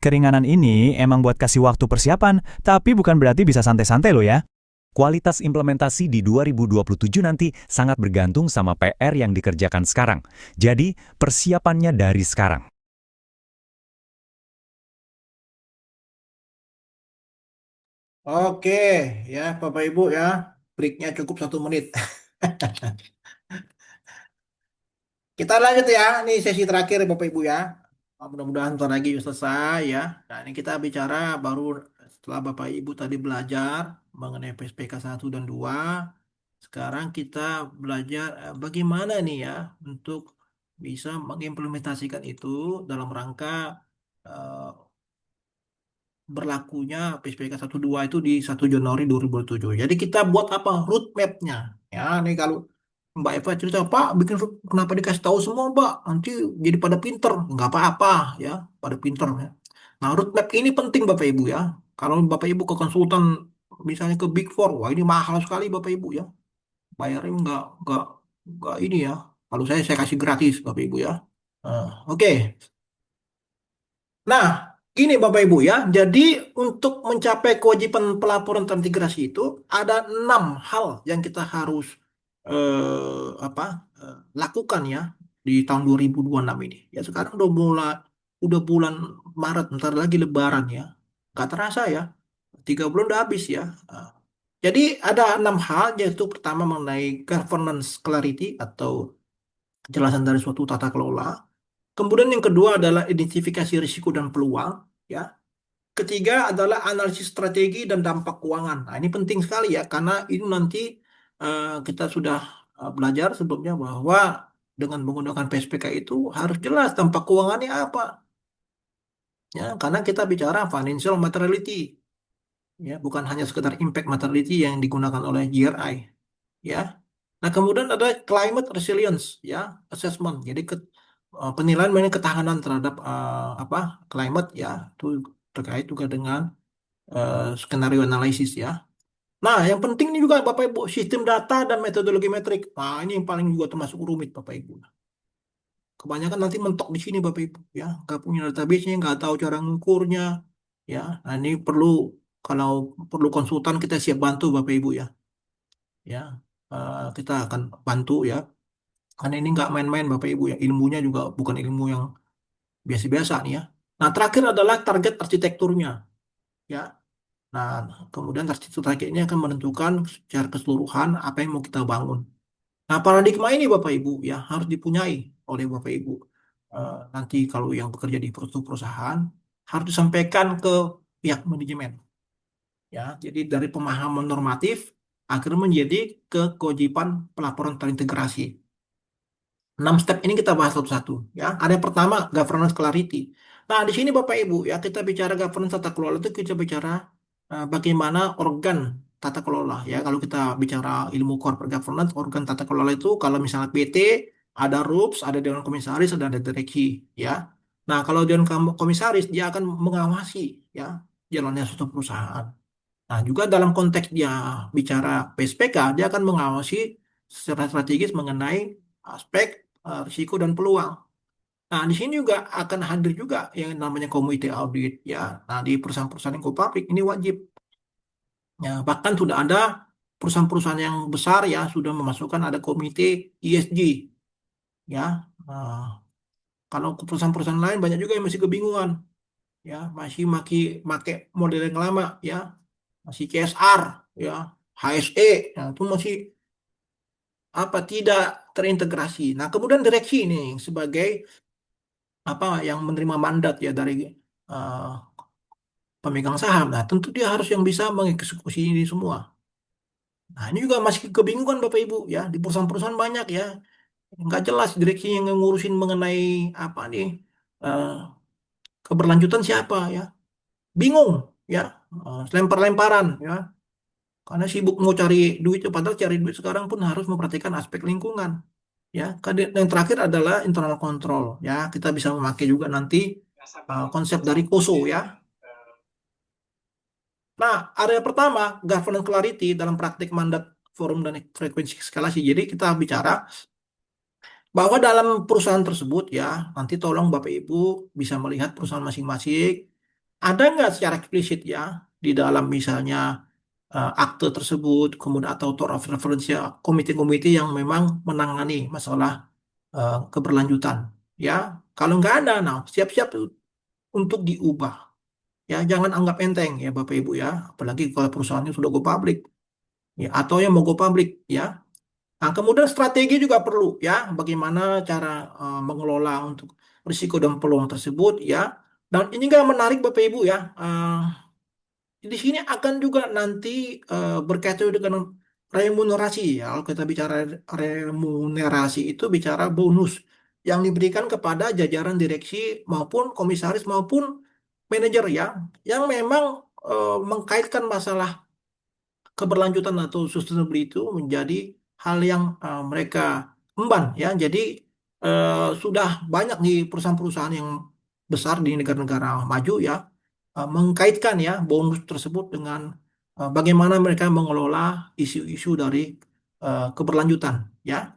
Keringanan ini emang buat kasih waktu persiapan, tapi bukan berarti bisa santai-santai loh ya. Kualitas implementasi di 2027 nanti sangat bergantung sama PR yang dikerjakan sekarang. Jadi persiapannya dari sekarang. Oke, ya Bapak Ibu ya, breaknya cukup 1 menit. Kita lanjut ya, ini sesi terakhir Bapak Ibu ya. Mudah-mudahan ntar lagi selesai ya. Nah ini kita bicara baru setelah Bapak Ibu tadi belajar mengenai PSPK 1 dan 2. Sekarang kita belajar bagaimana nih ya untuk bisa mengimplementasikan itu dalam rangka eh, berlakunya PSBK 1.2 itu di 1 Januari 2007. Jadi kita buat apa? Roadmap-nya. Ya, nih kalau Mbak Eva cerita, Pak, bikin kenapa dikasih tahu semua, Mbak? Nanti jadi pada pinter. Nggak apa-apa, ya, pada pinter. Ya. Nah, roadmap ini penting, Bapak Ibu, ya. Kalau Bapak Ibu ke konsultan, misalnya ke Big Four, wah ini mahal sekali, Bapak Ibu, ya. Bayarnya nggak ini ya. Kalau saya kasih gratis, Bapak Ibu, ya. Oke. Nah, gini Bapak Ibu ya, jadi untuk mencapai kewajiban pelaporan terintegrasi itu ada 6 hal yang kita harus lakukan ya di tahun 2026 ini. Ya sekarang udah bulan Maret, ntar lagi Lebaran ya, nggak terasa ya, 3 bulan udah habis ya. Nah, jadi ada 6 hal, yaitu pertama mengenai governance clarity atau kejelasan dari suatu tata kelola. Kemudian yang kedua adalah identifikasi risiko dan peluang, ya. Ketiga adalah analisis strategi dan dampak keuangan. Nah, ini penting sekali ya, karena ini nanti kita sudah belajar sebelumnya bahwa dengan menggunakan PSPK itu harus jelas dampak keuangannya apa. Ya, karena kita bicara financial materiality, ya, bukan hanya sekedar impact materiality yang digunakan oleh GRI, ya. Nah, kemudian ada climate resilience, ya, assessment. Jadi penilaian mengenai ketahanan terhadap apa climate, ya, itu terkait juga dengan skenario analisis, ya. Nah, yang penting ini juga Bapak Ibu, sistem data dan metodologi metrik. Nah, ini yang paling juga termasuk rumit Bapak Ibu. Kebanyakan nanti mentok di sini Bapak Ibu, ya, nggak punya database-nya, nggak tahu cara ngukurnya, ya. Nah, ini perlu, kalau perlu konsultan kita siap bantu Bapak Ibu, ya, ya. Kita akan bantu, ya, karena ini nggak main-main Bapak Ibu, ya. Ilmunya juga bukan ilmu yang biasa-biasa nih, ya. Nah, terakhir adalah target arsitekturnya, ya. Nah, kemudian arsitektur target ini akan menentukan secara keseluruhan apa yang mau kita bangun. Nah, paradigma ini Bapak Ibu, ya, harus dipunyai oleh Bapak Ibu. Nanti kalau yang bekerja di perusahaan harus disampaikan ke pihak manajemen. Ya, jadi dari pemahaman normatif akhirnya menjadi ke kewajiban pelaporan terintegrasi. 6 step ini kita bahas satu-satu, ya. Ada yang pertama, governance clarity. Nah, di sini Bapak Ibu, ya, kita bicara governance tata kelola itu kita bicara bagaimana organ tata kelola, ya. Kalau kita bicara ilmu corporate governance, organ tata kelola itu kalau misalnya PT ada RUPS, ada dewan komisaris, ada direksi, ya. Nah, kalau dewan komisaris dia akan mengawasi, ya, jalannya suatu perusahaan. Nah, juga dalam konteks dia bicara PSPK, dia akan mengawasi secara strategis mengenai aspek risiko dan peluang. Nah, di sini juga akan hadir juga yang namanya komite audit, ya. Nah, di perusahaan-perusahaan yang go public ini wajib. Ya, bahkan sudah ada perusahaan-perusahaan yang besar, ya, sudah memasukkan ada komite ESG, ya. Nah, kalau ke perusahaan-perusahaan lain banyak juga yang masih kebingungan, ya, masih pakai model yang lama, ya, masih CSR, ya, HSE, nah, itu masih apa tidak terintegrasi. Nah, kemudian direksi ini sebagai apa yang menerima mandat, ya, dari eh, pemegang saham. Nah, tentu dia harus yang bisa mengeksekusi ini semua. Nah, ini juga masih kebingungan Bapak Ibu, ya, di perusahaan-perusahaan banyak, ya, nggak jelas direksi yang ngurusin mengenai apa nih eh, keberlanjutan siapa, ya, bingung, ya. Lempar-lemparan, ya, karena sibuk mau cari duit, padahal cari duit sekarang pun harus memperhatikan aspek lingkungan. Ya, yang terakhir adalah internal control. Ya, kita bisa memakai juga nanti konsep dari COSO, ya. Nah, area pertama, governance clarity dalam praktik mandat forum dan frekuensi eskalasi. Jadi kita bicara bahwa dalam perusahaan tersebut, ya, nanti tolong Bapak Ibu bisa melihat perusahaan masing-masing. Ada nggak secara eksplisit, ya, di dalam misalnya akte tersebut, kemudian atau author of reference, ya, komite-komite yang memang menangani masalah keberlanjutan, ya. Kalau nggak ada, nah, siap-siap untuk diubah, ya, jangan anggap enteng, ya, Bapak Ibu, ya, apalagi kalau perusahaannya sudah go public, ya, atau yang mau go public, ya. Nah, kemudian strategi juga perlu, ya, bagaimana cara mengelola untuk risiko dan peluang tersebut, ya. Dan ini nggak menarik Bapak Ibu, ya. Di sini akan juga nanti berkaitan dengan remunerasi, ya. Kalau kita bicara remunerasi itu bicara bonus yang diberikan kepada jajaran direksi maupun komisaris maupun manajer, ya, yang memang mengkaitkan masalah keberlanjutan atau sustainability itu menjadi hal yang mereka emban, ya. Jadi sudah banyak di perusahaan-perusahaan yang besar di negara-negara maju, ya, mengkaitkan, ya, bonus tersebut dengan bagaimana mereka mengelola isu-isu dari keberlanjutan, ya.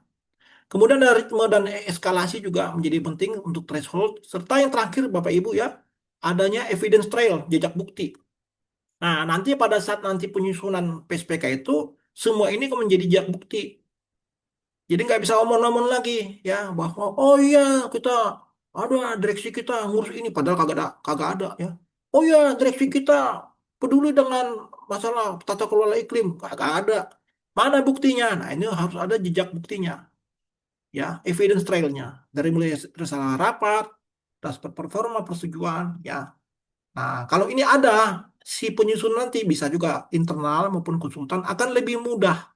Kemudian dari ritme dan eskalasi juga menjadi penting untuk threshold, serta yang terakhir Bapak Ibu, ya, adanya evidence trail, jejak bukti. Nah, nanti pada saat nanti penyusunan PSPK itu semua ini akan menjadi jejak bukti. Jadi nggak bisa omong-omong lagi, ya, bahwa oh iya kita ada direksi kita ngurus ini padahal kagak ada, ya. Oh iya direksi kita peduli dengan masalah tata kelola iklim, kagak ada. Mana buktinya? Nah, ini harus ada jejak buktinya, ya, evidence trailnya dari mulai resala rapat, dashboard performa persetujuan, ya. Nah, kalau ini ada, si penyusun nanti bisa juga internal maupun konsultan akan lebih mudah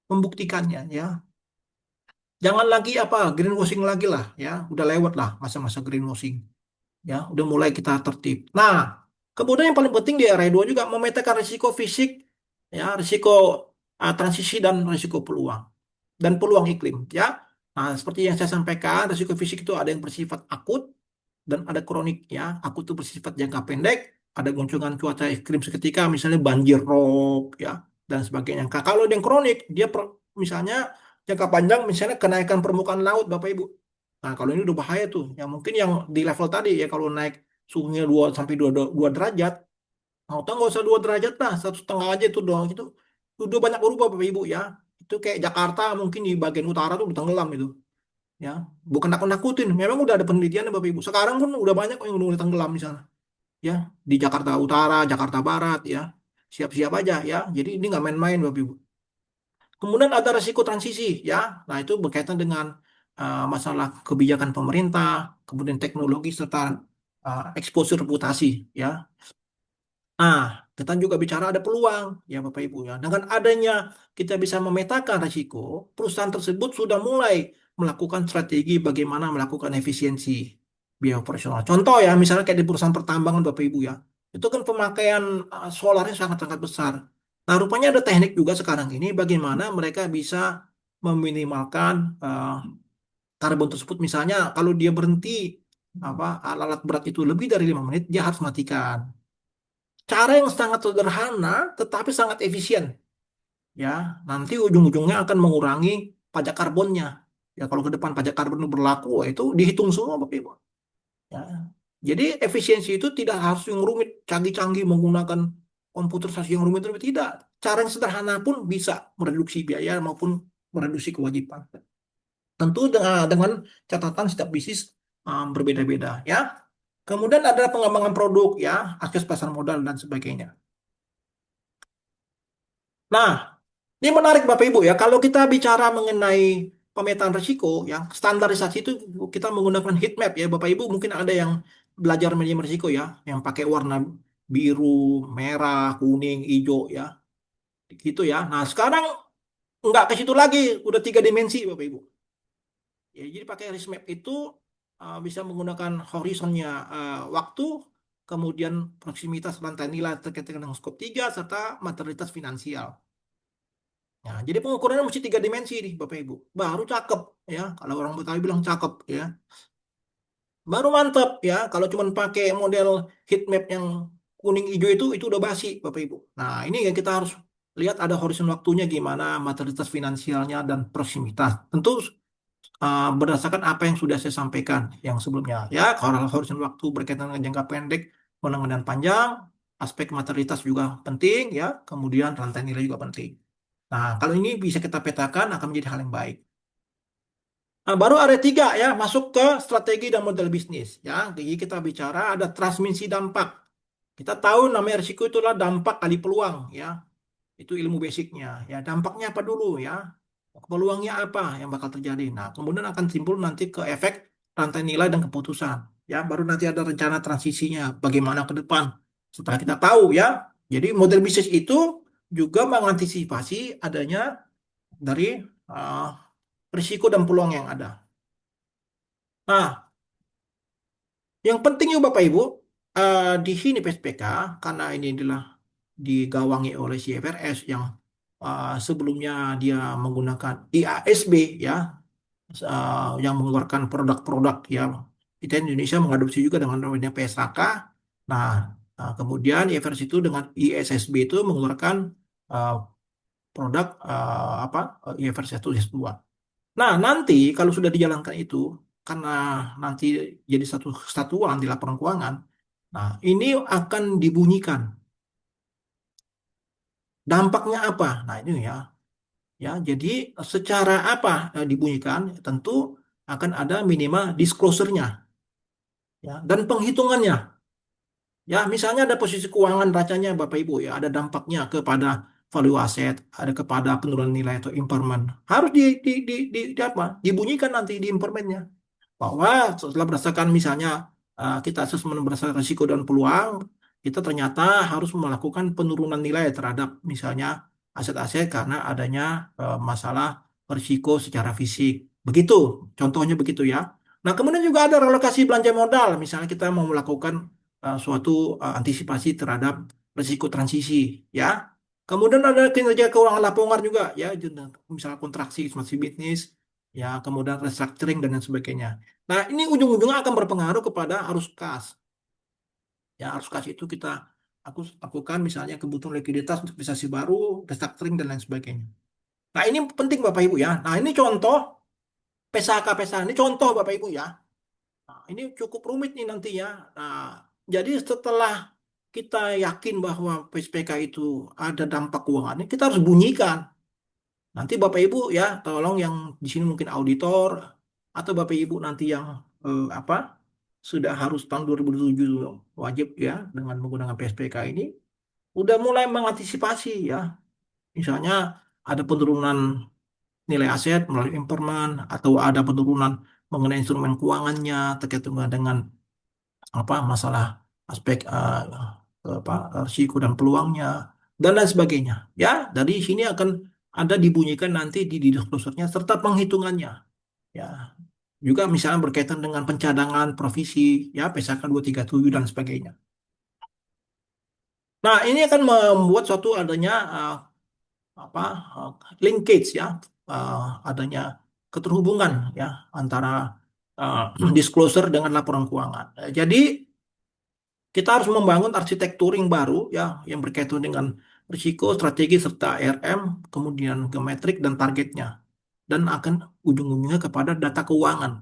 membuktikannya ya. Jangan lagi apa greenwashing lagi lah ya, udah lewat lah masa-masa greenwashing ya, udah mulai kita tertib. Nah, kemudian yang paling penting di area 2 juga memetakan risiko fisik ya, risiko transisi dan risiko peluang dan peluang iklim ya. Nah, seperti yang saya sampaikan, risiko fisik itu ada yang bersifat akut dan ada kronik ya. Akut itu bersifat jangka pendek, ada guncangan cuaca ekstrim seketika, misalnya banjir rob ya dan sebagainya. Kalau yang kronik, dia misalnya jangka panjang, misalnya kenaikan permukaan laut, Bapak Ibu. Nah, kalau ini udah bahaya tuh. Ya mungkin yang di level tadi ya, kalau naik suhunya 2 sampai 2 derajat, mau tahu nggak usah 2 derajat lah, 1,5 aja itu doang itu. Udah banyak berubah Bapak Ibu ya. Itu kayak Jakarta mungkin di bagian utara tuh udah tenggelam itu ya, bukan nakut-nakutin, memang udah ada penelitian Bapak Ibu, sekarang pun udah banyak yang udah mulai tenggelam di sana ya, di Jakarta Utara, Jakarta Barat ya, siap-siap aja ya, jadi ini nggak main-main Bapak Ibu. Kemudian ada resiko transisi ya, nah itu berkaitan dengan masalah kebijakan pemerintah, kemudian teknologi serta eksposur reputasi ya. Nah, kita juga bicara ada peluang ya Bapak Ibu ya. Dengan adanya kita bisa memetakan risiko, perusahaan tersebut sudah mulai melakukan strategi bagaimana melakukan efisiensi biaya operasional. Contoh ya, misalnya kayak di perusahaan pertambangan Bapak Ibu ya, itu kan pemakaian solarnya sangat-sangat besar. Nah, rupanya ada teknik juga sekarang ini bagaimana mereka bisa meminimalkan karbon tersebut. Misalnya kalau dia berhenti apa alat-alat berat itu lebih dari 5 menit, dia harus matikan. Cara yang sangat sederhana tetapi sangat efisien ya. Nanti ujung-ujungnya akan mengurangi pajak karbonnya. Ya kalau ke depan pajak karbon itu berlaku, wah, itu dihitung semua Bapak Ibu. Ya. Jadi efisiensi itu tidak harus yang rumit, canggih-canggih menggunakan komputerisasi yang rumit-rumit, tidak. Cara yang sederhana pun bisa mereduksi biaya maupun mereduksi kewajiban. Tentu dengan catatan setiap bisnis berbeda-beda ya. Kemudian ada pengembangan produk ya, akses pasar modal dan sebagainya. Nah, ini menarik Bapak Ibu ya. Kalau kita bicara mengenai pemetaan risiko, ya standarisasi itu kita menggunakan heat map ya. Bapak Ibu mungkin ada yang belajar manajemen risiko ya, yang pakai warna biru, merah, kuning, hijau ya, gitu ya. Nah sekarang nggak ke situ lagi, udah 3 dimensi Bapak Ibu. Ya, jadi pakai risk map itu bisa menggunakan horizonnya waktu, kemudian proximitas rantai nilai terkait dengan skop 3 serta materialitas finansial. Nah, jadi pengukurannya mesti 3 dimensi nih, Bapak Ibu. Baru cakep ya. Kalau orang Betawi bilang cakep ya. Baru mantap ya. Kalau cuma pakai model heat map yang kuning hijau itu udah basi, Bapak Ibu. Nah, ini yang kita harus lihat ada horizon waktunya gimana, materialitas finansialnya dan proximitas. Tentu berdasarkan apa yang sudah saya sampaikan yang sebelumnya. Ya, kalau horizon waktu berkaitan dengan jangka pendek, menengah dan panjang, aspek materialitas juga penting ya. Kemudian rantai nilai juga penting. Nah, kalau ini bisa kita petakan akan menjadi hal yang baik. Nah, baru area 3 ya, masuk ke strategi dan model bisnis ya. Jadi kita bicara ada transmisi dampak. Kita tahu namanya risiko itulah dampak kali peluang ya. Itu ilmu basicnya ya. Dampaknya apa dulu ya? Peluangnya apa yang bakal terjadi? Nah, kemudian akan timbul nanti ke efek rantai nilai dan keputusan. Ya, baru nanti ada rencana transisinya bagaimana ke depan. Setelah kita tahu ya. Jadi model bisnis itu juga mengantisipasi adanya dari uh, risiko dan peluang yang ada. Nah, yang penting ya Bapak Ibu, di sini PSPK, karena ini adalah digawangi oleh CFRS yang sebelumnya dia menggunakan IASB ya, yang mengeluarkan produk-produk ya. Kita Indonesia mengadopsi juga dengan namanya PSAK. Nah, kemudian IFRS itu dengan ISSB itu mengeluarkan uh, produk IFRS 1, IFRS 2. Nah, nanti kalau sudah dijalankan itu, karena nanti jadi satu kesatuan di laporan keuangan, nah ini akan dibunyikan. Dampaknya apa? Nah, ini ya. Ya, jadi secara apa dibunyikan? Tentu akan ada minimal disclosure-nya ya, dan penghitungannya. Ya, misalnya ada posisi keuangan racanya Bapak Ibu ya, ada dampaknya kepada value aset, ada kepada penurunan nilai atau impairment. Harus di apa? Dibunyikan nanti di impairment-nya. Bahwa setelah berdasarkan misalnya kita asesmen berdasarkan risiko dan peluang, kita ternyata harus melakukan penurunan nilai terhadap misalnya aset-aset karena adanya masalah risiko secara fisik. Begitu, contohnya begitu ya. Nah, kemudian juga ada relokasi belanja modal. Misalnya kita mau melakukan suatu antisipasi terhadap risiko transisi, ya. Kemudian ada kinerja keuangan laporan juga, ya, misalnya kontraksi ekspansi bisnis, ya, kemudian restructuring dan lain sebagainya. Nah, ini ujung-ujungnya akan berpengaruh kepada arus kas. Ya, arus kas itu aku lakukan misalnya kebutuhan likuiditas untuk investasi baru, restructuring dan lain sebagainya. Nah, ini penting Bapak Ibu ya. Nah, ini contoh PSAK ini contoh Bapak Ibu ya. Nah, ini cukup rumit nih nantinya. Nah, jadi setelah kita yakin bahwa PSPK itu ada dampak keuangannya, kita harus bunyikan. Nanti Bapak Ibu ya, tolong yang di sini mungkin auditor atau Bapak Ibu nanti yang apa sudah harus tahun 2007 wajib ya dengan menggunakan PSPK ini udah mulai mengantisipasi ya. Misalnya ada penurunan nilai aset melalui impairment atau ada penurunan mengenai instrumen keuangannya terkait dengan apa masalah aspek apa risiko dan peluangnya dan lain sebagainya ya dari sini akan ada dibunyikan nanti di disclosure-nya serta penghitungannya ya juga misalnya berkaitan dengan pencadangan provisi ya PSAK 237 dan sebagainya. Nah, ini akan membuat suatu adanya apa linkage ya adanya keterhubungan ya antara disclosure dengan laporan keuangan. Jadi kita harus membangun arsitektur yang baru ya yang berkaitan dengan risiko, strategi serta ARM, kemudian geometrik dan targetnya dan akan ujung-ujungnya kepada data keuangan.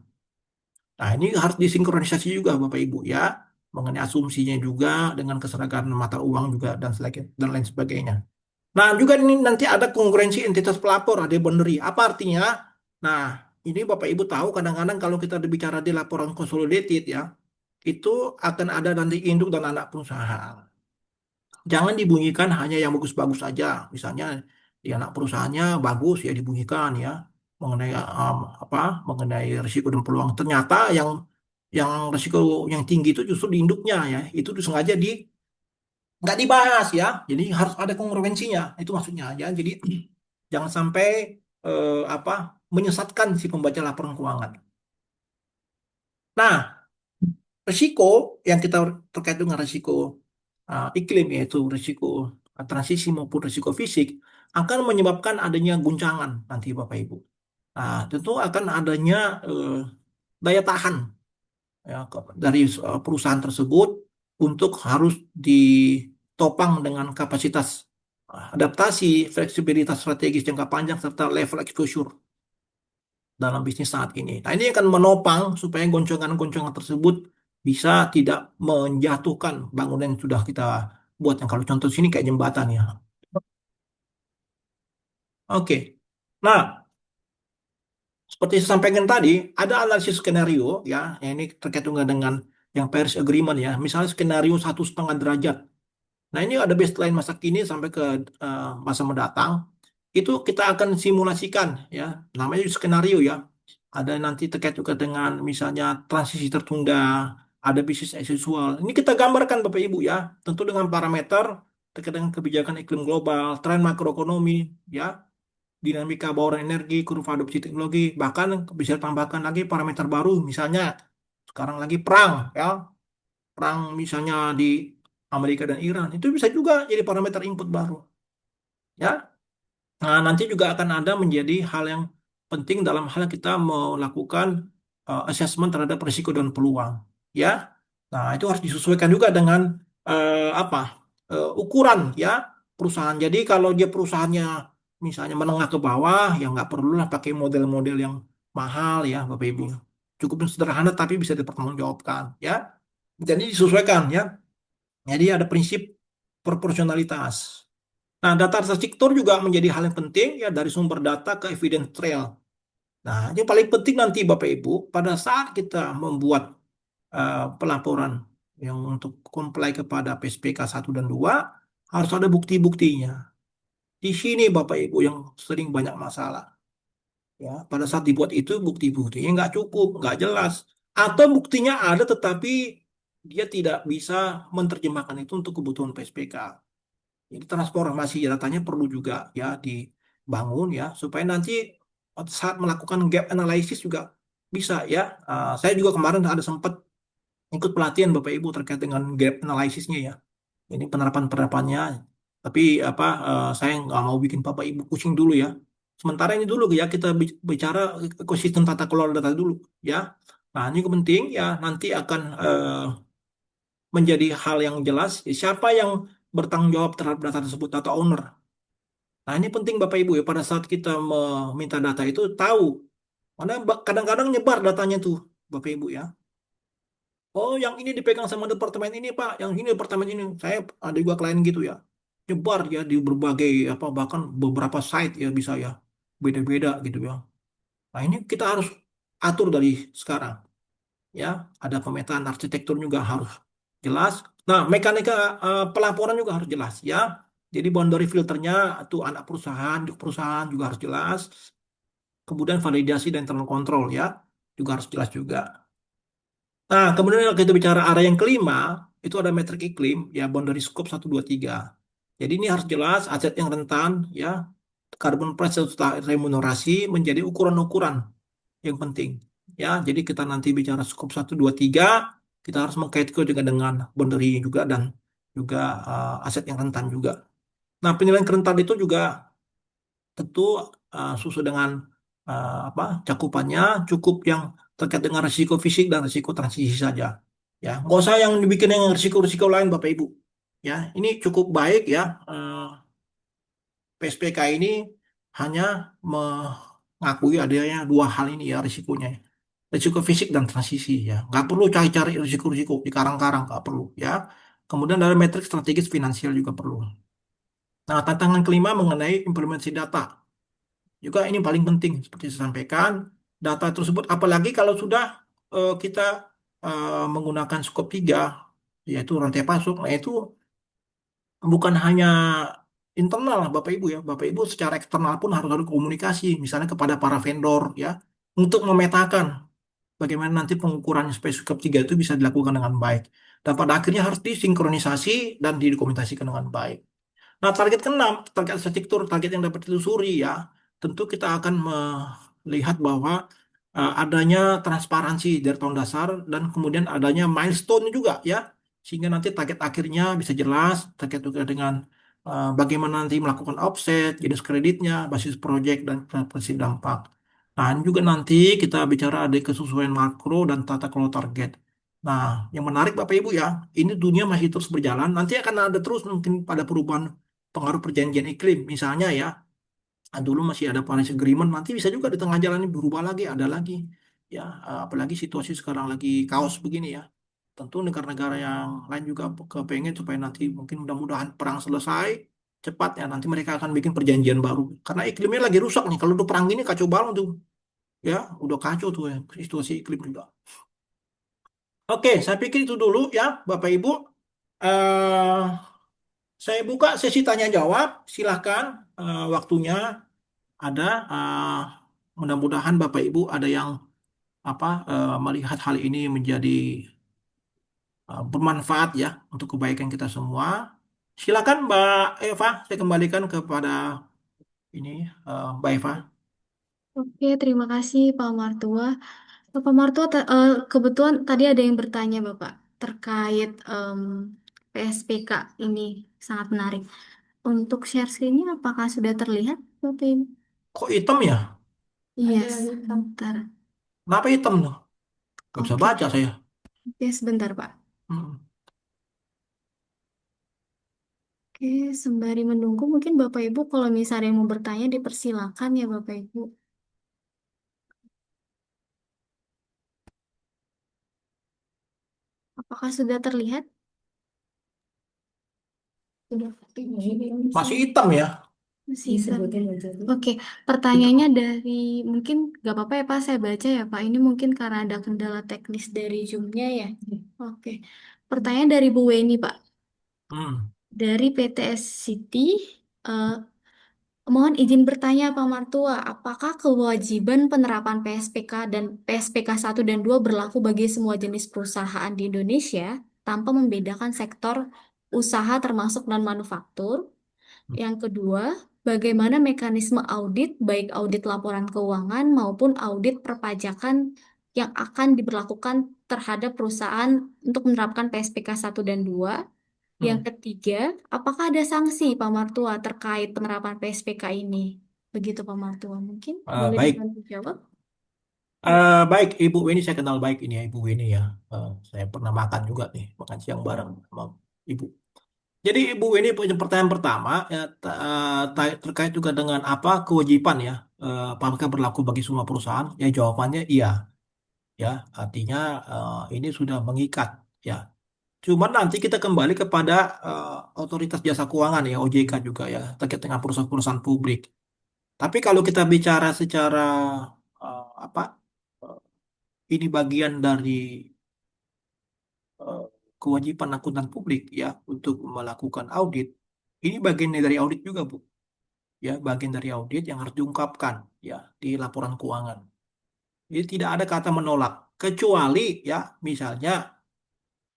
Nah, ini harus disinkronisasi juga Bapak Ibu ya mengenai asumsinya juga dengan keseragaman mata uang juga dan lain sebagainya. Nah, juga ini nanti ada kongruensi entitas pelapor, ada boundary. Apa artinya? Nah, ini Bapak Ibu tahu kadang-kadang kalau kita berbicara di laporan consolidated ya, itu akan ada nanti induk dan anak perusahaan. Jangan dibunyikan hanya yang bagus-bagus saja. Misalnya di anak perusahaannya bagus ya dibunyikan ya mengenai apa? Mengenai risiko dan peluang. Ternyata yang risiko yang tinggi itu justru di induknya ya. Itu sengaja nggak dibahas ya. Jadi harus ada kongruensinya. Itu maksudnya ya. Jadi jangan sampai apa menyesatkan si pembaca laporan keuangan. Nah, risiko yang kita terkait dengan risiko iklim yaitu risiko transisi maupun risiko fisik akan menyebabkan adanya guncangan nanti Bapak Ibu. Nah, tentu akan adanya daya tahan ya, dari perusahaan tersebut untuk harus ditopang dengan kapasitas adaptasi, fleksibilitas strategis jangka panjang serta level exposure dalam bisnis saat ini. Nah, ini akan menopang supaya goncangan-goncangan tersebut bisa tidak menjatuhkan bangunan yang sudah kita buat. Yang kalau contoh sini kayak jembatan ya. Oke. Nah, seperti saya sampaikan tadi, ada analisis skenario ya, yang ini terkait juga dengan yang Paris Agreement ya. Misalnya skenario 1,5 derajat. Nah, ini ada baseline masa kini sampai ke masa mendatang. Itu kita akan simulasikan ya, namanya skenario ya. Ada nanti terkait juga dengan misalnya transisi tertunda, ada bisnis as usual. Ini kita gambarkan Bapak Ibu ya, tentu dengan parameter terkait dengan kebijakan iklim global, tren makroekonomi, ya, dinamika bauran energi, kurva adopsi teknologi, bahkan bisa tambahkan lagi parameter baru, misalnya sekarang lagi perang, ya, perang misalnya di Amerika dan Iran, itu bisa juga jadi parameter input baru, ya. Nah, nanti juga akan ada menjadi hal yang penting dalam hal kita melakukan assessment terhadap risiko dan peluang, ya. Nah, itu harus disesuaikan juga dengan apa ukuran ya perusahaan. Jadi kalau dia perusahaannya misalnya menengah ke bawah, ya nggak perlulah pakai model-model yang mahal ya, Bapak Ibu. Cukup sederhana tapi bisa dipertanggungjawabkan, ya. Jadi disesuaikan ya. Jadi ada prinsip proporsionalitas. Nah, data arsitektur juga menjadi hal yang penting ya dari sumber data ke evidence trail. Nah, yang paling penting nanti Bapak Ibu pada saat kita membuat pelaporan yang untuk comply kepada PSPK 1 dan 2 harus ada bukti-buktinya. Di sini Bapak Ibu yang sering banyak masalah. Ya, pada saat dibuat itu bukti-buktinya nggak cukup, nggak jelas. Atau buktinya ada tetapi dia tidak bisa menerjemahkan itu untuk kebutuhan PSPK. Jadi transformasi datanya perlu juga ya dibangun ya supaya nanti saat melakukan gap analysis juga bisa ya. Saya juga kemarin ada sempat ikut pelatihan Bapak Ibu terkait dengan gap analysisnya ya. Ini penerapan-penerapannya. Tapi saya nggak mau bikin Bapak Ibu pusing dulu ya. Sementara ini dulu ya kita bicara ekosistem tata kelola data dulu ya. Nah, ini penting ya nanti akan menjadi hal yang jelas siapa yang bertanggung jawab terhadap data tersebut, data owner. Nah, ini penting Bapak Ibu ya pada saat kita meminta data itu tahu. Karena kadang-kadang nyebar datanya tuh Bapak Ibu ya. Oh, yang ini dipegang sama departemen ini, Pak. Yang ini departemen ini. Saya ada juga klien gitu ya. Nyebar ya di berbagai bahkan beberapa site ya bisa ya. Beda-beda gitu ya. Nah, ini kita harus atur dari sekarang ya. Ada pemetaan arsitektur juga harus jelas. Nah, mekanika pelaporan juga harus jelas ya. Jadi boundary filternya itu anak perusahaan, perusahaan juga harus jelas. Kemudian validasi dan internal control ya juga harus jelas juga. Nah, kemudian kalau kita bicara area yang kelima, itu ada metrik iklim, ya boundary scope 1, 2, 3. Jadi ini harus jelas, aset yang rentan, ya, carbon price serta remunerasi menjadi ukuran-ukuran yang penting. Ya, jadi kita nanti bicara scope 1, 2, 3, kita harus mengkaitkan juga dengan boundary juga dan juga aset yang rentan juga. Nah, penilaian kerentan itu juga tentu sesuai dengan cakupannya cukup yang terkait dengan risiko fisik dan risiko transisi saja. Ya, nggak usah yang dibikin yang risiko-risiko lain Bapak Ibu. Ya, ini cukup baik ya. PSPK ini hanya mengakui adanya dua hal ini ya risikonya. Risiko fisik dan transisi ya. Nggak perlu cari-cari risiko-risiko di karang-karang, nggak perlu ya. Kemudian dari metrik strategis finansial juga perlu. Nah, tantangan kelima mengenai implementasi data. Juga ini paling penting seperti saya sampaikan, data tersebut apalagi kalau sudah kita menggunakan skop 3 yaitu rantai pasok, nah itu bukan hanya internal Bapak Ibu ya, Bapak Ibu secara eksternal pun harus ada komunikasi misalnya kepada para vendor ya untuk memetakan bagaimana nanti pengukuran skop 3 itu bisa dilakukan dengan baik. Dan pada akhirnya harus disinkronisasi dan didokumentasikan dengan baik. Nah, target keenam, target arsitektur, target yang dapat ditelusuri ya, tentu kita akan melihat bahwa adanya transparansi dari tahun dasar dan kemudian adanya milestone juga ya, sehingga nanti target akhirnya bisa jelas terkait juga dengan bagaimana nanti melakukan offset, jenis kreditnya, basis project dan prinsip dampak. Nah, ini juga nanti kita bicara ada kesesuaian makro dan tata kelola target. Nah, yang menarik Bapak Ibu ya, ini dunia masih terus berjalan. Nanti akan ada terus mungkin pada perubahan pengaruh perjanjian iklim. Misalnya ya, dulu masih ada Paris Agreement, nanti bisa juga di tengah jalan ini berubah lagi, ada lagi. Ya, apalagi situasi sekarang lagi kaos begini ya. Tentu negara-negara yang lain juga kepengen supaya nanti mungkin mudah-mudahan perang selesai cepat ya. Nanti mereka akan bikin perjanjian baru. Karena iklimnya lagi rusak nih. Kalau udah perang gini kacau banget tuh. Ya, udah kacau tuh ya situasi iklim juga. Oke, saya pikir itu dulu ya, Bapak Ibu. eh saya buka sesi tanya jawab. Silahkan waktunya ada. Mudah-mudahan Bapak Ibu ada yang melihat hal ini menjadi bermanfaat ya untuk kebaikan kita semua. Silakan Mbak Eva, saya kembalikan kepada ini Mbak Eva. Oke, terima kasih Pak Martua. Pak Martua, kebetulan tadi ada yang bertanya Bapak terkait PSPK ini sangat menarik. Untuk share screen-nya apakah sudah terlihat Bapak Ibu? Kok hitam ya? Iya, sebentar. Kenapa hitam tuh? Gak bisa Oke, baca saya. oke sebentar Pak. Hmm. Oke, sembari menunggu mungkin Bapak Ibu kalau misalnya yang mau bertanya dipersilakan ya Bapak Ibu. Apakah sudah terlihat? Sudah. Masih hitam ya? Masih Oke, pertanyaannya dari mungkin nggak apa-apa ya Pak, saya baca ya Pak. Ini mungkin karena ada kendala teknis dari Zoom-nya ya. Oke, pertanyaan dari Bu Weni Pak. Hmm. Dari PTS City, eh, mohon izin bertanya Pak Martua, apakah kewajiban penerapan PSPK dan PSPK 1 dan 2 berlaku bagi semua jenis perusahaan di Indonesia? tanpa membedakan sektor usaha termasuk non-manufaktur. Yang kedua, bagaimana mekanisme audit, baik audit laporan keuangan maupun audit perpajakan yang akan diberlakukan terhadap perusahaan untuk menerapkan PSPK 1 dan 2. Yang Hmm. ketiga, apakah ada sanksi Pak Martua terkait penerapan PSPK ini? Begitu Pak Martua, mungkin boleh Baik. dibantu jawab? Baik, Ibu Weni saya kenal baik ini ya, Ibu Weni ya. Saya pernah makan juga nih, makan siang bareng sama Ibu. Jadi Ibu Weni punya pertanyaan pertama ya, terkait juga dengan apa kewajiban ya, apakah berlaku bagi semua perusahaan? Ya jawabannya iya, ya. Artinya ini sudah mengikat, ya. Cuman nanti kita kembali kepada Otoritas Jasa Keuangan ya, OJK juga ya, terkait dengan perusahaan-perusahaan publik. Tapi kalau kita bicara secara apa? Ini bagian dari eh, kewajiban akuntan publik ya untuk melakukan audit. Ini bagian dari audit juga, Bu. Ya, bagian dari audit yang harus diungkapkan ya di laporan keuangan. Jadi tidak ada kata menolak kecuali ya misalnya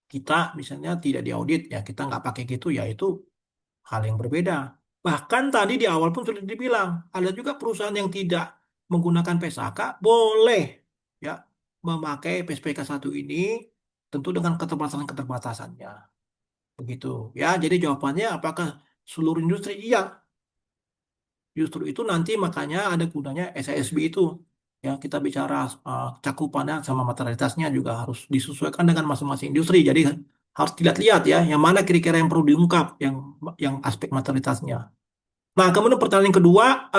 kita misalnya tidak diaudit ya kita nggak pakai gitu ya itu hal yang berbeda. Bahkan tadi di awal pun sudah dibilang ada juga perusahaan yang tidak menggunakan PSAK boleh ya memakai PSPK 1 ini tentu dengan keterbatasan-keterbatasannya. Begitu ya. Jadi jawabannya apakah seluruh industri? Iya. Justru itu nanti makanya ada gunanya SASB itu. Ya, kita bicara cakupannya sama materialitasnya juga harus disesuaikan dengan masing-masing industri. Jadi harus dilihat-lihat ya, yang mana kira-kira yang perlu diungkap, yang aspek materialitasnya. Nah, kemudian pertanyaan kedua,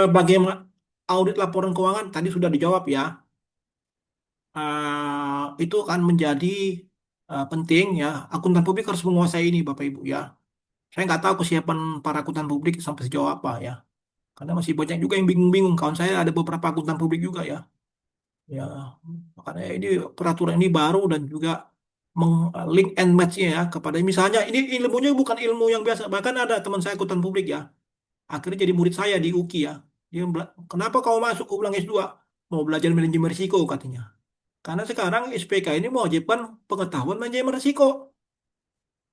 bagaimana audit laporan keuangan tadi sudah dijawab ya. Itu akan menjadi penting ya. Akuntan publik harus menguasai ini, Bapak Ibu ya. Saya nggak tahu kesiapan para akuntan publik sampai sejauh apa ya. Karena masih banyak juga yang bingung-bingung. Kawan saya ada beberapa akuntan publik juga ya. Ya, makanya ini peraturan ini baru dan juga link and match-nya ya kepada misalnya ini ilmunya bukan ilmu yang biasa. Bahkan ada teman saya akuntan publik ya. Akhirnya jadi murid saya di UKI ya. Kenapa kau masuk? Aku bilang S2. Mau belajar manajemen risiko katanya. Karena sekarang SPK ini mewajibkan pengetahuan manajemen risiko.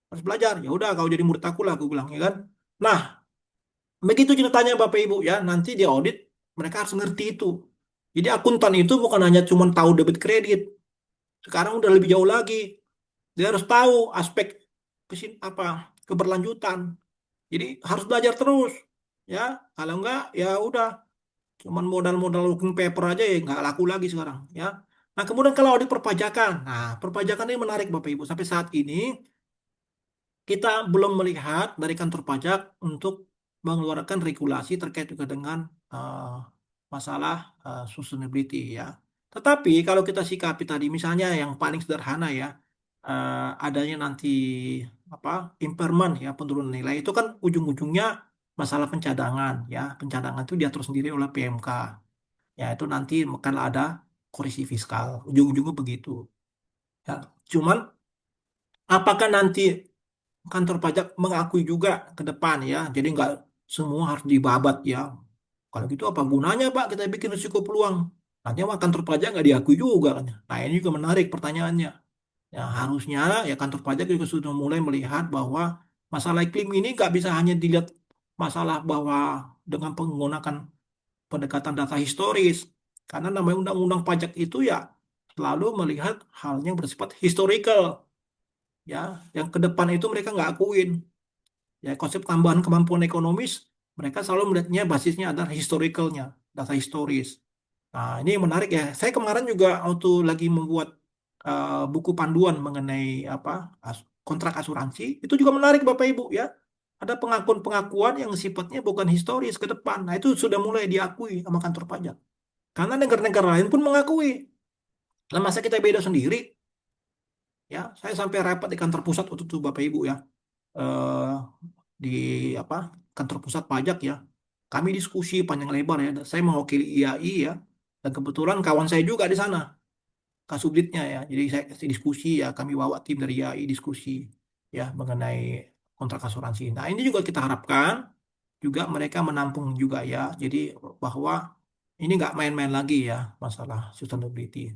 Harus belajar. Ya udah kau jadi murid aku lah aku bilang ya kan. Nah, begitu ceritanya Bapak Ibu ya, nanti di audit mereka harus ngerti itu. Jadi akuntan itu bukan hanya cuma tahu debit kredit. Sekarang udah lebih jauh lagi. Dia harus tahu aspek apa keberlanjutan. Jadi harus belajar terus. Ya, kalau enggak ya udah cuman modal-modal looking paper aja ya nggak laku lagi sekarang ya. Nah, kemudian kalau audit perpajakan. Nah, perpajakan ini menarik Bapak Ibu. Sampai saat ini kita belum melihat dari kantor pajak untuk mengeluarkan regulasi terkait juga dengan masalah sustainability ya. Tetapi kalau kita sikapi tadi misalnya yang paling sederhana ya adanya nanti apa impairment ya penurunan nilai itu kan ujung-ujungnya masalah pencadangan ya. Pencadangan itu diatur sendiri oleh PMK. Ya itu nanti akan ada koreksi fiskal. Ujung-ujungnya begitu. Ya. Cuman apakah nanti kantor pajak mengakui juga ke depan ya. Jadi nggak semua harus dibabat ya. Kalau gitu apa gunanya Pak kita bikin risiko peluang? Nanti sama kantor pajak nggak diakui juga kan. Nah ini juga menarik pertanyaannya. Ya harusnya ya kantor pajak juga sudah mulai melihat bahwa masalah iklim ini nggak bisa hanya dilihat masalah bahwa dengan menggunakan pendekatan data historis. Karena namanya undang-undang pajak itu ya selalu melihat hal yang bersifat historical. Ya, yang ke depan itu mereka nggak akuin. Ya, konsep tambahan kemampuan ekonomis, mereka selalu melihatnya basisnya adalah historicalnya, data historis. Nah, ini menarik ya. Saya kemarin juga waktu lagi membuat buku panduan mengenai apa kontrak asuransi, itu juga menarik Bapak Ibu ya. Ada pengakuan-pengakuan yang sifatnya bukan historis ke depan. Nah, itu sudah mulai diakui sama kantor pajak. Karena negara-negara lain pun mengakui. Nah, masa kita beda sendiri? Ya, saya sampai rapat di kantor pusat waktu itu Bapak Ibu ya. eh, di apa kantor pusat pajak ya. Kami diskusi panjang lebar ya. Saya mewakili IAI ya. Dan kebetulan kawan saya juga di sana, Kasubditnya ya. Jadi saya diskusi ya. Kami bawa tim dari IAI diskusi ya mengenai kontrak asuransi. Nah ini juga kita harapkan juga mereka menampung juga ya. Jadi bahwa ini nggak main-main lagi ya masalah sustainability.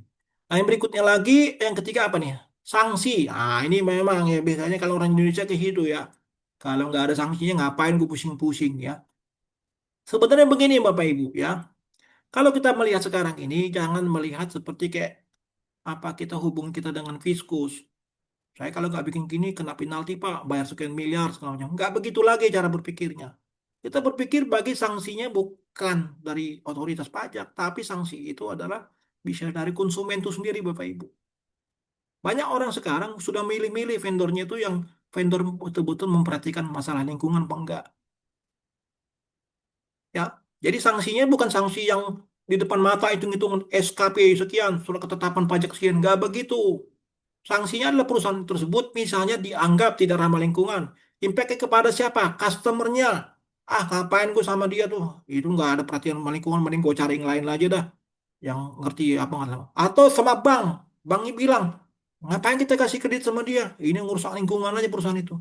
Nah yang berikutnya lagi yang ketiga apa nih? Sanksi, ini memang ya biasanya kalau orang Indonesia ke situ ya. Kalau nggak ada sanksinya ngapain gue pusing-pusing ya. Sebenarnya begini Bapak Ibu ya. Kalau kita melihat sekarang ini jangan melihat seperti kayak apa kita hubung kita dengan fiskus. Saya kalau nggak bikin gini kena penalti Pak, bayar sekian miliar segala macam. Nggak begitu lagi cara berpikirnya. Kita berpikir bagi sanksinya bukan dari otoritas pajak, tapi sanksi itu adalah bisa dari konsumen itu sendiri Bapak Ibu. Banyak orang sekarang sudah milih-milih vendornya itu yang vendor betul-betul memperhatikan masalah lingkungan apa enggak. Ya, jadi sanksinya bukan sanksi yang di depan mata hitung-hitungan SKP sekian, surat ketetapan pajak sekian, nggak begitu. Sanksinya adalah perusahaan tersebut misalnya dianggap tidak ramah lingkungan. Impact kepada siapa? Customernya. Ngapain gue sama dia tuh? Itu nggak ada perhatian sama lingkungan, mending gue cari yang lain aja dah. Yang ngerti apa nggak tahu. Atau sama bank. Banknya bilang, ngapain kita kasih kredit sama dia? Ini ngurusak lingkungan aja perusahaan itu.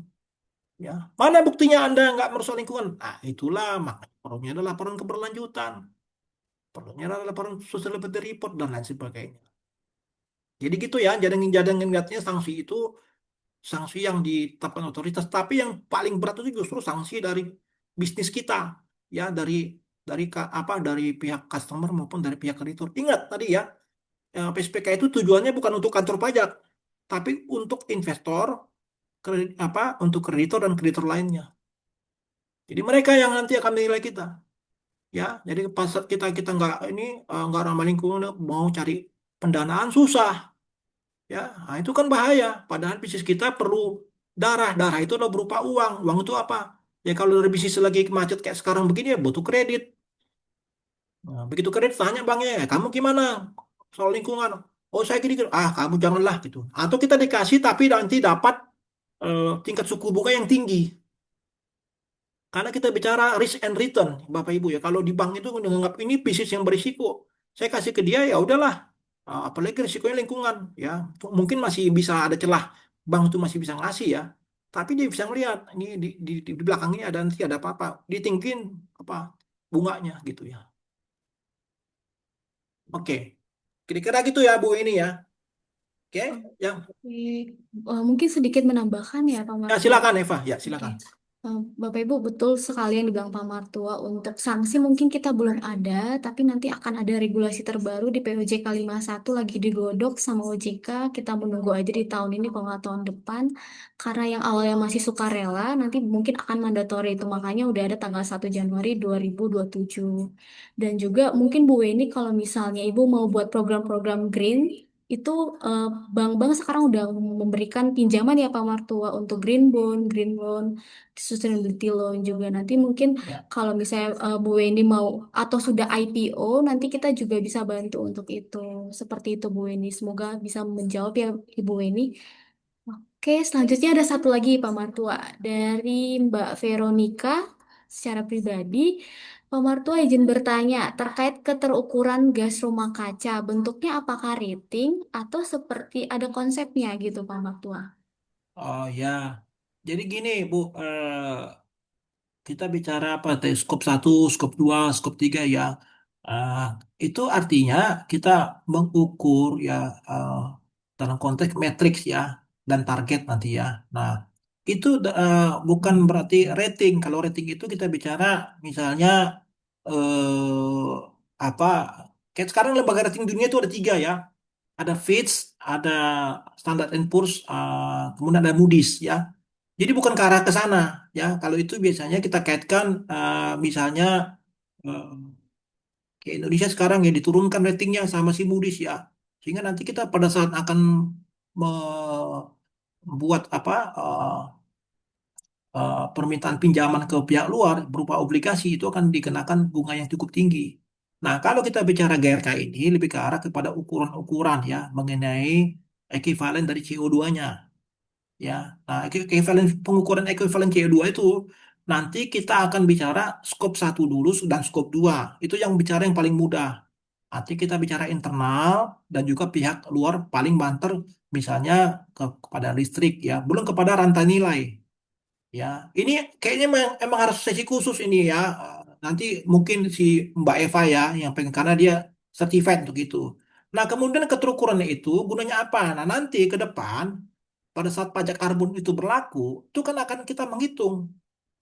Ya, mana buktinya Anda nggak merusak lingkungan? Itulah makanya perlunya adalah laporan keberlanjutan. Perlunya adalah laporan sustainability report dan lain sebagainya. Jadi gitu ya, jangan ingatnya sanksi itu sanksi yang ditetapkan otoritas, tapi yang paling berat itu justru sanksi dari bisnis kita, ya dari pihak customer maupun dari pihak kreditur. Ingat tadi ya, PSPK itu tujuannya bukan untuk kantor pajak, tapi untuk investor, untuk kreditor dan kreditor lainnya. Jadi mereka yang nanti akan menilai kita, ya. Jadi pas kita kita nggak ramah lingkungan, mau cari pendanaan susah. Ya, itu kan bahaya. Padahal bisnis kita perlu darah. Darah itu adalah berupa uang. Uang itu apa? Ya kalau dari bisnis lagi macet kayak sekarang begini ya butuh kredit. Nah, begitu kredit tanya banknya, kamu gimana soal lingkungan? Oh saya gini, gini. Kamu janganlah gitu. Atau kita dikasih tapi nanti dapat tingkat suku bunga yang tinggi. Karena kita bicara risk and return, Bapak Ibu ya. Kalau di bank itu menganggap ini bisnis yang berisiko. Saya kasih ke dia ya udahlah. Apalagi risikonya lingkungan ya. Mungkin masih bisa ada celah bank itu masih bisa ngasih ya. Tapi dia bisa melihat ini di belakang ini ada nanti ada apa-apa. Ditinggiin apa bunganya gitu ya. Oke. Kira-kira gitu ya Bu ini ya. Oke, yang Oke. Mungkin sedikit menambahkan ya Pak ya Martua. silakan Eva, ya Oke. silakan. Bapak Ibu betul sekali yang dibilang Pak Martua untuk sanksi mungkin kita belum ada, tapi nanti akan ada regulasi terbaru di POJK satu lagi digodok sama OJK. Kita menunggu aja di tahun ini kalau nggak tahun depan. Karena yang awalnya masih sukarela, nanti mungkin akan mandatori itu. Makanya udah ada tanggal 1 Januari 2027. Dan juga mungkin Bu Weni kalau misalnya Ibu mau buat program-program green, itu eh, bank-bank sekarang udah memberikan pinjaman ya Pak Martua untuk green loan, sustainability loan juga. Nanti mungkin Ya. kalau misalnya Bu Weni mau atau sudah IPO, nanti kita juga bisa bantu untuk itu. Seperti itu Bu Weni. Semoga bisa menjawab ya Ibu Weni. Oke, selanjutnya ada satu lagi Pak Martua dari Mbak Veronica secara pribadi. Pak Martua izin bertanya terkait keterukuran gas rumah kaca. Bentuknya apakah rating atau seperti ada konsepnya gitu Pak Martua? Oh ya. Jadi gini Bu, kita bicara apa tadi skop satu, skop 2, skop 3 ya. Eh, itu artinya kita mengukur ya eh, dalam konteks matriks ya dan target nanti ya. Nah, itu bukan berarti rating. Kalau rating itu kita bicara misalnya apa kayak sekarang lembaga rating dunia itu ada 3 ya. Ada Fitch, ada Standard and Poor's, kemudian ada Moody's ya. Jadi bukan ke arah ke sana ya. Kalau itu biasanya kita kaitkan misalnya eh, ke Indonesia sekarang ya diturunkan ratingnya sama si Moody's ya. Sehingga nanti kita pada saat akan membuat apa permintaan pinjaman ke pihak luar berupa obligasi itu akan dikenakan bunga yang cukup tinggi. Nah, kalau kita bicara GRK ini lebih ke arah kepada ukuran-ukuran ya mengenai ekuivalen dari CO2-nya. Ya. Nah, pengukuran ekuivalen CO2 itu nanti kita akan bicara skop satu dulu dan skop 2. Itu yang bicara yang paling mudah. Nanti kita bicara internal dan juga pihak luar paling banter misalnya kepada listrik ya, belum kepada rantai nilai. Ya, ini kayaknya emang harus sesi khusus ini ya. Nanti mungkin si Mbak Eva ya yang pengen karena dia certified untuk itu. Nah, kemudian keterukurannya itu gunanya apa? Nah, nanti ke depan pada saat pajak karbon itu berlaku, itu kan akan kita menghitung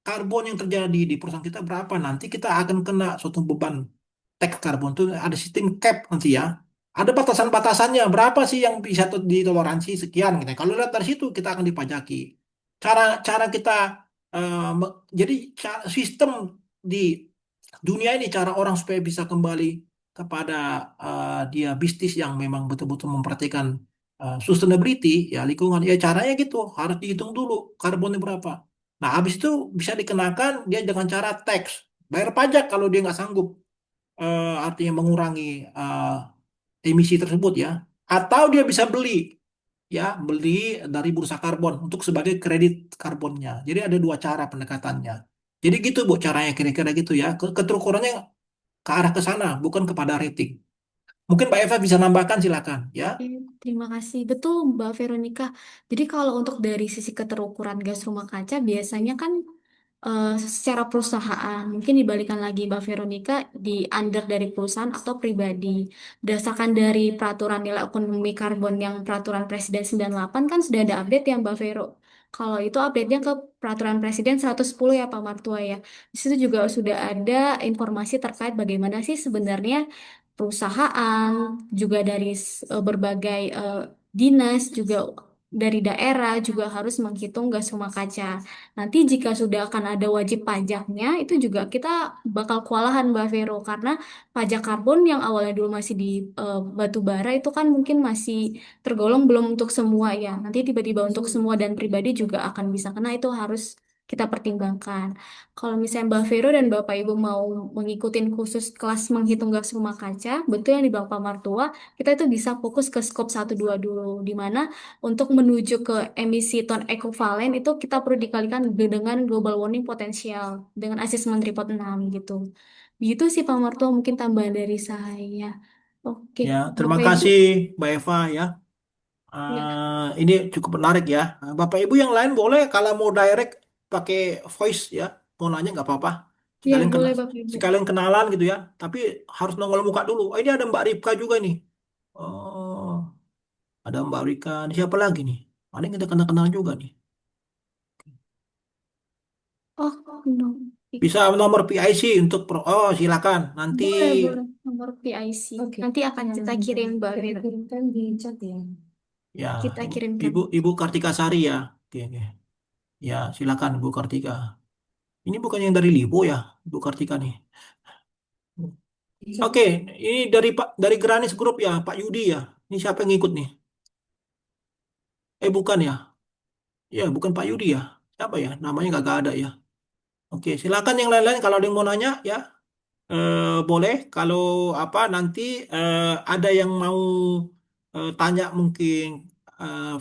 karbon yang terjadi di perusahaan kita berapa. Nanti kita akan kena suatu beban tax karbon itu ada sistem cap nanti ya. Ada batasan-batasannya berapa sih yang bisa ditoleransi sekian gitu. Kalau lihat dari situ kita akan dipajaki. Cara cara kita jadi sistem di dunia ini cara orang supaya bisa kembali kepada dia bisnis yang memang betul-betul memperhatikan sustainability ya lingkungan ya caranya gitu harus dihitung dulu karbonnya berapa. Nah habis itu bisa dikenakan dia dengan cara tax bayar pajak kalau dia nggak sanggup artinya mengurangi emisi tersebut ya atau dia bisa beli ya beli dari bursa karbon untuk sebagai kredit karbonnya. Jadi ada dua cara pendekatannya. Jadi gitu Bu caranya kira-kira gitu ya. Keterukurannya ke arah ke sana, bukan kepada rating. Mungkin Mbak Eva bisa nambahkan silakan ya. Oke, terima kasih. Betul, Mbak Veronica. Jadi kalau untuk dari sisi keterukuran gas rumah kaca, biasanya kan secara perusahaan, mungkin dibalikan lagi Mbak Veronica, di under dari perusahaan atau pribadi. Berdasarkan dari peraturan nilai ekonomi karbon yang peraturan Presiden 98 kan sudah ada update ya Mbak Vero. Kalau itu update-nya ke peraturan Presiden 110 ya Pak Martua ya. Di situ juga sudah ada informasi terkait bagaimana sih sebenarnya perusahaan, juga dari berbagai dinas, juga dari daerah juga harus menghitung gas rumah kaca. Nanti jika sudah akan ada wajib pajaknya, itu juga kita bakal kewalahan Mbak Vero, karena pajak karbon yang awalnya dulu masih di batu bara itu kan mungkin masih tergolong belum untuk semua ya. Nanti tiba-tiba untuk semua dan pribadi juga akan bisa kena, itu harus kita pertimbangkan. Kalau misalnya Mbak Vero dan Bapak Ibu mau mengikuti khusus kelas menghitung gas rumah kaca, betul yang di Bapak Martua, kita itu bisa fokus ke skop 1 2 dulu, di mana untuk menuju ke emisi ton ekivalen itu kita perlu dikalikan dengan global warming potensial, dengan asesmen report 6 gitu. Begitu sih Pak Martua, mungkin tambahan dari saya. Oke, Ya, terima Bapak Ibu. kasih Mbak Eva ya. Ya, Ini cukup menarik ya. Bapak Ibu yang lain boleh kalau mau direct pakai voice ya. Mau nanya nggak apa-apa. ya Sekalian kena, boleh Bapak Ibu. sekalian kenalan gitu ya. Tapi harus nongol muka dulu. Oh, ini ada Mbak Ripka juga nih. Oh, ada Mbak Rika. Ini siapa lagi nih? Ada yang kita kenal-kenal juga nih. Oh, no. Bisa nomor PIC untuk oh silakan. Nanti Boleh, boleh. Nomor PIC. Nanti akan kita kirim Mbak Vero. Kirimkan di chat ya. ya Kita kirimkan. Ibu Ibu Kartika Sari ya. Oke, oke. Ya, silakan Ibu Kartika. Ini bukan yang dari Lipo ya, Ibu Kartika nih. Oke, ini dari Granis Group ya, Pak Yudi ya. Ini siapa yang ngikut nih? Bukan ya? Ya, bukan Pak Yudi ya. Siapa ya? Namanya nggak ada ya. Oke, silakan yang lain-lain kalau ada yang mau nanya ya. Boleh kalau apa nanti ada yang mau tanya mungkin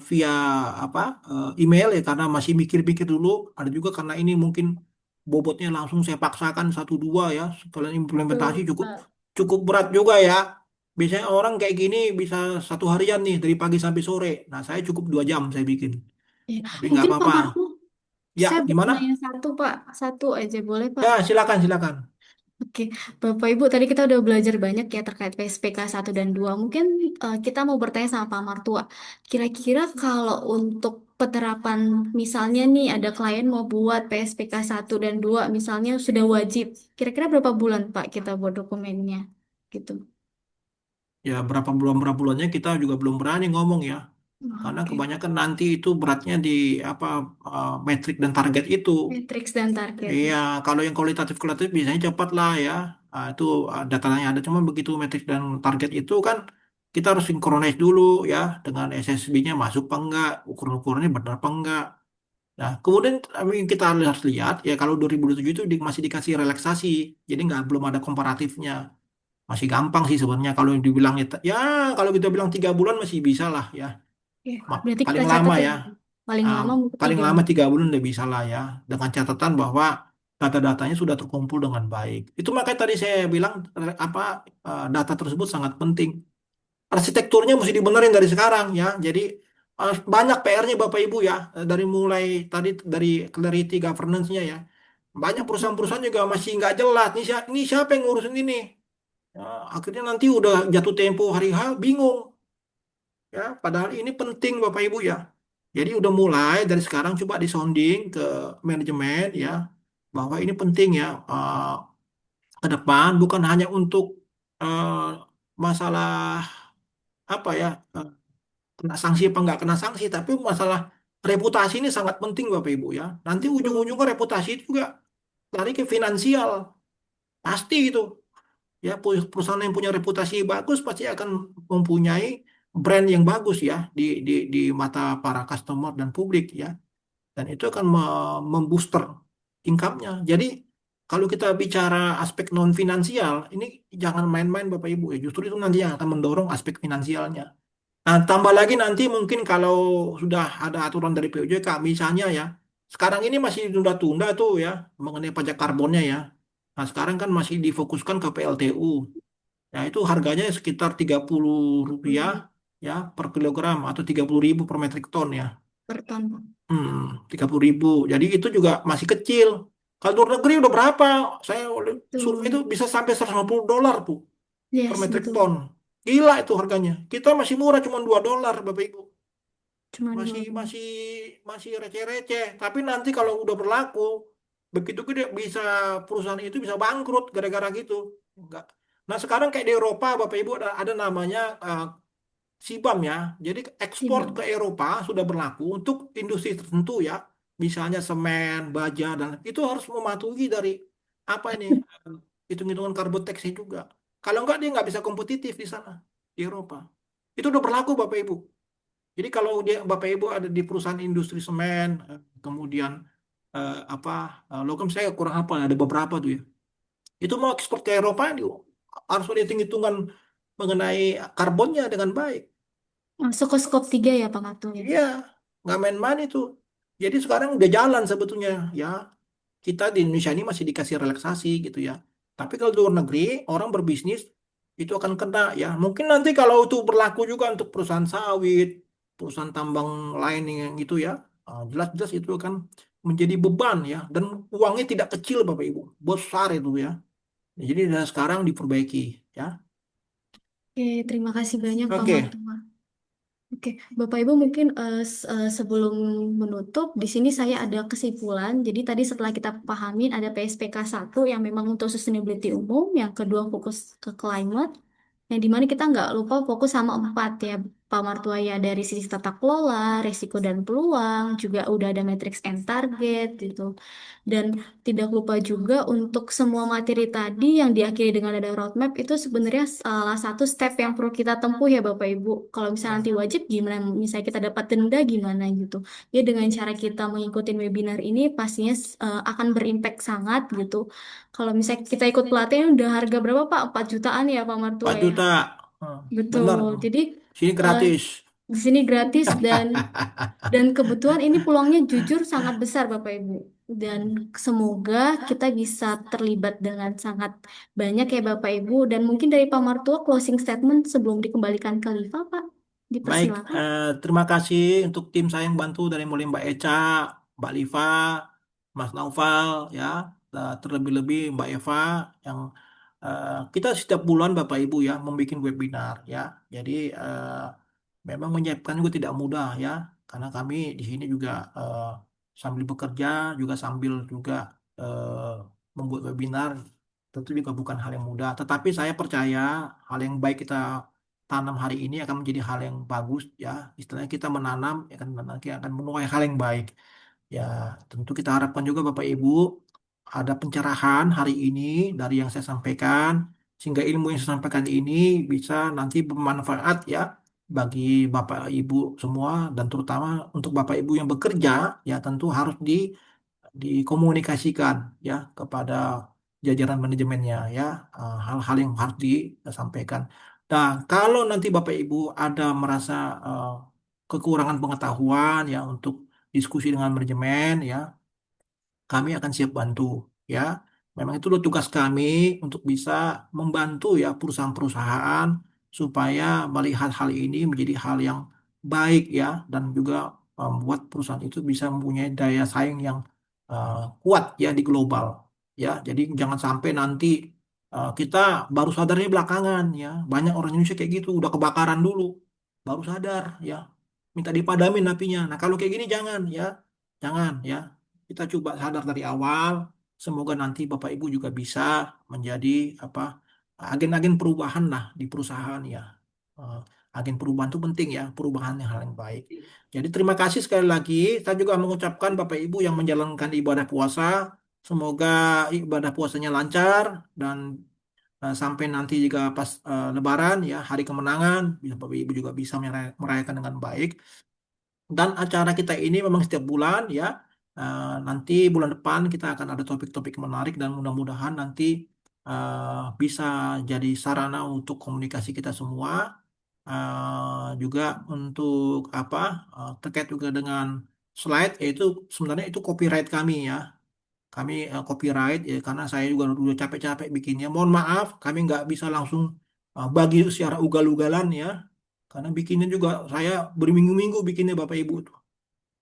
via apa email ya karena masih mikir-mikir dulu. Ada juga karena ini mungkin bobotnya langsung saya paksakan satu dua ya. Sekalian implementasi Betul, cukup Pak. cukup berat juga ya. Biasanya orang kayak gini bisa satu harian nih dari pagi sampai sore. Nah saya cukup 2 jam saya bikin. Ya, Tapi nggak mungkin Pak apa-apa. Marfu, saya Ya boleh gimana? nanya satu, Pak. Satu aja boleh, Pak. Ya silakan silakan. Oke, Bapak Ibu, tadi kita udah belajar banyak ya terkait PSPK 1 dan 2. Mungkin kita mau bertanya sama Pak Martua. Kira-kira kalau untuk penerapan, misalnya nih ada klien mau buat PSPK 1 dan 2, misalnya sudah wajib. Kira-kira berapa bulan, Pak, kita buat dokumennya? Gitu. Ya berapa bulannya kita juga belum berani ngomong ya. Karena Oke. kebanyakan nanti itu beratnya di apa metrik dan target itu. Matrix dan target. Iya, kalau yang kualitatif kualitatif biasanya cepat lah ya. Itu datanya ada, cuma begitu metrik dan target itu kan kita harus synchronize dulu ya dengan SSB-nya masuk apa enggak, ukuran-ukurannya benar apa enggak. Nah, kemudian kita harus lihat ya kalau 2027 itu masih dikasih relaksasi, jadi nggak belum ada komparatifnya. Masih gampang sih sebenarnya kalau dibilang ya kalau kita bilang 3 bulan masih bisa lah ya. Oke, berarti kita Paling lama catat ya. ya. Paling Ah, lama mungkin paling tiga lama bulan. 3 bulan udah bisa lah ya, dengan catatan bahwa data-datanya sudah terkumpul dengan baik. Itu makanya tadi saya bilang apa data tersebut sangat penting. Arsitekturnya mesti dibenerin dari sekarang ya. Jadi banyak PR-nya Bapak Ibu ya, dari mulai tadi dari clarity governance-nya ya. Banyak perusahaan-perusahaan juga masih nggak jelas. Ini siapa yang ngurusin ini? Ya, akhirnya nanti udah jatuh tempo hari H bingung ya. Padahal ini penting Bapak Ibu ya. Jadi udah mulai dari sekarang coba disounding ke manajemen ya bahwa ini penting ya ke depan bukan hanya untuk eh, masalah apa ya kena sanksi apa nggak kena sanksi tapi masalah reputasi ini sangat penting Bapak Ibu ya. Nanti Betul. ujung-ujungnya reputasi itu juga lari ke finansial pasti itu. Ya, perusahaan yang punya reputasi bagus pasti akan mempunyai brand yang bagus ya di mata para customer dan publik ya. Dan itu akan membooster income-nya. Jadi kalau kita bicara aspek non finansial, ini jangan main-main Bapak Ibu ya. Justru itu nanti yang akan mendorong aspek finansialnya. Nah, tambah lagi nanti mungkin kalau sudah ada aturan dari POJK, misalnya ya, sekarang ini masih tunda-tunda tuh ya mengenai pajak karbonnya ya. Nah, sekarang kan masih difokuskan ke PLTU. Ya, itu harganya sekitar 30 rupiah Hmm, ya per kilogram atau 30.000 per metrik ton ya. per ton, Pak. 30.000. Jadi itu juga masih kecil. Kalau luar negeri udah berapa? Saya survei itu Betul. bisa sampai $150 tuh per Yes, metrik betul. ton. Gila itu harganya. Kita masih murah cuma $2 Bapak Ibu. Cuma Masih dua. masih masih receh-receh. Tapi nanti kalau udah berlaku begitu gede bisa perusahaan itu bisa bangkrut gara-gara gitu. Enggak. Nah, sekarang kayak di Eropa Bapak Ibu ada namanya SIBAM ya. Jadi ekspor Iya. ke Eropa sudah berlaku untuk industri tertentu ya. Misalnya semen, baja dan itu harus mematuhi dari apa ini hitung-hitungan karbon tax-nya juga. Kalau enggak dia nggak bisa kompetitif di sana di Eropa. Itu udah berlaku Bapak Ibu. Jadi kalau dia Bapak Ibu ada di perusahaan industri semen, kemudian apa logam saya kurang apa ada beberapa tuh ya. Itu mau ekspor ke Eropa dia harus ada hitung-hitungan mengenai karbonnya dengan baik. Masuk ke skop 3 ya, Pak Matul ya. Iya, nggak main-main itu. Jadi sekarang udah jalan sebetulnya ya. Kita di Indonesia ini masih dikasih relaksasi gitu ya. Tapi kalau di luar negeri orang berbisnis itu akan kena ya. Mungkin nanti kalau itu berlaku juga untuk perusahaan sawit, perusahaan tambang lain yang itu ya, jelas-jelas itu akan menjadi beban ya. Dan uangnya tidak kecil Bapak Ibu, besar itu ya. Jadi dari sekarang diperbaiki ya. Oke, terima kasih banyak Pak Oke, Martua. Oke, Bapak Ibu mungkin sebelum menutup, di sini saya ada kesimpulan. Jadi tadi setelah kita pahamin ada PSPK 1 yang memang untuk sustainability umum, yang kedua fokus ke climate, yang dimana kita nggak lupa fokus sama empat ya, Pak Martua ya, dari sisi tata kelola, risiko dan peluang, juga udah ada matrix and target gitu. Dan tidak lupa juga untuk semua materi tadi yang diakhiri dengan ada roadmap itu sebenarnya salah satu step yang perlu kita tempuh ya Bapak Ibu. Kalau misalnya nanti ya, wajib gimana, misalnya kita dapat denda gimana gitu. Ya dengan cara kita mengikuti webinar ini pastinya akan berimpact sangat gitu. Kalau misalnya kita ikut pelatihan udah harga berapa Pak? 4 jutaan ya Pak Martua 4 ya. juta. Hmm, bener. Betul. Jadi Sini eh, gratis. di sini gratis dan kebetulan ini peluangnya jujur sangat besar Bapak Ibu. Dan semoga kita bisa terlibat dengan sangat banyak ya Bapak Ibu. Dan mungkin dari Pak Martua closing statement sebelum dikembalikan ke Liva Pak. Baik, Dipersilakan. terima kasih untuk tim saya yang bantu dari mulai Mbak Eca, Mbak Liva, Mas Naufal, ya, terlebih-lebih Mbak Eva yang kita setiap bulan Bapak Ibu ya membuat webinar ya. Jadi memang menyiapkan juga tidak mudah ya, karena kami di sini juga sambil bekerja juga sambil juga membuat webinar tentu juga bukan hal yang mudah. Tetapi saya percaya hal yang baik kita tanam hari ini akan menjadi hal yang bagus ya. Istilahnya kita menanam ya kan nanti akan menuai hal yang baik. Ya, tentu kita harapkan juga Bapak Ibu ada pencerahan hari ini dari yang saya sampaikan sehingga ilmu yang saya sampaikan ini bisa nanti bermanfaat ya bagi Bapak Ibu semua dan terutama untuk Bapak Ibu yang bekerja ya tentu harus dikomunikasikan ya kepada jajaran manajemennya ya hal-hal yang harus disampaikan. Dan kalau nanti Bapak Ibu ada merasa kekurangan pengetahuan ya untuk diskusi dengan manajemen ya kami akan siap bantu ya. Memang itu adalah tugas kami untuk bisa membantu ya perusahaan-perusahaan supaya melihat hal ini menjadi hal yang baik ya dan juga membuat perusahaan itu bisa mempunyai daya saing yang kuat ya di global ya. Jadi jangan sampai nanti Kita baru sadarnya belakangan ya. Banyak orang Indonesia kayak gitu, udah kebakaran dulu, baru sadar ya. Minta dipadamin apinya. Nah kalau kayak gini jangan ya, jangan ya. Kita coba sadar dari awal. Semoga nanti Bapak Ibu juga bisa menjadi apa agen-agen perubahan lah di perusahaan ya. Eh, Agen perubahan itu penting ya, perubahan yang hal yang baik. Jadi terima kasih sekali lagi. Saya juga mengucapkan Bapak Ibu yang menjalankan ibadah puasa. Semoga ibadah puasanya lancar dan sampai nanti juga pas Lebaran ya hari kemenangan bisa Bapak Ibu juga bisa merayakan dengan baik. Dan acara kita ini memang setiap bulan ya. Nanti bulan depan kita akan ada topik-topik menarik dan mudah-mudahan nanti bisa jadi sarana untuk komunikasi kita semua. Juga untuk apa terkait juga dengan slide yaitu sebenarnya itu copyright kami ya. Kami copyright ya karena saya juga udah capek-capek bikinnya. Mohon maaf, kami nggak bisa langsung bagi secara ugal-ugalan ya. Karena bikinnya juga saya berminggu-minggu bikinnya Bapak Ibu tuh.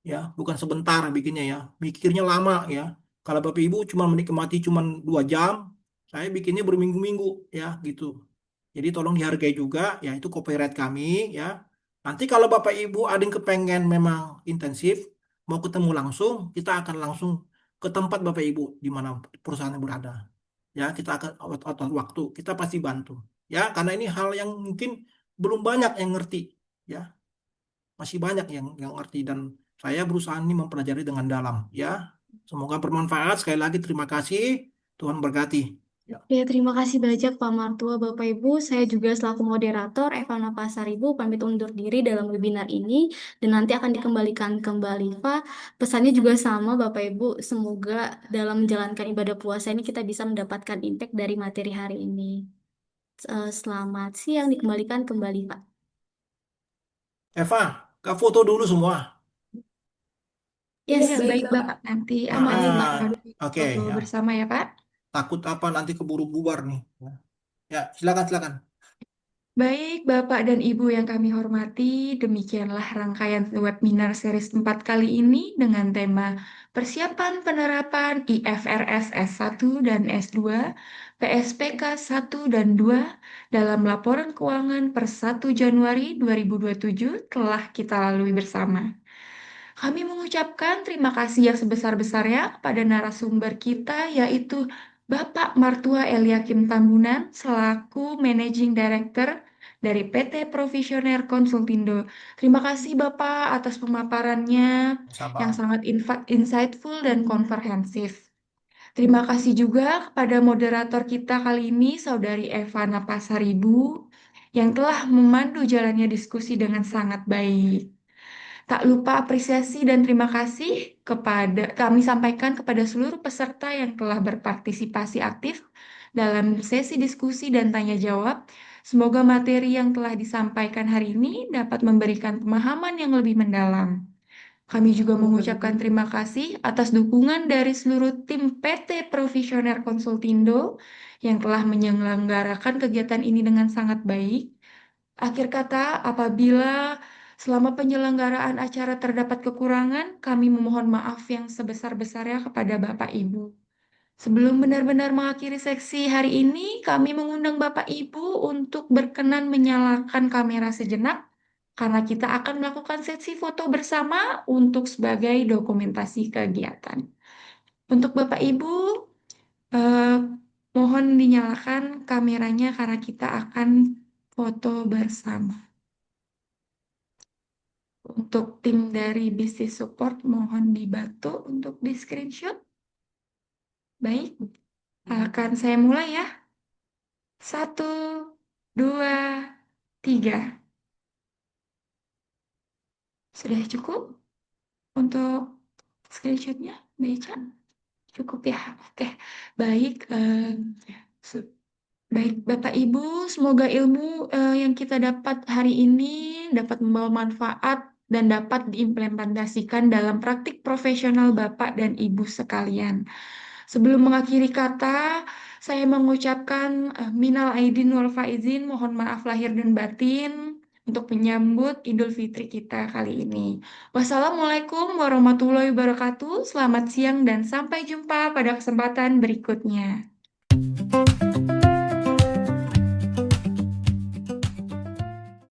Ya, bukan sebentar bikinnya ya. Mikirnya lama ya. Kalau Bapak Ibu cuma menikmati cuma 2 jam, saya bikinnya berminggu-minggu ya gitu. Jadi tolong dihargai juga ya itu copyright kami ya. Nanti kalau Bapak Ibu ada yang kepengen memang intensif mau ketemu langsung, kita akan langsung ke tempat Bapak Ibu di mana perusahaan yang berada. Ya, kita akan out waktu, kita pasti bantu. Ya, karena ini hal yang mungkin belum banyak yang ngerti ya. Masih banyak yang ngerti dan saya berusaha ini mempelajari dengan dalam ya. Semoga bermanfaat. Sekali lagi terima kasih. Tuhan berkati. Ya. Ya, terima kasih banyak Pak Martua, Bapak Ibu. Saya juga selaku moderator, Evana Pasaribu, pamit undur diri dalam webinar ini. Dan nanti akan dikembalikan kembali, Pak. Pesannya juga sama, Bapak Ibu. Semoga dalam menjalankan ibadah puasa ini kita bisa mendapatkan impact dari materi hari ini. Selamat siang, dikembalikan kembali, Pak. Eva, Kak foto dulu semua. Yes, Ya, baik, baik Bapak. Bapak. Nanti Ah, amanin Bapak oke foto ya. bersama ya, Pak. Takut apa nanti keburu bubar nih. Ya, silakan silakan. Baik, Bapak dan Ibu yang kami hormati, demikianlah rangkaian webinar series 4 kali ini dengan tema Persiapan Penerapan IFRS S1 dan S2, PSPK 1 dan 2 dalam laporan keuangan per 1 Januari 2027 telah kita lalui bersama. Kami mengucapkan terima kasih yang sebesar-besarnya kepada narasumber kita, yaitu Bapak Martua Eliakim Tambunan selaku Managing Director dari PT Provisioner Konsultindo. Terima kasih Bapak atas pemaparannya yang Sabar. sangat insightful dan komprehensif. Terima kasih juga kepada moderator kita kali ini, Saudari Evana Pasaribu, yang telah memandu jalannya diskusi dengan sangat baik. Tak lupa apresiasi dan terima kasih kepada kami sampaikan kepada seluruh peserta yang telah berpartisipasi aktif dalam sesi diskusi dan tanya jawab. Semoga materi yang telah disampaikan hari ini dapat memberikan pemahaman yang lebih mendalam. Kami juga mengucapkan terima kasih atas dukungan dari seluruh tim PT Provisioner Konsultindo yang telah menyelenggarakan kegiatan ini dengan sangat baik. Akhir kata, apabila selama penyelenggaraan acara terdapat kekurangan, kami memohon maaf yang sebesar-besarnya kepada Bapak Ibu. Sebelum benar-benar mengakhiri seksi hari ini, kami mengundang Bapak Ibu untuk berkenan menyalakan kamera sejenak, karena kita akan melakukan sesi foto bersama untuk sebagai dokumentasi kegiatan. Untuk Bapak Ibu, eh, mohon dinyalakan kameranya karena kita akan foto bersama. Untuk tim dari bisnis support mohon dibantu untuk di screenshot. Baik, akan saya mulai ya. 1, 2, 3. Sudah cukup untuk screenshotnya, Beca? Cukup ya? Oke, baik. Su- Baik, Bapak Ibu, semoga ilmu yang kita dapat hari ini dapat membawa manfaat dan dapat diimplementasikan dalam praktik profesional Bapak dan Ibu sekalian. Sebelum mengakhiri kata, saya mengucapkan minal aidin wal faizin, mohon maaf lahir dan batin untuk menyambut Idul Fitri kita kali ini. Wassalamualaikum warahmatullahi wabarakatuh. Selamat siang dan sampai jumpa pada kesempatan berikutnya.